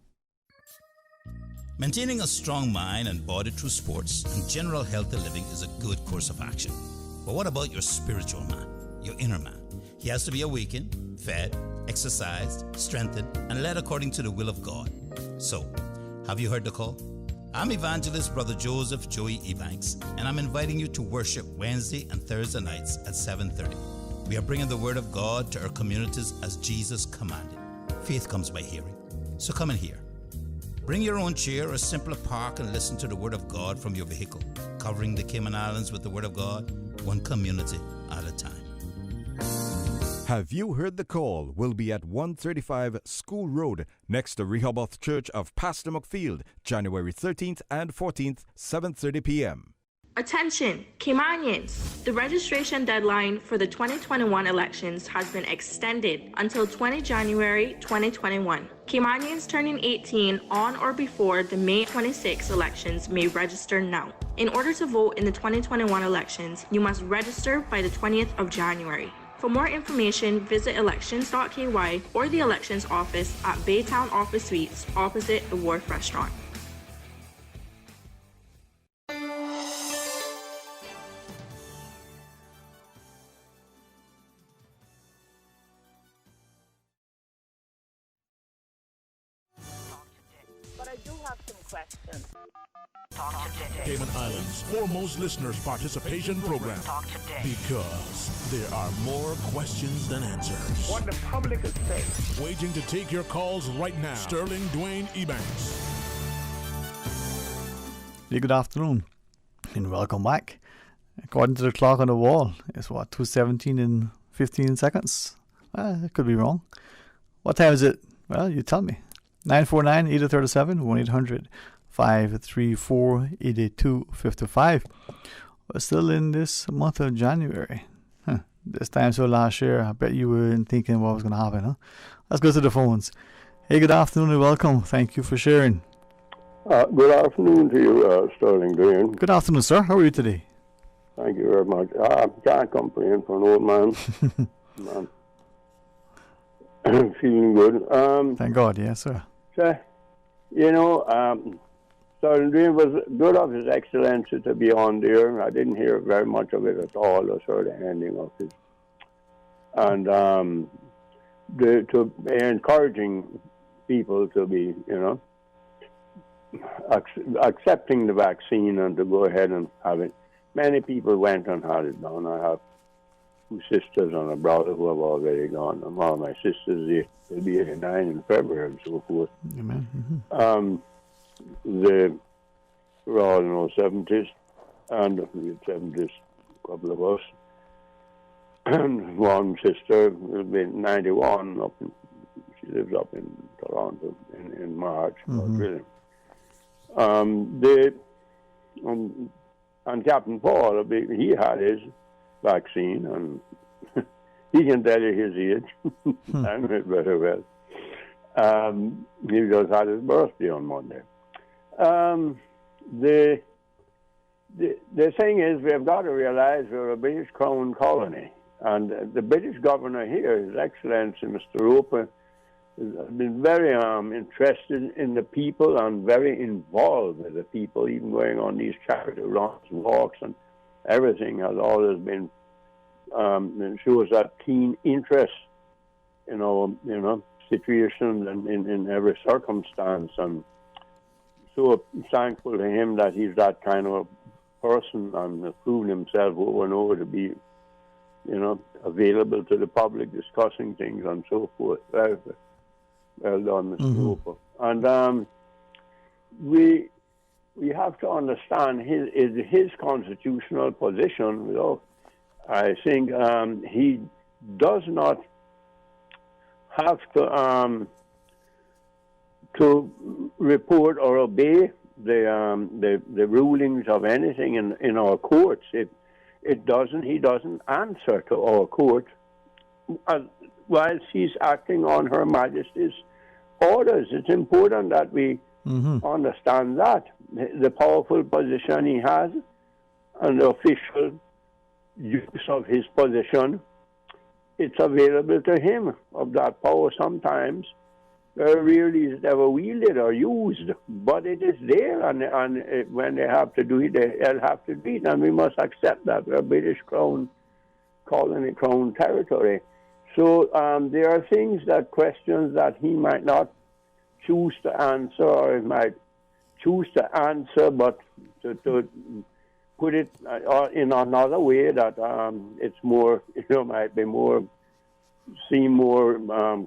Maintaining a strong mind and body through sports and general healthy living is a good course of action. But what about your spiritual man, your inner man? He has to be awakened, fed, exercised, strengthened, and led according to the will of God. So, have you heard the call? I'm Evangelist Brother Joseph Joey Ebanks, and I'm inviting you to worship Wednesday and Thursday nights at 7:30. We are bringing the Word of God to our communities as Jesus commanded. Faith comes by hearing, so come and hear. Bring your own chair or simply park and listen to the Word of God from your vehicle, covering the Cayman Islands with the Word of God, one community at a time. Have You Heard the Call will be at 135 School Road next to Rehoboth Church of Pastor McField, January 13th and 14th, 7:30 p.m. Attention, Caymanians! The registration deadline for the 2021 elections has been extended until 20 January 2021. Caymanians turning 18 on or before the May 26 elections may register now. In order to vote in the 2021 elections, you must register by the 20th of January. For more information, visit elections.ky or the elections office at Baytown Office Suites opposite the Wharf Restaurant. But I do have some questions. Cayman Islands' foremost listeners' participation program. Because there are more questions than answers. What the public is saying. Waiting to take your calls right now. Sterling Dwayne Ebanks. Hey, good afternoon, and welcome back. According to the clock on the wall, it's 2:17 in 15 seconds. I could be wrong. What time is it? Well, you tell me. 949-8037, 1-800-534-8255. We're still in this month of January. This time so last year, I bet you weren't thinking what was going to happen, huh? Let's go to the phones. Hey, good afternoon and welcome. Thank you for sharing. Good afternoon to you, Sterling Dwayne. Good afternoon, sir. How are you today? Thank you very much. I can't complain for an old man. Feeling good. Thank God, yes, sir. So, Sterling Dwayne was good of His Excellency to be on there. I didn't hear very much of it at all, or sort of ending of it. And to encouraging people to be, accepting the vaccine and to go ahead and have it. Many people went and had it done. I have two sisters and a brother who have already gone. And all my sisters, they'll be 89 in February and so forth. Amen. They were all in our 70s, and we had 70s, a couple of us. And one sister will be 91, she lives up in Toronto in March. And Captain Paul, he had his vaccine, and he can tell you his age. I know it very well. He just had his birthday on Monday. The thing is, we've got to realize we're a British Crown colony, and the British governor here, His Excellency Mr. Roper, has been very interested in the people and very involved with the people, even going on these charity runs, walks, and everything has always been shows that keen interest, situations and in every circumstance. And so thankful to him that he's that kind of person and has proven himself over and over to be, available to the public, discussing things and so forth. Very well done, Mr. Roper. And we have to understand his constitutional position. I think he does not have to report or obey the rulings of anything in our courts. He doesn't answer to our court whilst he's acting on Her Majesty's orders. It's important that we understand that the powerful position he has and the official use of his position, it's available to him of that power sometimes. Very rarely is it ever wielded or used, but it is there, and when they have to do it, they'll have to do it, and we must accept that. We're a British Crown colony, Crown territory. So there are questions that he might not choose to answer, or he might choose to answer, but to put it in another way that it's more, might be more, seem more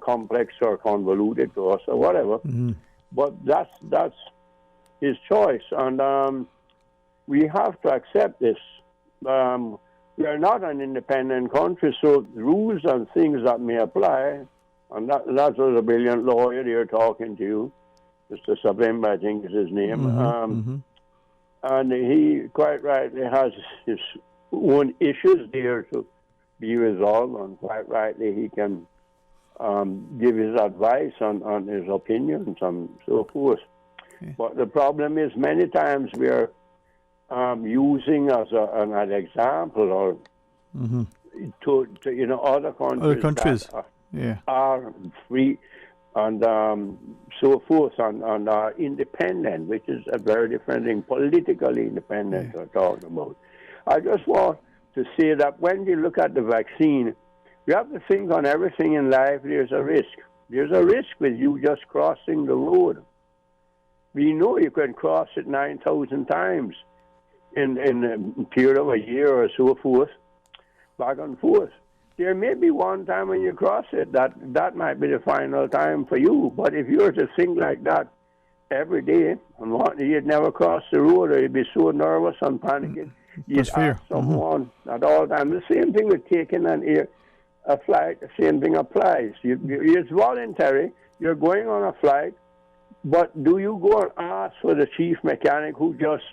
complex or convoluted to us or whatever. But that's his choice, and we have to accept this. We are not an independent country, so rules and things that may apply, and that was a brilliant lawyer here talking to you, Mr. Savimba, I think is his name. And he quite rightly has his own issues there to be resolved, and quite rightly he can give his advice on his opinions and so forth. Okay. But the problem is many times we are using as an example or to other countries that are free and so forth and are independent, which is a very different thing. Politically independent we're talking about. I just want to say that when you look at the vaccine, you have to think on everything in life there's a risk. There's a risk with you just crossing the road. We know you can cross it 9,000 times in a period of a year or so forth, back and forth. There may be one time when you cross it that might be the final time for you. But if you were to think like that every day, and you'd never cross the road, or you'd be so nervous and panicking, you'd ask someone at all times. The same thing with taking a flight. The same thing applies. It's voluntary. You're going on a flight, but do you go and ask for the chief mechanic who just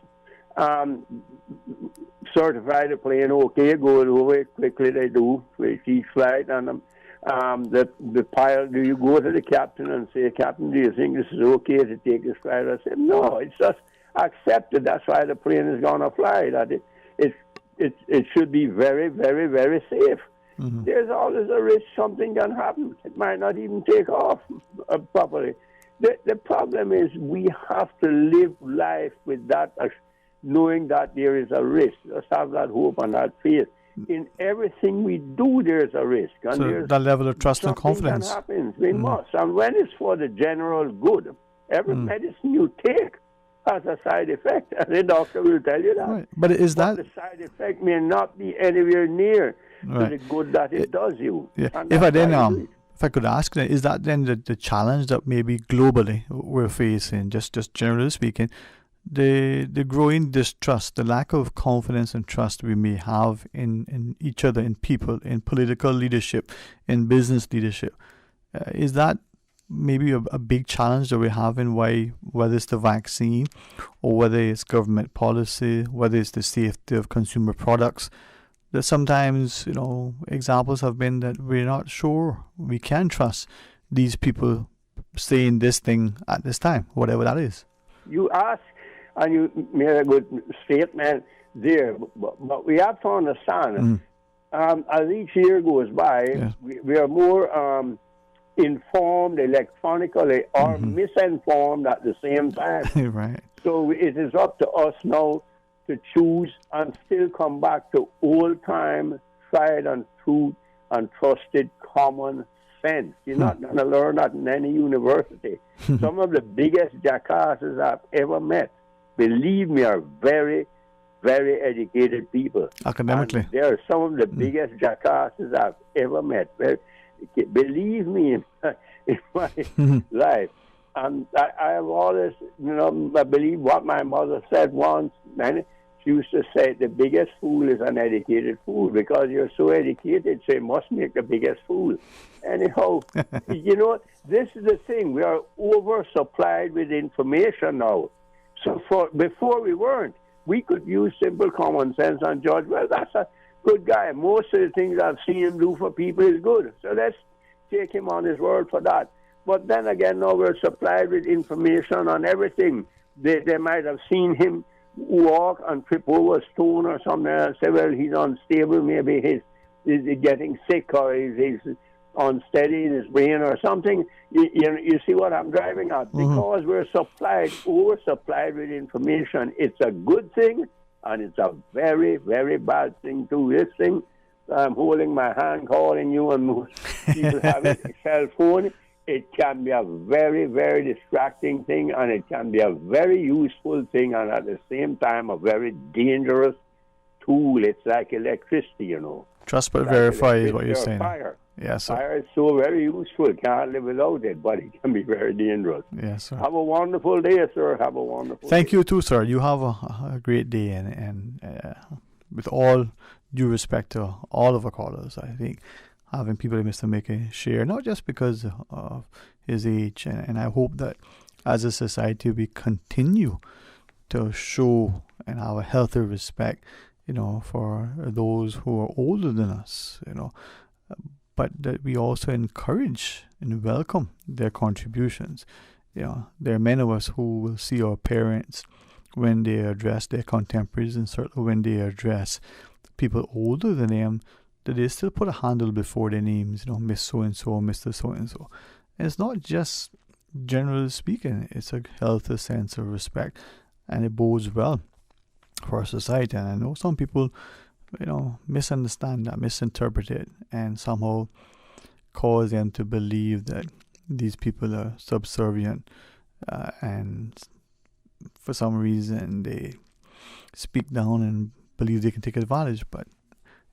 certify the plane okay, go over it quickly? They do for each flight. And the pilot, do you go to the captain and say, Captain, do you think this is okay to take this flight? I said, no, it's just accepted. That's why the plane is going to fly. That it should be very, very, very safe. There's always a risk something can happen. It might not even take off properly. The problem is we have to live life with that, knowing that there is a risk. Let's have that hope and that faith. In everything we do, there's a risk. And so that level of trust and confidence. We must. And when it's for the general good, every medicine you take has a side effect. And the doctor will tell you that. Right. But the side effect may not be anywhere near to the good that it does you. Yeah. If I could ask, is that then the challenge that maybe globally we're facing, just generally speaking, the growing distrust, the lack of confidence and trust we may have in each other, in people, in political leadership, in business leadership, is that maybe a big challenge that we have, and why whether it's the vaccine or whether it's government policy, whether it's the safety of consumer products. That sometimes, examples have been that we're not sure we can trust these people saying this thing at this time, whatever that is. You ask, and you made a good statement there, but we have to understand, as each year goes by, we are more informed electronically or misinformed at the same time. Right. So it is up to us now to choose and still come back to old-time, tried and true and trusted common sense. You're not going to learn that in any university. Some of the biggest jackasses I've ever met, believe me, are very, very educated people. Academically. And they're some of the biggest jackasses I've ever met. Believe me, in my life. And I have always, I believe what my mother said once, man. She used to say the biggest fool is an educated fool, because you're so educated, so you must make the biggest fool. Anyhow, this is the thing. We are oversupplied with information now. So before we weren't. We could use simple common sense and judge, well, that's a good guy. Most of the things I've seen him do for people is good. So let's take him on his word for that. But then again, now we're supplied with information on everything. They might have seen him walk and trip over a stone or something and say, well, he's unstable, maybe he's getting sick or he's unsteady in his brain or something. You see what I'm driving at? Because we're oversupplied with information. It's a good thing and it's a very, very bad thing too. This thing, I'm holding my hand, calling you, and most people have a cell phone. It can be a very, very distracting thing, and it can be a very useful thing, and at the same time, a very dangerous tool. It's like electricity, Trust but verify is what you're saying. Fire. Yes, sir. Fire is so very useful. Can't live without it, but it can be very dangerous. Yes, sir. Have a wonderful day, sir. Have a wonderful Thank day. you too, sir. You have a great day, and with all due respect to all of our callers, I think having people like Mr. Mickey share, not just because of his age, and I hope that as a society we continue to show and have a healthy respect, for those who are older than us, but that we also encourage and welcome their contributions. There are many of us who will see our parents when they address their contemporaries, and certainly when they address people older than them, that they still put a handle before their names, Miss So-and-so, Mr. So-and-so. And it's not just, generally speaking, it's a healthy sense of respect, and it bodes well for our society. And I know some people, misunderstand that, misinterpret it, and somehow cause them to believe that these people are subservient, and for some reason they speak down and believe they can take advantage. But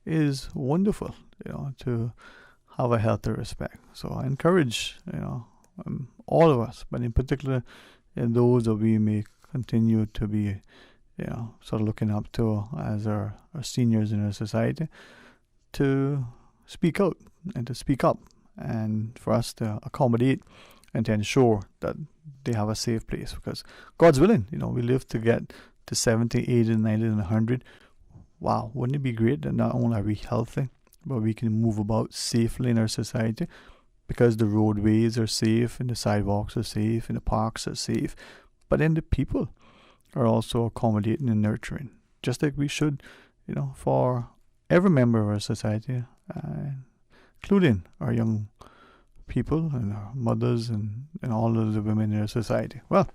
it is wonderful, to have a healthy respect. So I encourage, all of us, but in particular, those that we may continue to be, sort of looking up to as our seniors in our society, to speak out and to speak up, and for us to accommodate and to ensure that they have a safe place. Because God's willing, we live to get to 70, 80, 90, and 100. Wow, wouldn't it be great that not only are we healthy, but we can move about safely in our society, because the roadways are safe, and the sidewalks are safe, and the parks are safe, but then the people are also accommodating and nurturing, just like we should, for every member of our society, including our young people and our mothers and all of the women in our society. Well,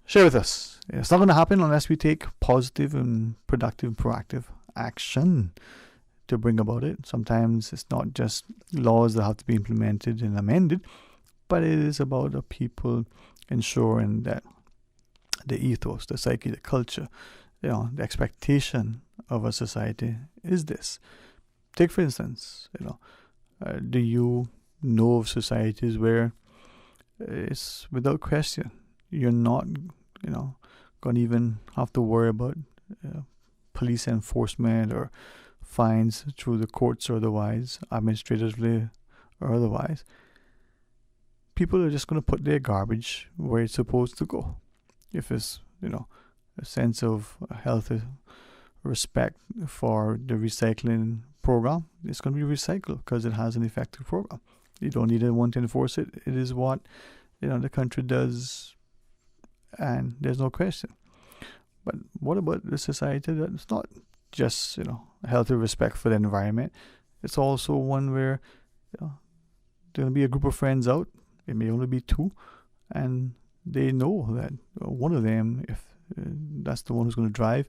share with us. It's not going to happen unless we take positive and productive, proactive action to bring about it. Sometimes it's not just laws that have to be implemented and amended, but it is about the people ensuring that the ethos, the psyche, the culture, the expectation of a society is this. Take, for instance, do you know of societies where it's without question you're not, going to even have to worry about police enforcement or fines through the courts or otherwise, administratively or otherwise. people are just going to put their garbage where it's supposed to go. If it's, a sense of healthy respect for the recycling program, it's going to be recycled because it has an effective program. You don't need anyone to enforce it. It is what, the country does, and there's no question. But what about the society that's not just, healthy respect for the environment? It's also one where, there's going to be a group of friends out. It may only be two, and they know that one of them, if that's the one who's going to drive,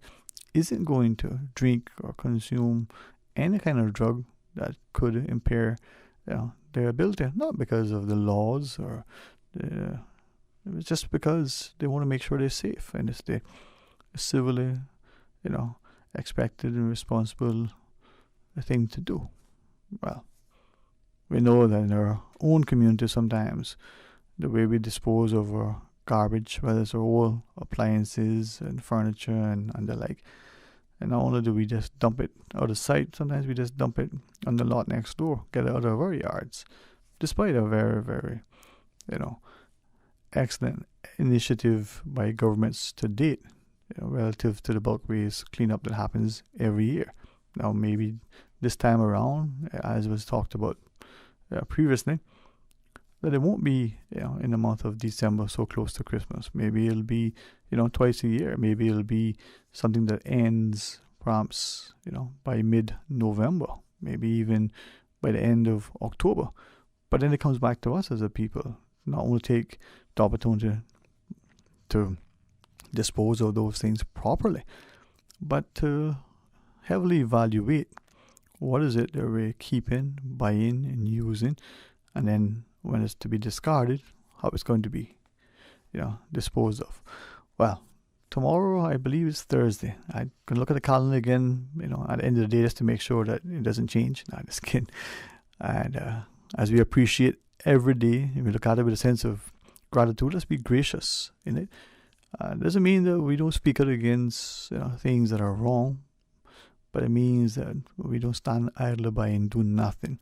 isn't going to drink or consume any kind of drug that could impair their ability, not because of the laws or it's just because they want to make sure they're safe, and it's the civilly expected and responsible thing to do. Well, we know that in our own community sometimes the way we dispose of our garbage, whether it's our old appliances and furniture and the like, and not only do we just dump it out of sight, sometimes we just dump it on the lot next door, get it out of our yards, despite a very, very, excellent initiative by governments to date, relative to the bulk waste cleanup that happens every year. Now, maybe this time around, as was talked about previously, that it won't be, in the month of December, so close to Christmas. Maybe it'll be, twice a year. Maybe it'll be something that ends perhaps, by mid-November, maybe even by the end of October. But then it comes back to us as a people, not only take the opportunity to dispose of those things properly, but to heavily evaluate what is it that we're keeping, buying, and using, and then when it's to be discarded, how it's going to be, disposed of. Well, tomorrow, I believe it's Thursday. I can look at the calendar again, at the end of the day, just to make sure that it doesn't change. No, just kidding. And as we appreciate every day, and we look at it with a sense of gratitude, let's be gracious in it. Doesn't mean that we don't speak out against things that are wrong, but it means that we don't stand idly by and do nothing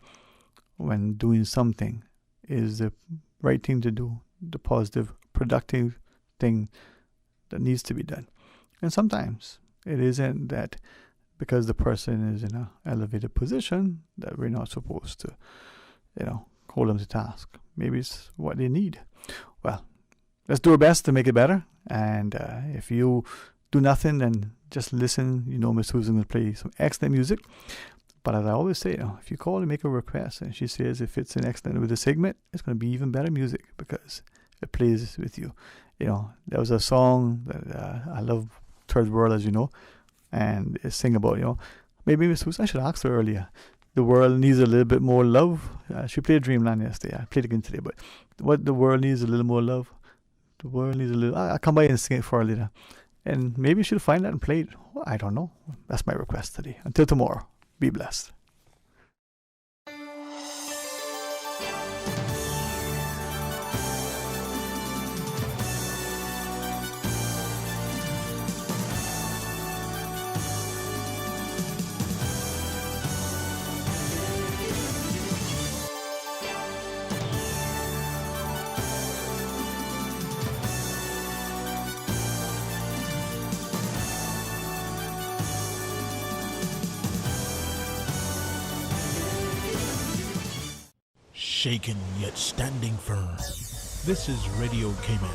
when doing something is the right thing to do, the positive, productive thing that needs to be done. And sometimes it isn't that because the person is in an elevated position that we're not supposed to, hold them to task. Maybe it's what they need. Well, let's do our best to make it better. And if you do nothing, then just listen. Miss Susan will play some excellent music. But as I always say, if you call and make a request and she says it fits in excellent with the segment, it's going to be even better music because it plays with you. There was a song that I love, Third World, as you know, and it sing about, maybe Miss Susan, I should ask her earlier, the world needs a little bit more love. She played Dreamland yesterday. I played it again today, but what the world needs a little more love. The world needs a little, I'll come by and sing it for her later. And maybe she'll find that and play it. Well, I don't know. That's my request today. Until tomorrow. Be blessed. Shaken yet standing firm. This is Radio Cayman.